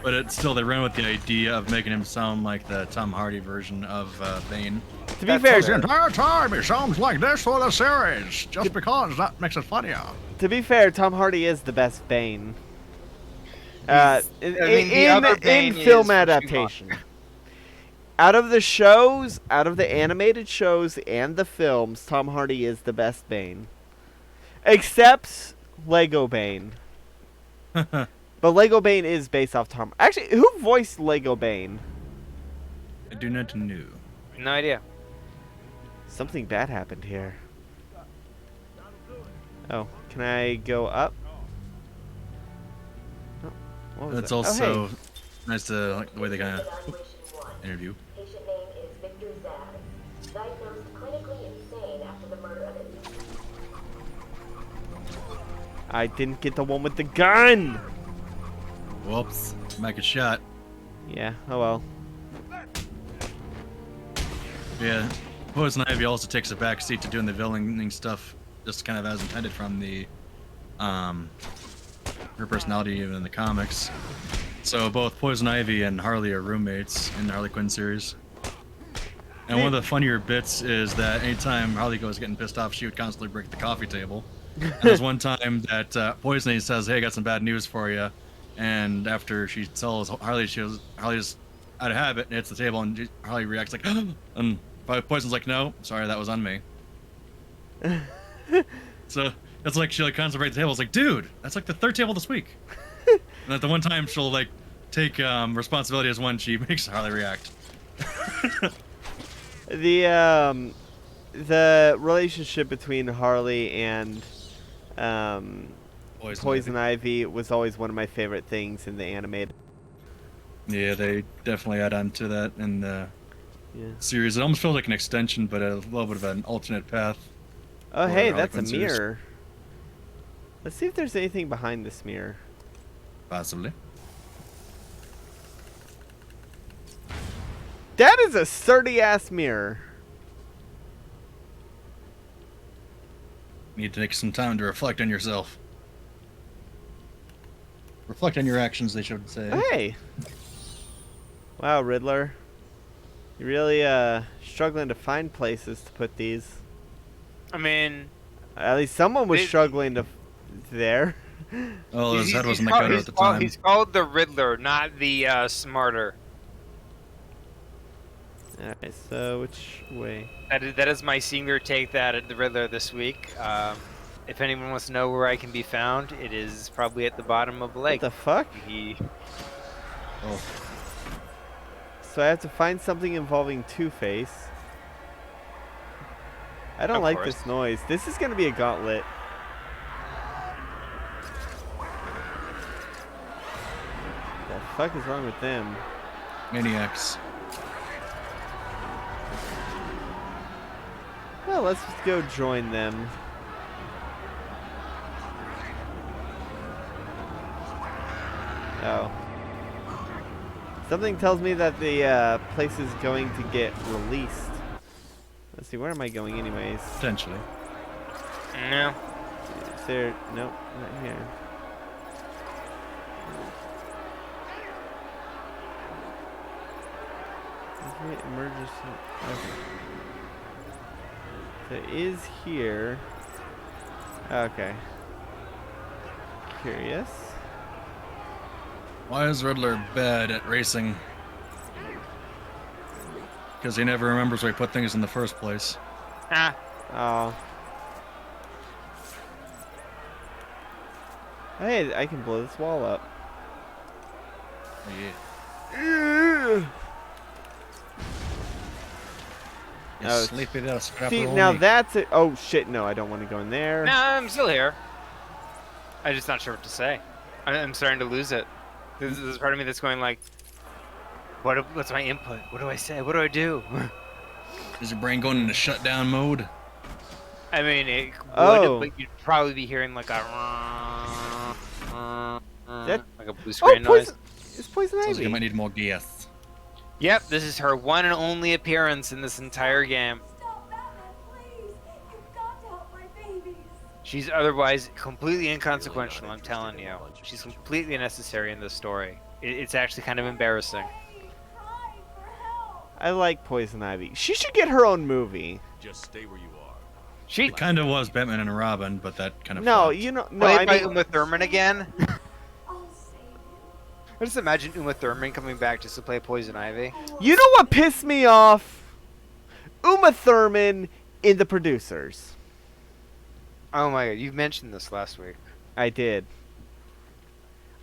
But it's still, they ran with the idea of making him sound like the Tom Hardy version of Bane. To be fair, The entire time he sounds like this for the series, just because that makes it funnier. To be fair, Tom Hardy is the best Bane. I mean, the other Bane in film is adaptation. Out of the shows, out of the animated shows and the films, Tom Hardy is the best Bane. Except Lego Bane. But Lego Bane is based off Tom. Actually, who voiced Lego Bane? I do not know. No idea. Something bad happened here. Oh, can I go up? Oh, what was It's that? also Oh, hey. nice to like the way they kind of interview. Patient name is Victor Zaz. Diagnosed clinically insane after the murder of it. I didn't get the one with the gun! Whoops, make a shot. Yeah, oh well. Yeah, Poison Ivy also takes a back seat to doing the villaining stuff, just kind of as intended from the, her personality even in the comics. So both Poison Ivy and Harley are roommates in the Harley Quinn series. And one of the funnier bits is that anytime Harley goes getting pissed off, she would constantly break the coffee table. And there's one time that Poison Ivy says, "Hey, I got some bad news for you." And after she tells Harley, Harley just out of habit hits the table, and Harley reacts like, and Poison's like, "No, sorry, that was on me." So it's like she like constantly breaks the table. It's like, dude, that's like the third table this week. And at the one time she'll like take responsibility as when she makes Harley react. The relationship between Harley and Poison Ivy was always one of my favorite things in the animated. Yeah, they definitely add on to that in the series. It almost feels like an extension, but a little bit of an alternate path. Oh, for hey, Harley that's a Quinn series. mirror. Let's see if there's anything behind this mirror. Possibly. That is a sturdy-ass mirror. Need to take some time to reflect on yourself. Reflect on your actions, they should say. Hey. Wow, Riddler. You're really struggling to find places to put these. I mean, At least someone was They- struggling to there. Oh, his head was in the called- gutter at the time. He's called the Riddler, not the Smarter. Alright, so which way? That is my singular take that at the Riddler this week. If anyone wants to know where I can be found, it is probably at the bottom of the lake. What the fuck? Oh. So I have to find something involving Two-Face. I don't Of like course. this noise. This is gonna be a gauntlet. The fuck is wrong with them? Maniacs. Well, let's just go join them. Oh. Something tells me that the place is going to get released. Let's see, where am I going anyways? Potentially. No. Is there... Nope, not here. Emergency... Okay. So it is here. Okay. Curious. Why is Riddler bad at racing? Because he never remembers where he put things in the first place. Ah. Oh. Hey, I can blow this wall up. Yeah. You Oh, sleepy little scrapper see, of now me. that's it. Oh shit! No, I don't want to go in there. No, I'm still here. I'm just not sure what to say. I'm starting to lose it. There's part of me that's going like, what's my input? What do I say? What do I do? Is your brain going into shutdown mode? I mean, it would, Oh. but you'd probably be hearing like a That- like a blue Oh, screen noise. It's Poison Sounds like Ivy. you might need more gas. Yep, this is her one and only appearance in this entire game. Stop, Batman, please! You've got to help my babies! She's otherwise completely inconsequential, I'm telling you. She's completely unnecessary in this story. It's actually kind of embarrassing. Cry for help! I like Poison Ivy. She should get her own movie. Just stay where you are. She It kind of was Batman and Robin, but that kind of No, flopped. you know, no, played I by mean, Uma Thurman again. I'll save you. I just imagine Uma Thurman coming back just to play Poison Ivy. you know what pissed me off? Uma Thurman in The Producers. Oh my god, you mentioned this last week. I did.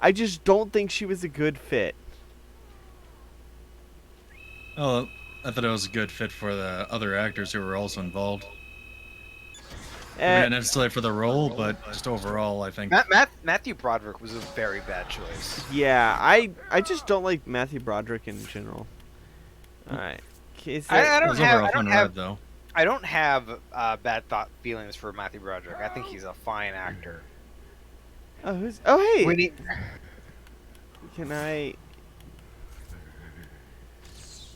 I just don't think she was a good fit. Oh, I thought it was a good fit for the other actors who were also involved. Not necessarily for the role, but just overall, I think. Matthew Broderick was a very bad choice. Yeah, I just don't like Matthew Broderick in general. All right. I It don't was have, overall I fun don't ride, have, though. I don't have bad feelings for Matthew Broderick. I think he's a fine actor. Oh, who's? Oh, hey. We need, Can I?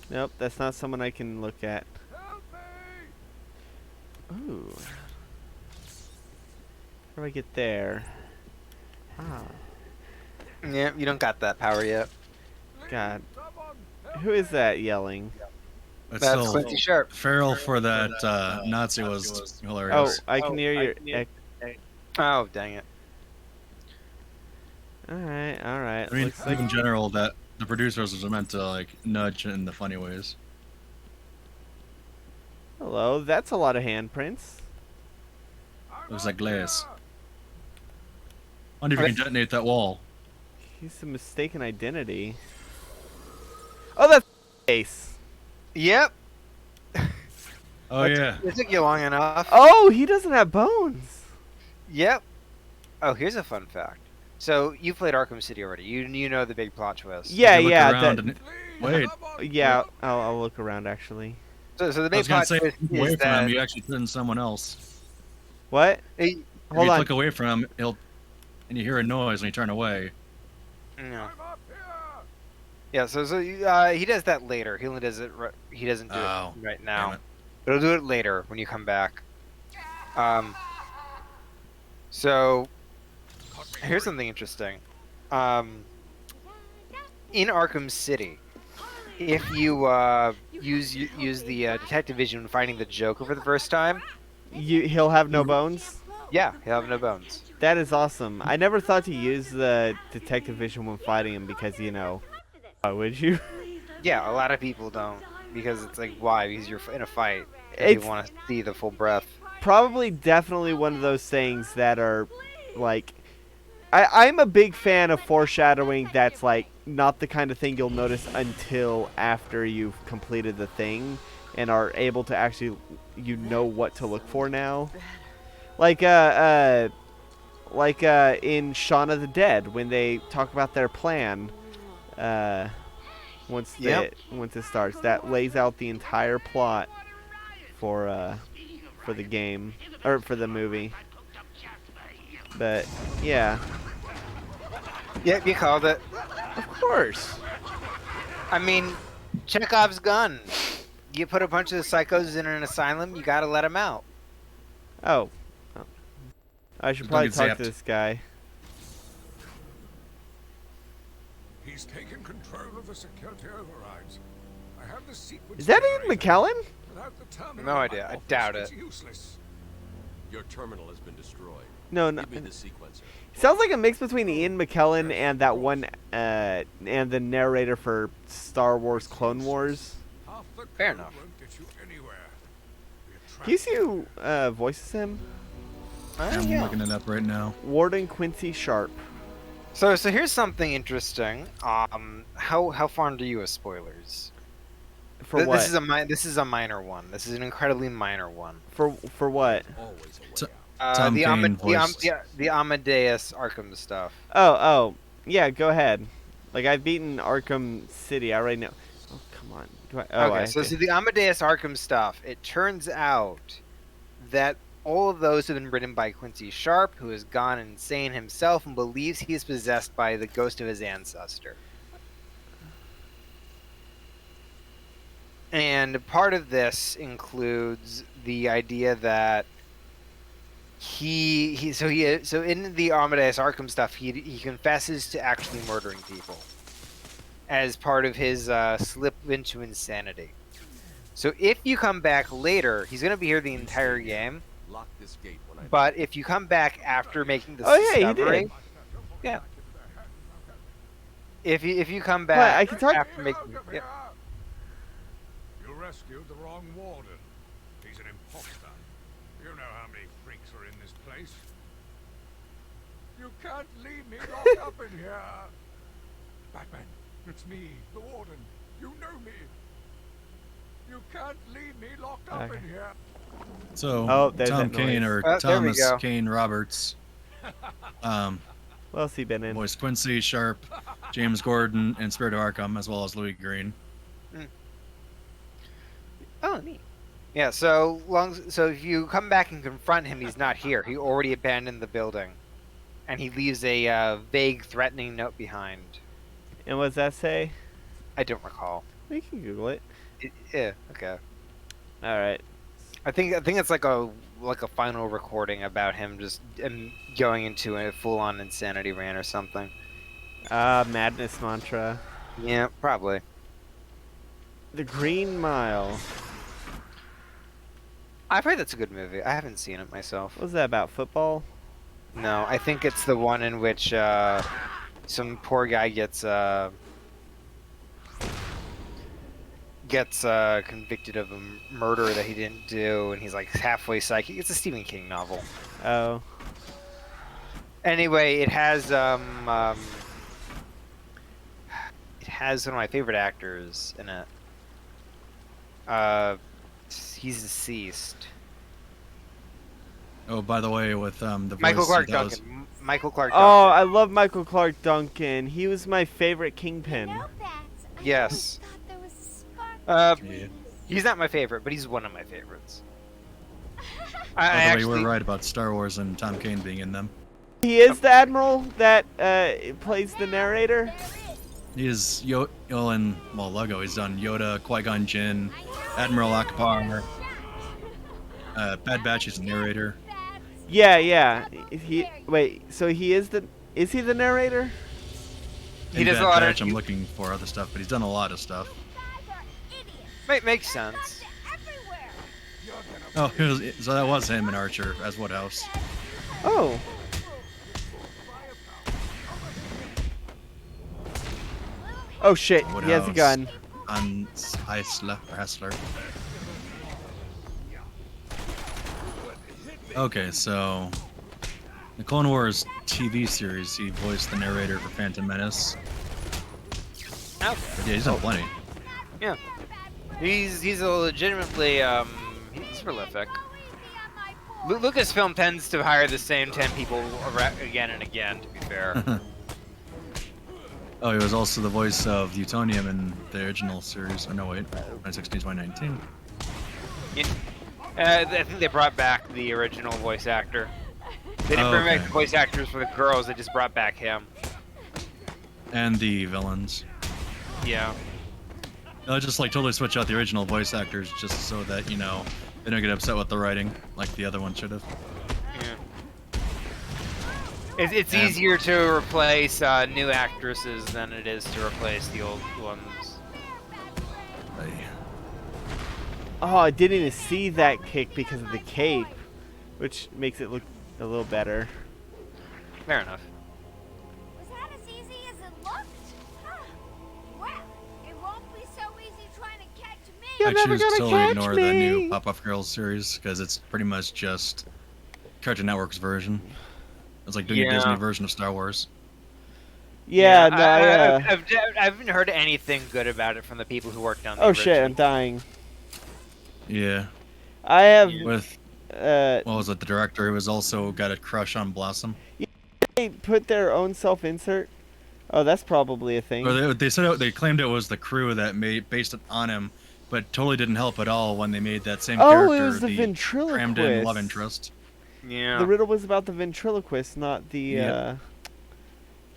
Nope, that's not someone I can look at. Ooh. How do I get there? Ah, yeah, you don't got that power yet. God. Who is that yelling? But That's still, Quincy Sharp. Farrell for that Nazi was Oh, hilarious. I can hear your. Oh, dang it. All right, all right. I mean, Looks like in general, that the producers was meant to like nudge in the funny ways. hello. That's a lot of handprints. Looks like glass. Wonder if you can detonate that wall. He's a mistaken identity. Oh, that's face. Yep. Oh yeah. It took you long enough. Oh, he doesn't have bones. Yep. Oh, here's a fun fact. So you played Arkham City already. You know the big plot twist. Yeah, You look yeah. around That, and wait. yeah, I'll look around actually. So the I big was gonna plot say, twist if you away is from him, that you actually put in someone else. What? Hey, If Hold you on. click away from him, he'll, and you hear a noise when you turn away. no. Yeah, so he does that later. He only does it. He doesn't do Oh, it right damn now. it. But he'll do it later when you come back. So here's something interesting. In Arkham City, if you use the detective vision when finding the Joker for the first time, He'll have no bones? yeah, he'll have no bones. That is awesome. I never thought to use the detective vision when fighting him because, you know, why would you? Yeah, a lot of people don't because it's like, why? Because you're in a fight. It's You want to see the full breath. probably definitely one of those things that are like I'm a big fan of foreshadowing that's like not the kind of thing you'll notice until after you've completed the thing and are able to actually know what to look for now. Like in Shaun of the Dead when they talk about their plan once it starts, that lays out the entire plot for the game or for the movie. But yeah. Yep, you called it. Of course. I mean, Chekhov's gun. You put a bunch of psychos in an asylum, you gotta let them out. Oh. I should probably talk to this guy. He's taken control of the security overrides. I have the sequence. Is that Ian McKellen? Without the terminal, No idea. I doubt it. it's useless. Your terminal has been destroyed. No, no. Give me the sequencer. Sounds like a mix between Ian McKellen and that one, and the narrator for Star Wars Clone Wars. Fair enough. Do you see who voices him? I'm looking it up right now. Warden Quincy Sharp. So here's something interesting. How fond are you of spoilers? For what? This is a minor one. This is an incredibly minor one. For what? Tom Kane voiced. The Amadeus Arkham stuff. Oh, yeah. Go ahead. Like I've beaten Arkham City. I already know. Oh, come on. Okay, so the Amadeus Arkham stuff. It turns out that all of those have been written by Quincy Sharp, who has gone insane himself and believes he is possessed by the ghost of his ancestor. And part of this includes the idea that so in the Amadeus Arkham stuff, he confesses to actually murdering people as part of his slip into insanity. So if you come back later, he's going to be here the entire game. Lock this gate when I But if you come back after making the discovery, he did. Yeah. If you come back I can talk after making You rescued the wrong warden. He's an imposter. You know how many freaks are in this place. You can't leave me locked up in here. Batman, it's me, the warden. You know me. You can't leave me locked up in here. So Tom Kane or Thomas Kane Roberts. What else he been in? Voiced Quincy Sharp, James Gordon, and Spirit of Arkham, as well as Louis Green. Oh, neat. Yeah. So if you come back and confront him, he's not here. He already abandoned the building, and he leaves a vague, threatening note behind. And what does that say? I don't recall. We can Google it. Yeah. Okay. All right. I think it's like a final recording about him just going into a full-on insanity rant or something. Madness Mantra. Yeah, probably. The Green Mile. I've heard that's a good movie. I haven't seen it myself. What was that about? Football? No, I think it's the one in which some poor guy gets convicted of a murder that he didn't do, and he's like halfway psychic. It's a Stephen King novel. Oh. Anyway, it has one of my favorite actors in it. He's deceased. Oh, by the way, with the voice Michael Clark that was- Duncan. Michael Clark Duncan. Oh, I love Michael Clark Duncan. He was my favorite Kingpin. Yes. He's not my favorite, but he's one of my favorites. By the way, we're right about Star Wars and Tom Kane being in them. He is the admiral that plays the narrator. He is Lego. He's done Yoda, Qui-Gon Jinn, Admiral Akbar. Bad Batch is the narrator. Yeah. So is he the narrator? He does Bad a lot Batch, of. I'm looking for other stuff, but he's done a lot of stuff. Makes sense. Oh, so that was him in Archer as Woodhouse. Oh. Oh shit, Woodhouse he has a gun. On Hessler. Okay, so the Clone Wars TV series, he voiced the narrator for Phantom Menace. Okay. But yeah, he's done plenty. Yeah. He's a legitimately he's prolific. Lucasfilm tends to hire the same 10 people again and again, to be fair. Oh, he was also the voice of Utonium in the original series. Oh, no, wait. 2016, 2019. Yeah. I think they brought back the original voice actor. They didn't bring back the voice actors for the girls, they just brought back him. And the villains. Yeah. They'll just like totally switch out the original voice actors just so that, you know, they don't get upset with the writing like the other one should have. Yeah. It's easier to replace new actresses than it is to replace the old ones. Oh, I didn't even see that kick because of the cape, which makes it look a little better. Fair enough. Was that as easy as it looked? Huh. Well, it won't be so easy trying to catch me. I choose to totally ignore the new Pop-Up Girls series because it's pretty much just Cartoon Network's version. It's like doing a Disney version of Star Wars. Yeah, no, I haven't heard anything good about it from the people who worked on the original. Shit, I'm dying. Yeah. I have... With... what was it? The director who was also got a crush on Blossom. Yeah, they put their own self-insert. Oh, that's probably a thing. Or they said they claimed it was the crew that based it on him, but totally didn't help at all when they made that same character. Oh, it was the ventriloquist. Crammed-in love interest. Yeah. The riddle was about the ventriloquist, not the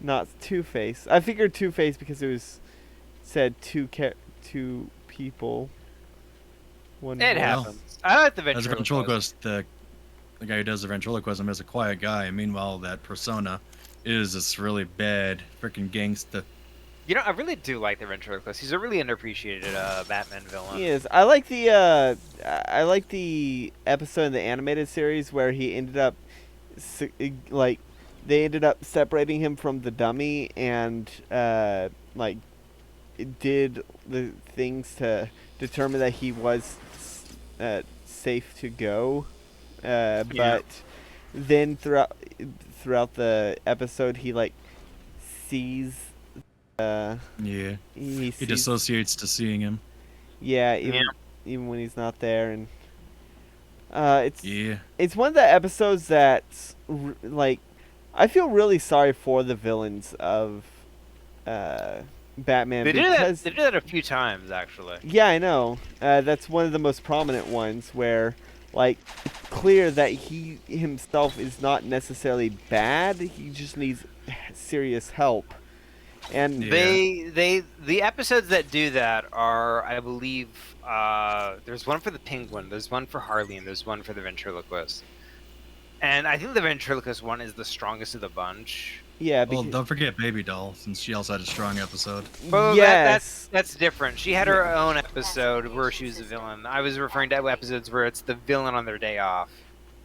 not Two-Face. I figured Two-Face because it was said two people. It happens. I like the ventriloquist. As a ventriloquist, the guy who does the ventriloquism is a quiet guy. Meanwhile, that persona is this really bad freaking gangsta. You know, I really do like the ventriloquist. He's a really underappreciated Batman villain. He is. I like the episode in the animated series where he ended up they ended up separating him from the dummy and did the things to determine that he was safe to go. But then throughout the episode, he sees. He sees, dissociates to seeing him. Yeah, even when he's not there, and it's one of the episodes that I feel really sorry for the villains of Batman. They did that a few times, actually. Yeah, I know. That's one of the most prominent ones where, it's clear that he himself is not necessarily bad. He just needs serious help. And the episodes that do that are, I believe, there's one for the Penguin, there's one for Harley, and there's one for the ventriloquist. And I think the ventriloquist one is the strongest of the bunch. Yeah. Well, don't forget Baby Doll, since she also had a strong episode. Well, yes. That's different. She had her own episode where she was a villain. I was referring to episodes where it's the villain on their day off.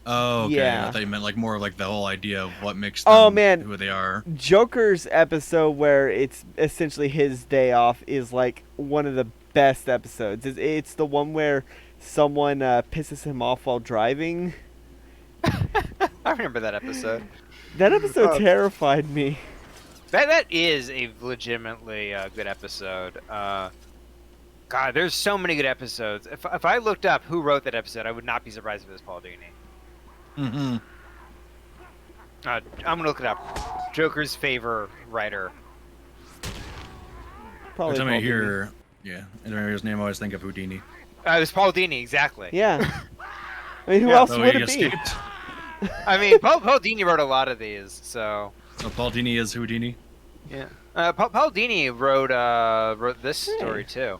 Oh, okay. Yeah. I thought you meant more the whole idea of what makes them who they are. Joker's episode where it's essentially his day off is one of the best episodes. It's the one where someone pisses him off while driving. I remember that episode. That episode terrified me. That is a legitimately good episode. God, there's so many good episodes. If I looked up who wrote that episode, I would not be surprised if it was Paul Dini. Mm-hmm. I'm gonna look it up. Joker's favorite writer. Probably. Every time I hear, every time I hear his name, I always think of Houdini. It was Paul Dini, exactly. Yeah. I mean, who else would it be? I mean, Paul Dini wrote a lot of these, so. So Paul Dini is Houdini. Yeah. Paul Dini wrote this story too.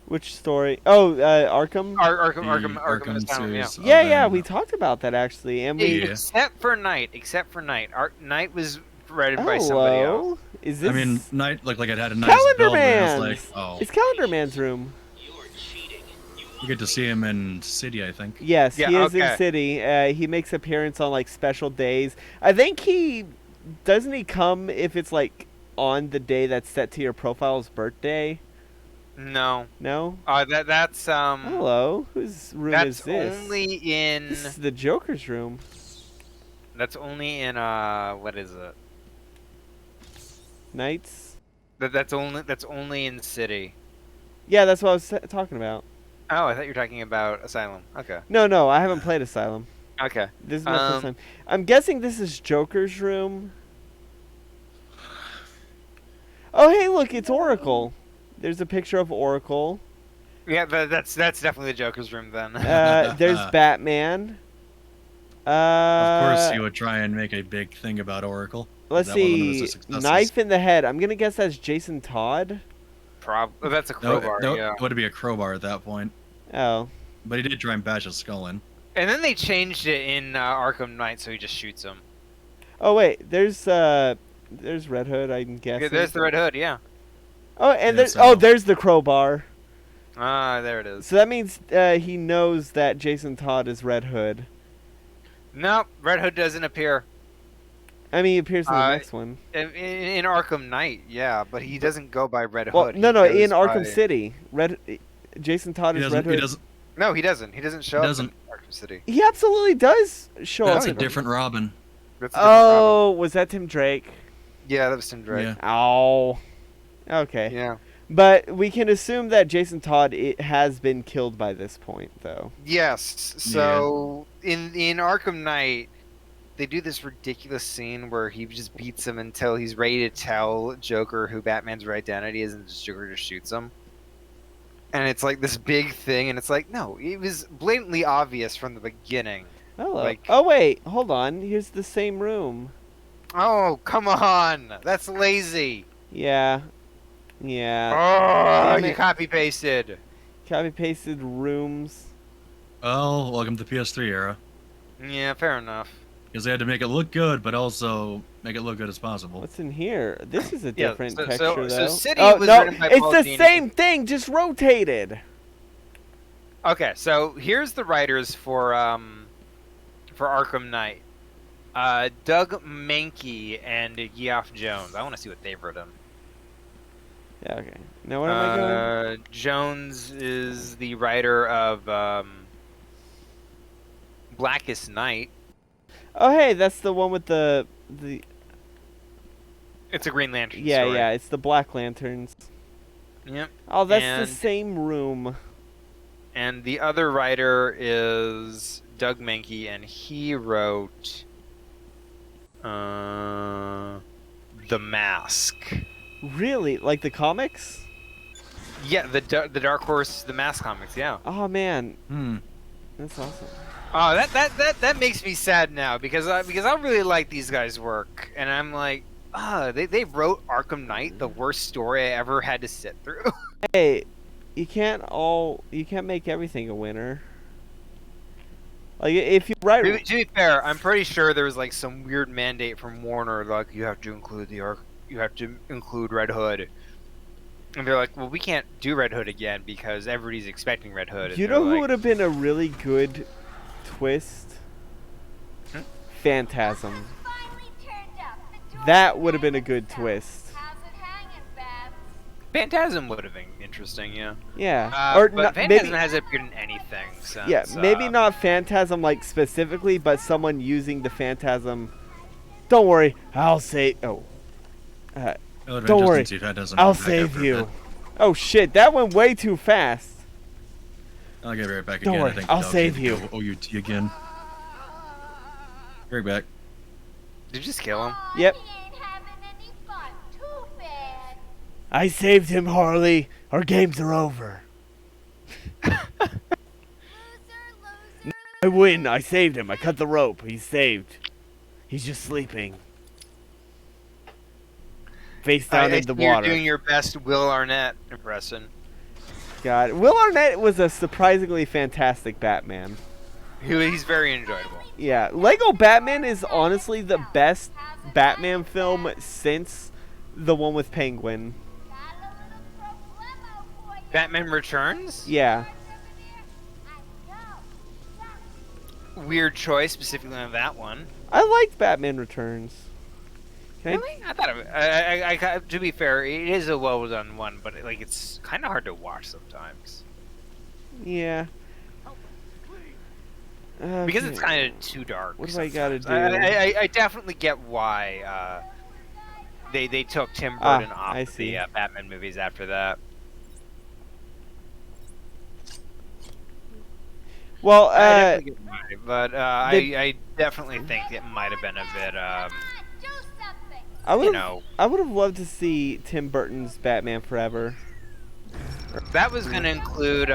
Which story? Oh, Arkham? Arkham Asylum, yeah, we talked about that actually, and we except for Knight. Knight was written by somebody else. Hello. Is this? I mean, night looked like it had a nice Calendar build. And I Man. was like, oh, It's Calendar Man's room. you get to see him in City, I think. Yes, Yeah, he is in okay. City. He makes appearance on like special days. I think he doesn't he come if it's like on the day that's set to your profile's birthday. No. No. That's Hello. Whose room That's is this? only in. This is the Joker's room. That's only in what is it? Nights. That's only in City. Yeah, that's what I was talking about. Oh, I thought you were talking about Asylum. Okay. No, I haven't played Asylum. Okay. This is my first time. I'm guessing this is Joker's room. Oh, hey, look, it's Oracle. There's a picture of Oracle. Yeah, that's definitely the Joker's room then. There's Batman. Of course, he would try and make a big thing about Oracle. Let's That wasn't one of see. his successes. Knife in the head. I'm gonna guess that's Jason Todd. That's a crowbar. Yeah. It would be a crowbar at that point. Oh. But he did try and bash his skull in. And then they changed it in Arkham Knight, so he just shoots him. Oh wait, there's Red Hood. I'm guessing. Yeah, there's the Red Hood. Yeah. Oh, and Yeah, there's so- there's the crowbar. Ah, there it is. So that means he knows that Jason Todd is Red Hood. Nope, Red Hood doesn't appear. I mean, he appears in the next one. In Arkham Knight, yeah, but he doesn't go by Red Well, Hood. no, He in goes Arkham by- City, Jason Todd He is doesn't. Red Hood. He doesn't. No, he doesn't. He doesn't show He up doesn't. in Arkham City. He absolutely does show That's up. a different Robin. That's a different Oh, was that Tim Drake? Robin. Yeah, that was Tim Drake. Yeah. Oh. Okay. Yeah. But we can assume that Jason Todd has been killed by this point, though. Yes. So in Arkham Knight, they do this ridiculous scene where he just beats him until he's ready to tell Joker who Batman's real identity is, and Joker just shoots him. And it's like this big thing, and it's like, no, it was blatantly obvious from the beginning. Hello. Like- Oh wait, hold on. Here's the same room. Oh, come on! That's lazy. Yeah. Yeah. Oh, Damn you it. copy pasted. Copy pasted rooms. Oh, welcome to the PS3 era. Yeah, fair enough. Because they had to make it look good, but also make it look good as possible. What's in here? This is a Yeah, different so- texture, so though. City oh was no, written by it's Paul the Dini. same thing, just rotated. Okay, so here's the writers for Arkham Knight. Doug Mankey and Geoff Jones. I want to see what they've written. Yeah. Okay. Now what am I going? Jones is the writer of Blackest Night. Oh hey, that's the one with the. It's a Green Lantern Yeah, story. yeah, it's the Black Lanterns. Yep. Oh, that's And- the same room. And the other writer is Doug Mankey, and he wrote The Mask. Really? Like the comics? Yeah, the Dark Horse, The Mask comics. Yeah. Oh man, Hmm. that's awesome. Oh, that makes me sad now because I really like these guys' work, and I'm like, they wrote Arkham Knight, the worst story I ever had to sit through. Hey, you can't make everything a winner. Like if you write, To be fair, I'm pretty sure there was like some weird mandate from Warner, like you have to include Red Hood, and they're like, well, we can't do Red Hood again because everybody's expecting Red Hood. And you they're know who like, would have been a really good twist? Hmm? Phantasm. Finally turned up. The door That would have been a opened good itself. twist. How's it hanging, Babs? Phantasm would have been interesting, yeah. Yeah. But not, Phantasm maybe. hasn't appeared in anything since. Yeah, maybe not Phantasm like specifically, but someone using the Phantasm. Don't worry, I'll save. Oh. It would've been Don't interesting worry, to see if that doesn't I'll come back save after a you. bit. Oh shit, that went way too fast. I'll get right back Don't again. worry, I think I'll Doug save can you. go OUT again. Right back. Did you just kill him? Yep. He ain't having any fun. Too bad. I saved him, Harley. Our games are over. Loser. I win. I saved him. I cut the rope. He's saved. He's just sleeping. Face down in the You're water. doing your best Will Arnett impression. God, Will Arnett was a surprisingly fantastic Batman. He's very enjoyable. Yeah, Lego Batman is honestly the best Batman film since the one with Penguin. Batman Returns? Yeah. Weird choice, specifically on that one. I liked Batman Returns. Really? I thought I to be fair, it is a well done one, but like it's kind of hard to watch sometimes. Yeah. Because it's kind of too dark. What do I gotta do? I definitely get why they took Tim Burton off the Batman movies after that. Well, I definitely get why, but I definitely think it might have been a bit I would have loved to see Tim Burton's Batman Forever. That was gonna include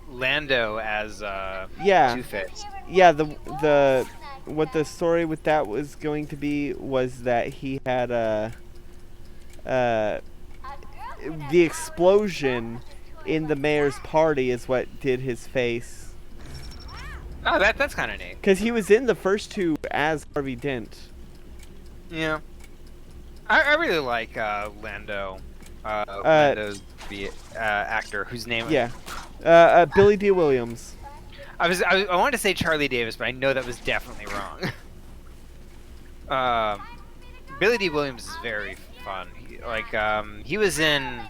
Lando as Two-Face. Yeah, what the story with that was going to be was that he had the explosion in the mayor's party is what did his face. Oh, that's kind of neat. Because he was in the first two as Harvey Dent. Yeah, I really like Lando. Lando's the actor whose name. Yeah, Billy D. Williams. I wanted to say Charlie Davis, but I know that was definitely wrong. Billy D. Williams is very fun. He was in.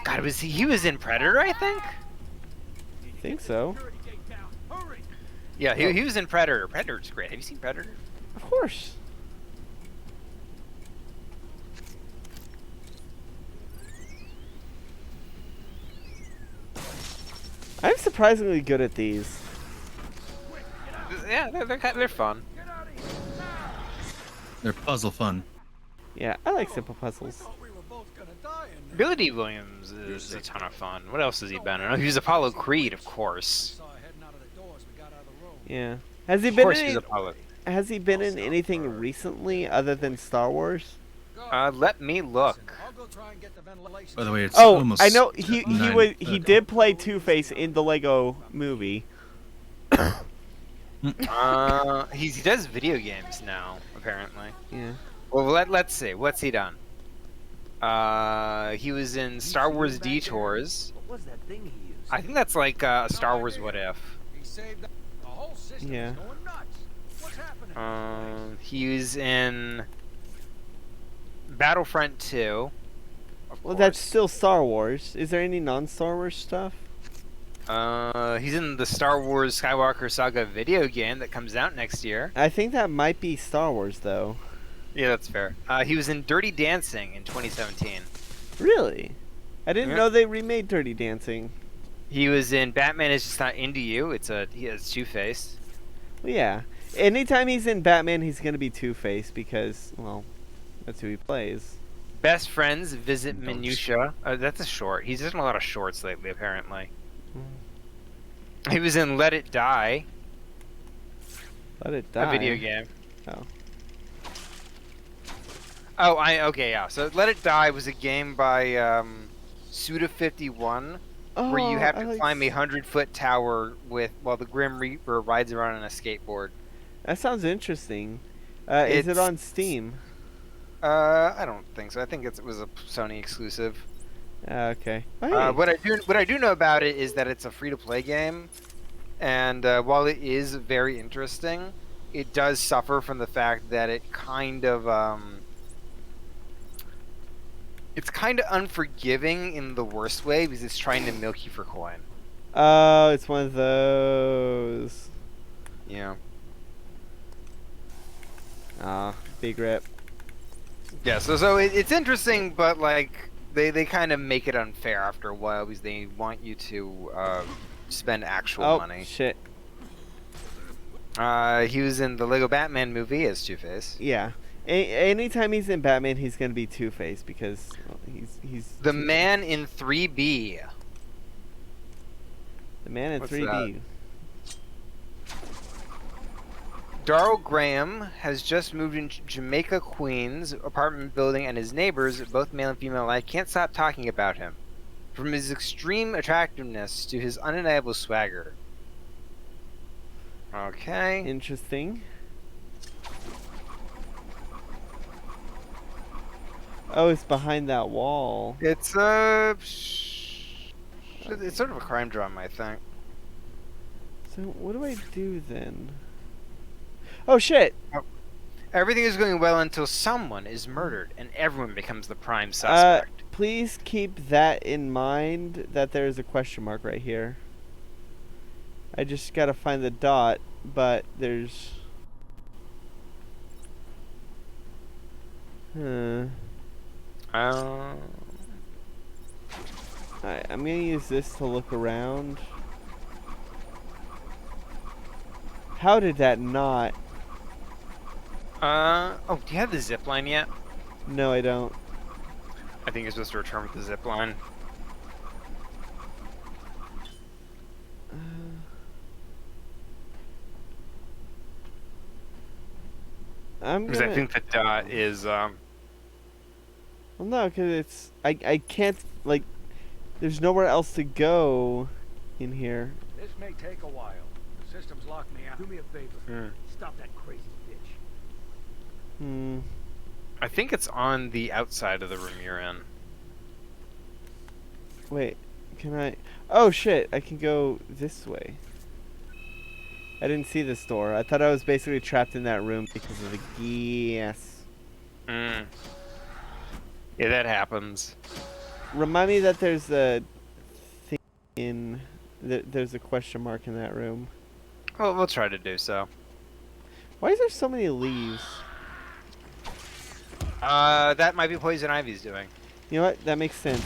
God, he was in Predator, I think. I think so. Yeah, he was in Predator. Predator's great. Have you seen Predator? Of course. I'm surprisingly good at these. Yeah, they're fun. They're puzzle fun. Yeah, I like simple puzzles. Billy D. Williams is a ton of fun. What else has he been in? Oh, he was Apollo Creed, of course. Yeah. Has he been in anything recently other than Star Wars? Let me look. By the way, it's oh, almost I know he did play Two-Face in the Lego movie. He does video games now, apparently. Yeah. Well, let's see. What's he done? He was in Star Wars Detours. What was that thing he used? I think that's like Star Wars What If. Yeah. He was in Battlefront 2. Well, that's still Star Wars. Is there any non-Star Wars stuff? He's in the Star Wars Skywalker Saga video game that comes out next year. I think that might be Star Wars, though. Yeah, that's fair. He was in Dirty Dancing in 2017. Really? I didn't know they remade Dirty Dancing. He was in Batman Is Just Not Into You. He has Two-Face. Well, yeah. Anytime he's in Batman, he's going to be Two-Face because, well, that's who he plays. Best Friends Visit Minutia. That's a short. He's done a lot of shorts lately, apparently. He was in Let It Die. Let It Die? A video game. Oh. Oh, okay, yeah. So Let It Die was a game by Suda51 where you have to climb a 100-foot tower while the Grim Reaper rides around on a skateboard. That sounds interesting. Is it on Steam? I don't think so. I think it was a Sony exclusive. Okay. What I do know about it is that it's a free-to-play game, and while it is very interesting, it does suffer from the fact that it kind of it's kind of unforgiving in the worst way because it's trying to milk you for coin. Oh, it's one of those. Yeah. Big rip. Yeah, so it's interesting, but like they kind of make it unfair after a while because they want you to spend actual money. Oh, shit. He was in the Lego Batman movie as Two-Face. Yeah. Anytime he's in Batman, he's gonna be Two-Face because he's the Man in 3B. The Man in 3B. Darrell Graham has just moved into Jamaica, Queens apartment building, and his neighbors, both male and female alike, can't stop talking about him. From his extreme attractiveness to his undeniable swagger, Okay. Interesting. Oh, it's behind that wall. It's it's sort of a crime drama, I think. So what do I do then? Oh shit! Everything is going well until someone is murdered and everyone becomes the prime suspect. Please keep that in mind, that there is a question mark right here. I just gotta find the dot, but there's... Alright, I'm gonna use this to look around. How did that not? Oh, do you have the zip line yet? No, I don't. I think you're supposed to return with the zip line. Because I think the dot is, Well, no, because it's... I can't, like... There's nowhere else to go in here. This may take a while. The system's locked me out. Do me a favor. Stop that crazy bitch. I think it's on the outside of the room you're in. Wait, can I... Oh shit, I can go this way. I didn't see this door. I thought I was basically trapped in that room because of the gas. Yeah, that happens. Remind me that there's a thing in... There's a question mark in that room. Well, we'll try to do so. Why is there so many leaves? That might be Poison Ivy's doing. You know what? That makes sense.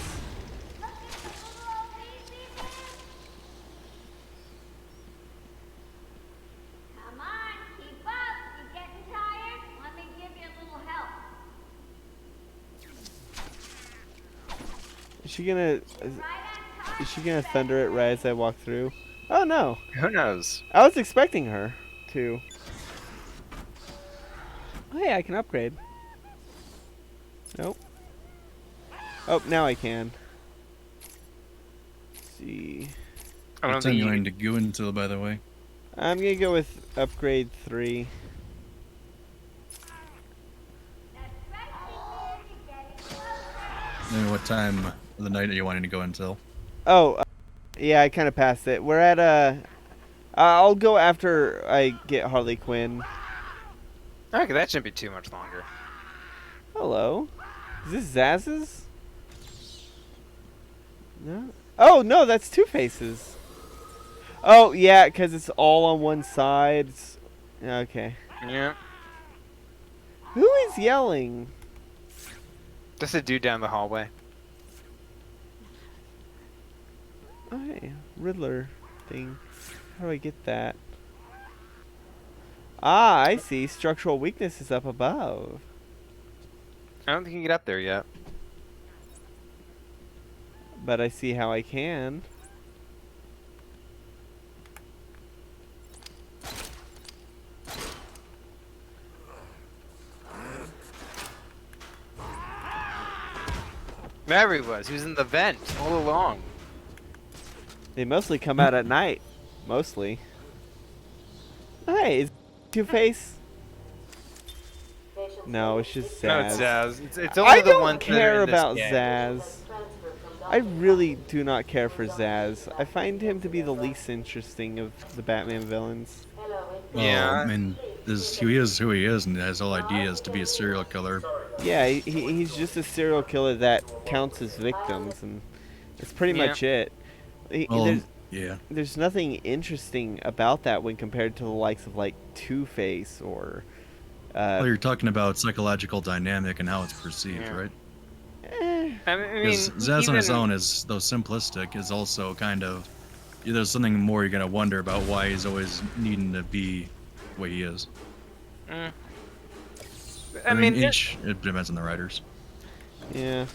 Come on, keep up. You getting tired? Let me give you a little help. Is she gonna thunder it right as I walk through? Oh no. Who knows? I was expecting her to. Oh yeah, I can upgrade. Nope. Oh, now I can. Let's see. What's I'm going to go into, by the way? I'm gonna go with upgrade 3. And what time of the night are you wanting to go until? Oh, yeah, I kind of passed it. We're at I'll go after I get Harley Quinn. Okay, that shouldn't be too much longer. Hello. Is this Zaz's? No. Oh no, that's Two Faces. Oh yeah, because it's all on one side. Okay. Yeah. Who is yelling? Just a dude down the hallway. Oh hey, Riddler thing. How do I get that? Ah, I see. Structural weakness is up above. I don't think you can get up there yet. But I see how I can. There he was. He was in the vent all along. They mostly come out at night. Mostly. Hey, is Two-Face? No, it's just Zaz. No, it's Zaz. It's only the one I don't care about Zaz. I really do not care for Zaz. I find him to be the least interesting of the Batman villains. Well, yeah. I mean, he is who he is, and his whole idea is to be a serial killer. Yeah, he's just a serial killer that counts his victims, and that's pretty much it. There's nothing interesting about that when compared to the likes of like Two-Face or. Well, you're talking about psychological dynamic and how it's perceived, right? I mean, because Zaz on his own is, though simplistic, is also kind of. There's something more you're gonna wonder about why he's always needing to be the way he is. I mean, it depends on the writers. Yeah.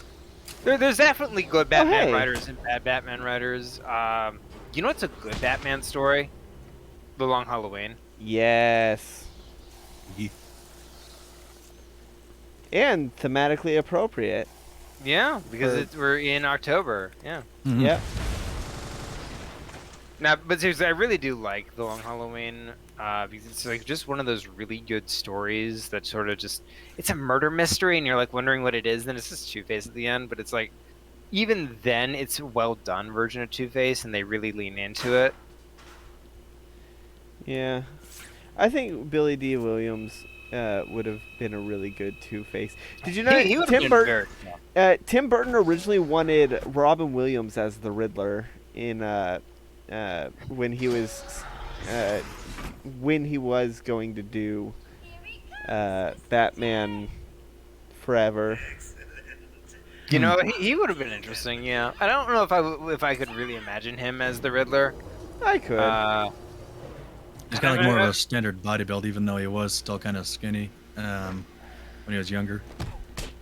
There's definitely good Batman writers and bad Batman writers. You know what's a good Batman story? The Long Halloween. Yes. And thematically appropriate. Yeah, because we're in October. Yeah. Yep. Now, but seriously, I really do like The Long Halloween. Because it's like just one of those really good stories that sort of just it's a murder mystery and you're like wondering what it is, then it's just Two-Face at the end, but it's like even then it's a well done version of Two-Face and they really lean into it. Yeah. I think Billy D. Williams would have been a really good Two-Face. Did you know He would have been very Tim Burton originally wanted Robin Williams as the Riddler in when he was going to do Batman Forever. You know, he would have been interesting. Yeah, I don't know if I could really imagine him as the Riddler. I could. He's kind of like more of a standard bodybuild, even though he was still kind of skinny when he was younger.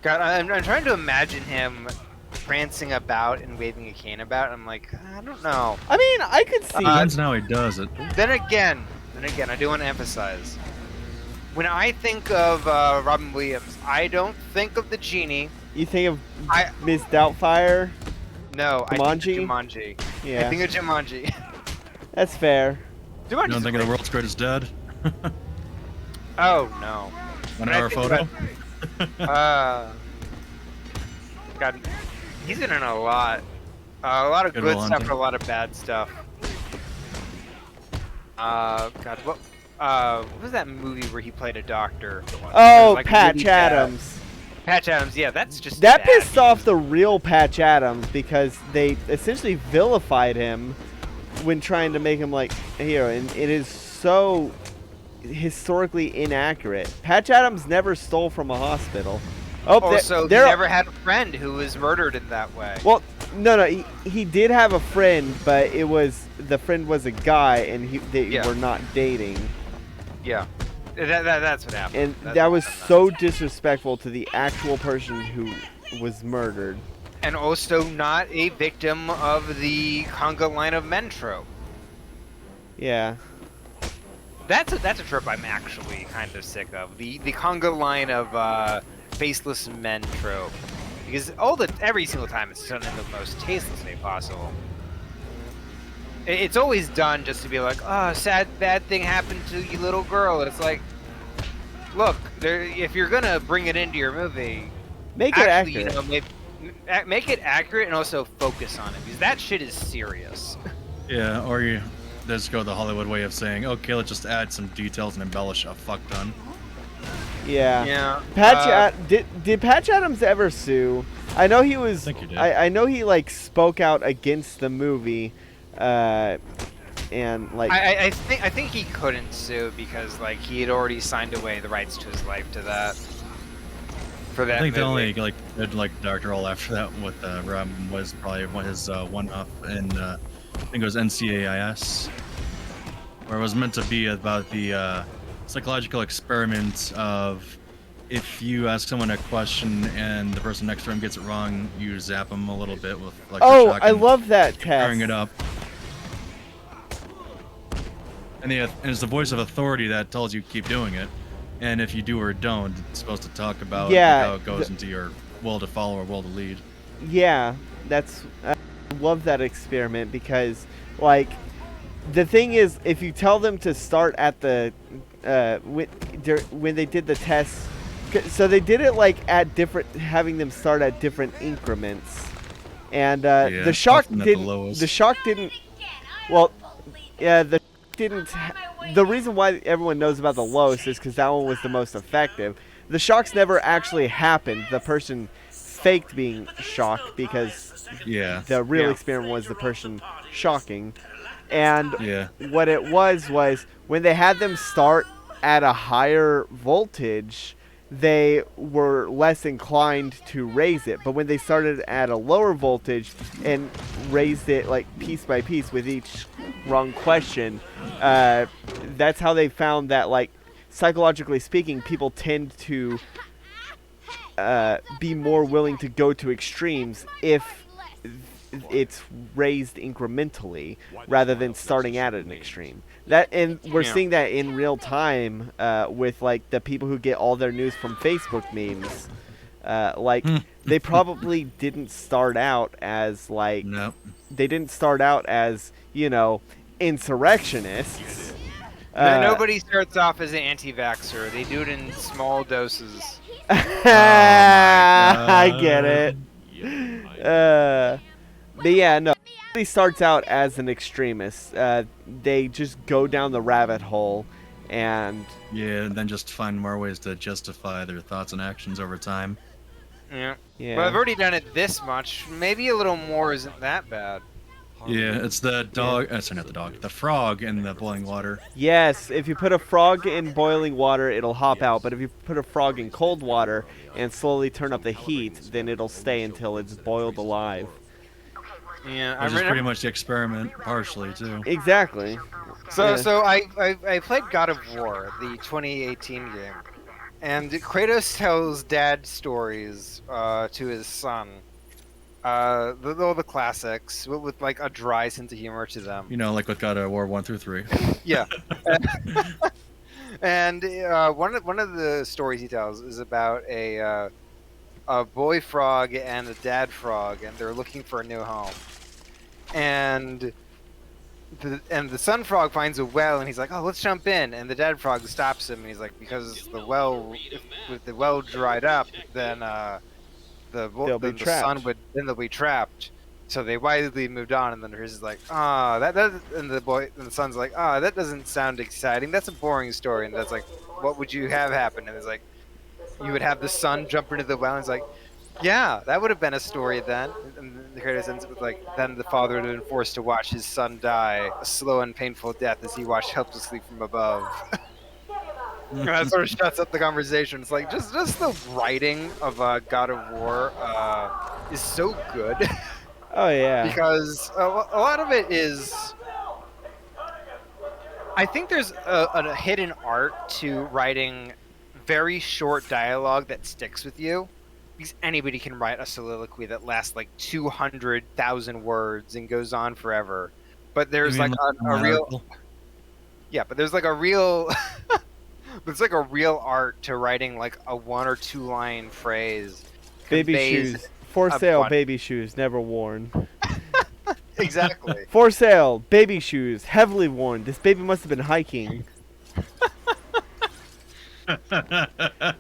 God, I'm trying to imagine him prancing about and waving a cane about. I'm like, I don't know. I mean, I could see. Depends on how he does it. Then again, I do want to emphasize. When I think of Robin Williams, I don't think of the genie. You think of Ms. Doubtfire? No, Jumanji? I think of Jumanji. Yeah. I think of Jumanji. That's fair. You don't think of the world's greatest dad? Oh no. 1 hour photo? God, he's in a lot. A lot of good stuff, Hunting. a lot of bad stuff. God, what was that movie where he played a doctor? Oh, Like Patch really bad. Adams. Patch Adams, yeah, that's just That bad. pissed off the real Patch Adams because they essentially vilified him when trying to make him like a hero, and it is so historically inaccurate. Patch Adams never stole from a hospital. Oh, Also, he never had a friend who was murdered in that way. Well, no, he did have a friend, but the friend was a guy, and they were not dating. Yeah, that's what happened. And that was so disrespectful to the actual person who was murdered. And also not a victim of the conga line of men trope. Yeah. That's a trope I'm actually kind of sick of. The conga line of faceless men trope. Because every single time it's done in the most tasteless way possible. It's always done just to be like, oh, sad bad thing happened to you little girl. And it's like, look, if you're gonna bring it into your movie, make it accurate. You know, make it accurate and also focus on it, because that shit is serious. Yeah, or you just go the Hollywood way of saying, okay, let's just add some details and embellish a fuck ton. Yeah. Yeah. Did Patch Adams ever sue? I know he was. I think he did. I know he like spoke out against the movie, and like. I think he couldn't sue because like he had already signed away the rights to his life to that. For that I think movie. the only good director role after that with Robin was probably his one-off in I think it was NCIS, where it was meant to be about the psychological experiment of if you ask someone a question and the person next to him gets it wrong, you zap them a little bit with like. Oh, I love that test. Stirring it up. And it's the voice of authority that tells you keep doing it. And if you do or don't, it's supposed to talk about how it goes into your will to follow or will to lead. Yeah, I love that experiment because, like, the thing is, if you tell them to start at the when they did the test, so they did it like at different, having them start at different increments, and the shock didn't. The shock didn't. Well, yeah, the reason why everyone knows about the lowest is because that one was the most effective. The shocks never actually happened. The person faked being shocked because the real experiment was the person shocking. And what it was when they had them start at a higher voltage, they were less inclined to raise it. But when they started at a lower voltage and raised it like piece by piece with each wrong question, that's how they found that, like, psychologically speaking, people tend to be more willing to go to extremes if it's raised incrementally rather than starting at an extreme. And we're seeing that in real time with like the people who get all their news from Facebook memes. They probably didn't start out as they didn't start out as, you know, insurrectionists. Nobody starts off as an anti-vaxxer. They do it in small doses. I get it. But yeah, no. Nobody starts out as an extremist. They just go down the rabbit hole, and yeah, and then just find more ways to justify their thoughts and actions over time. Yeah. Yeah. But I've already done it this much. Maybe a little more isn't that bad. Yeah, it's the dog. Sorry, not the dog. The frog in the boiling water. Yes, if you put a frog in boiling water, it'll hop out. But if you put a frog in cold water and slowly turn up the heat, then it'll stay until it's boiled alive. Yeah, Which is pretty much the experiment, partially too. Exactly. So I played God of War, the 2018 game, and Kratos tells dad stories to his son. All the classics with like a dry sense of humor to them. You know, like with God of War 1 through 3. Yeah. And one of the stories he tells is about a boy frog and a dad frog, and they're looking for a new home. And the son frog finds a well, and he's like, "Oh, let's jump in." And the dad frog stops him, and he's like, "Because if the well dried up, then They'll be the trapped. son would they'll be trapped." So they wisely moved on, and then he's like, and the son's like, that doesn't sound exciting. That's a boring story. And that's like, what would you have happen? And it's like, you would have the son jump into the well, and it's like, yeah, that would have been a story then. And the Kratos ends with like, then the father would have been forced to watch his son die a slow and painful death as he watched helplessly from above. And that sort of shuts up the conversation. It's like, just the writing of God of War is so good. Oh yeah. Because a lot of it is, I think there's a hidden art to writing very short dialogue that sticks with you. Because anybody can write a soliloquy that lasts like 200,000 words and goes on forever. But there's like a real, yeah. But there's like a real, there's like a real art to writing like a 1 or 2 line phrase. Baby conveys shoes. For sale, bunch- baby shoes, never worn. Exactly. For sale, baby shoes, heavily worn. This baby must have been hiking.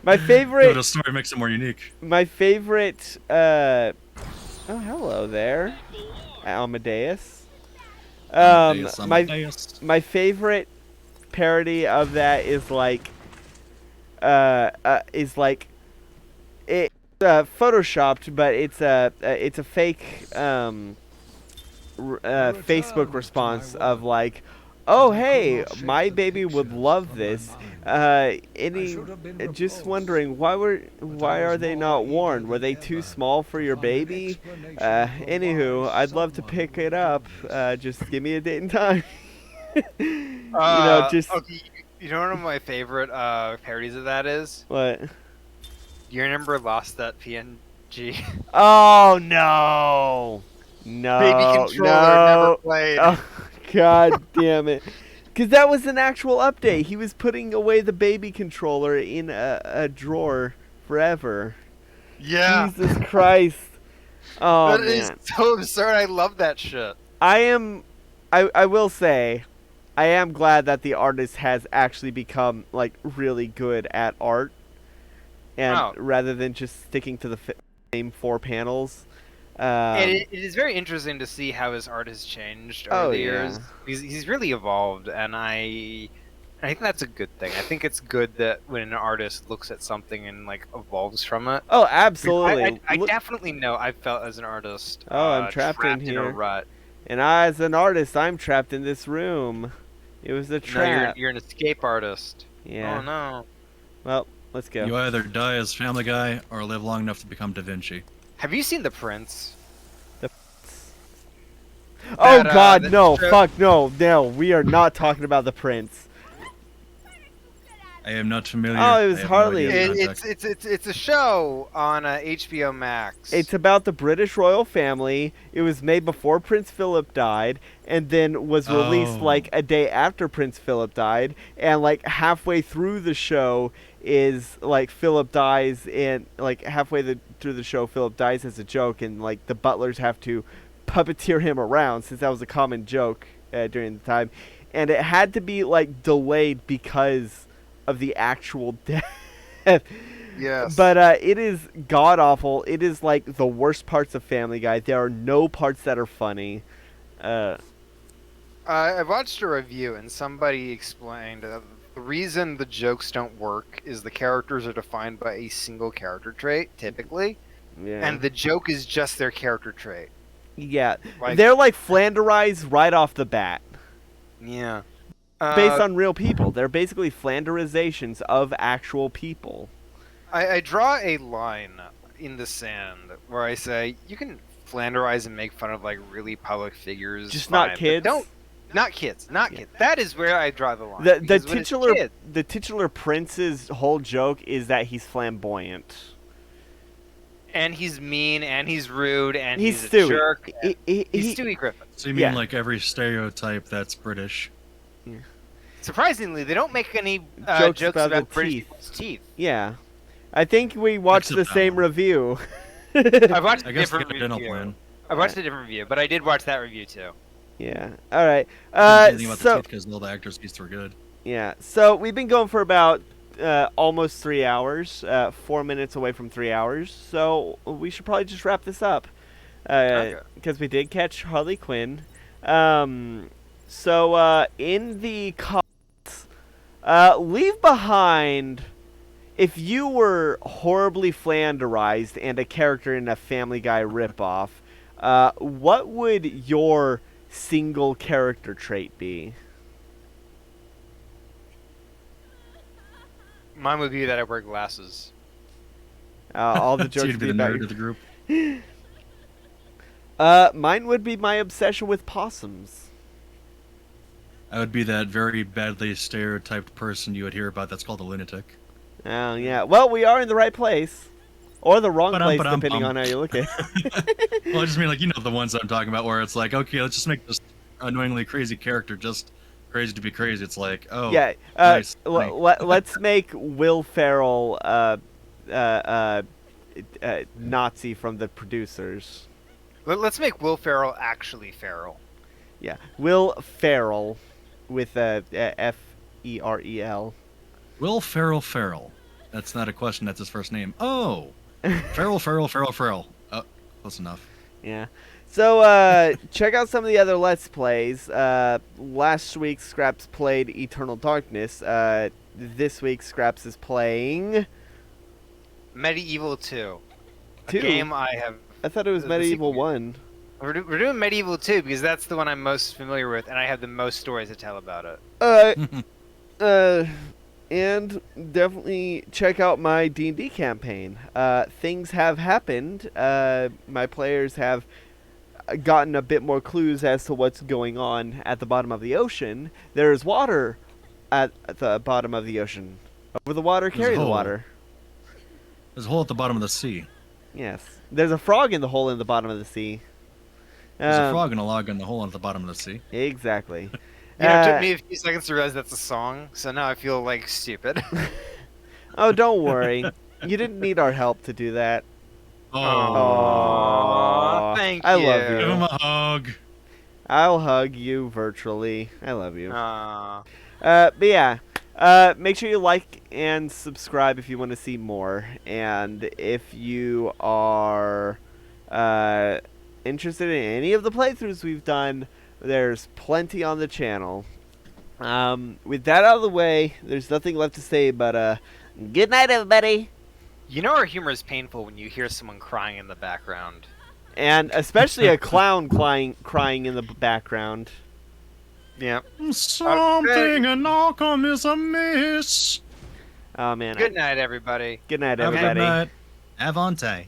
My favorite. The story makes it more unique. My favorite. Oh, hello there, Amadeus. My favorite parody of that is like. It. Photoshopped, but it's a fake Facebook response of like, oh hey, my baby would love this. Just wondering why are they not worn? Were they too small for your baby? Anywho, I'd love to pick it up. Just give me a date and time. Okay, you know one of my favorite parodies of that is? What? Do you remember Lost.png? Oh no! No! Baby controller no. never played. Oh god damn it! Because that was an actual update. He was putting away the baby controller in a drawer forever. Yeah. Jesus Christ! Oh that man, is so absurd. I love that shit. I will say, I am glad that the artist has actually become like really good at art. And rather than just sticking to the same 4 panels. It is very interesting to see how his art has changed over the years. He's really evolved, and I think that's a good thing. I think it's good that when an artist looks at something and like evolves from it. Oh, absolutely. I definitely know I felt as an artist. Oh, I'm trapped in here. A rut. And as an artist, I'm trapped in this room. It was a trap. No, you're an escape artist. Yeah. Oh no. Well, let's go. You either die as Family Guy or live long enough to become Da Vinci. Have you seen The Prince? Oh god, no, fuck, no, we are not talking about The Prince. I am not familiar. Oh, it was Harley. It's a show on HBO Max. It's about the British royal family. It was made before Prince Philip died, and then was released like a day after Prince Philip died. And like halfway through the show is like Philip dies, and like halfway through the show, Philip dies as a joke, and like the butlers have to puppeteer him around, since that was a common joke during the time. and it had to be like delayed because of the actual death. Yes. But it is god awful. It is like the worst parts of Family Guy. There are no parts that are funny. I watched a review and somebody explained the reason the jokes don't work is the characters are defined by a single character trait, typically. Yeah. And the joke is just their character trait. Yeah. Like, they're like Flanderized right off the bat. Yeah. Based on real people. They're basically Flanderizations of actual people. I draw a line in the sand where I say, you can Flanderize and make fun of like really public figures. Just fine, not kids? Not kids. That is where I draw the line. The titular prince's whole joke is that he's flamboyant. And he's mean, and he's rude, and he's a Stewie. jerk. He's Stewie Griffin. So you mean like every stereotype that's British? Yeah. Surprisingly, they don't make any jokes about British people's teeth. Yeah. I think we watched the same review. I watched a different dental review. plan. I watched a different review, but I did watch that review too. Yeah. All right. So because all the actors' teeth were good. Yeah. So we've been going for about almost 3 hours. 4 minutes away from 3 hours. So we should probably just wrap this up. Because we did catch Harley Quinn. So in the comments, leave behind. If you were horribly Flanderized and a character in a Family Guy ripoff, what would your single character trait be? Mine would be that I wear glasses. All the So jokes you'd be the about nerd of the group. Mine would be my obsession with possums. I would be that very badly stereotyped person you would hear about that's called a lunatic. Oh, yeah. Well, we are in the right place. Or the wrong place, depending on how you look at it. Well, I just mean, like, you know the ones I'm talking about where it's like, okay, let's just make this annoyingly crazy character just crazy to be crazy. It's like, oh, yeah. nice. Let's make Will Ferrell Nazi from the producers. Let's make Will Ferrell actually feral. Yeah. Will Ferrell with F-E-R-E-L. Will Ferrell. That's not a question, that's his first name. Oh! Ferrell. Oh, close enough. Yeah. So, check out some of the other Let's Plays. Last week, Scraps played Eternal Darkness. This week, Scraps is playing... Medieval 2. A 2? game I have... I thought it was Medieval 1. We're doing Medieval 2 because that's the one I'm most familiar with, and I have the most stories to tell about it. And definitely check out my D&D campaign. Things have happened. My players have gotten a bit more clues as to what's going on at the bottom of the ocean. There's water at the bottom of the ocean. Over the water, carry the water. There's a hole at the bottom of the sea. Yes. There's a frog in the hole in the bottom of the sea. There's a frog and a log in the hole at the bottom of the sea. Exactly. It took me a few seconds to realize that's a song, so now I feel like stupid. Oh, don't worry. You didn't need our help to do that. Oh, thank you. I love you. Give him a hug. I'll hug you virtually. I love you. Aww. But yeah, make sure you like and subscribe if you want to see more. And if you are interested in any of the playthroughs we've done, there's plenty on the channel. With that out of the way, there's nothing left to say but good night, everybody. You know our humor is painful when you hear someone crying in the background. And especially a clown crying in the background. Yeah. Something in Arkham is amiss. Oh man. Good night, everybody. Good night, Have a everybody. good night. Avante.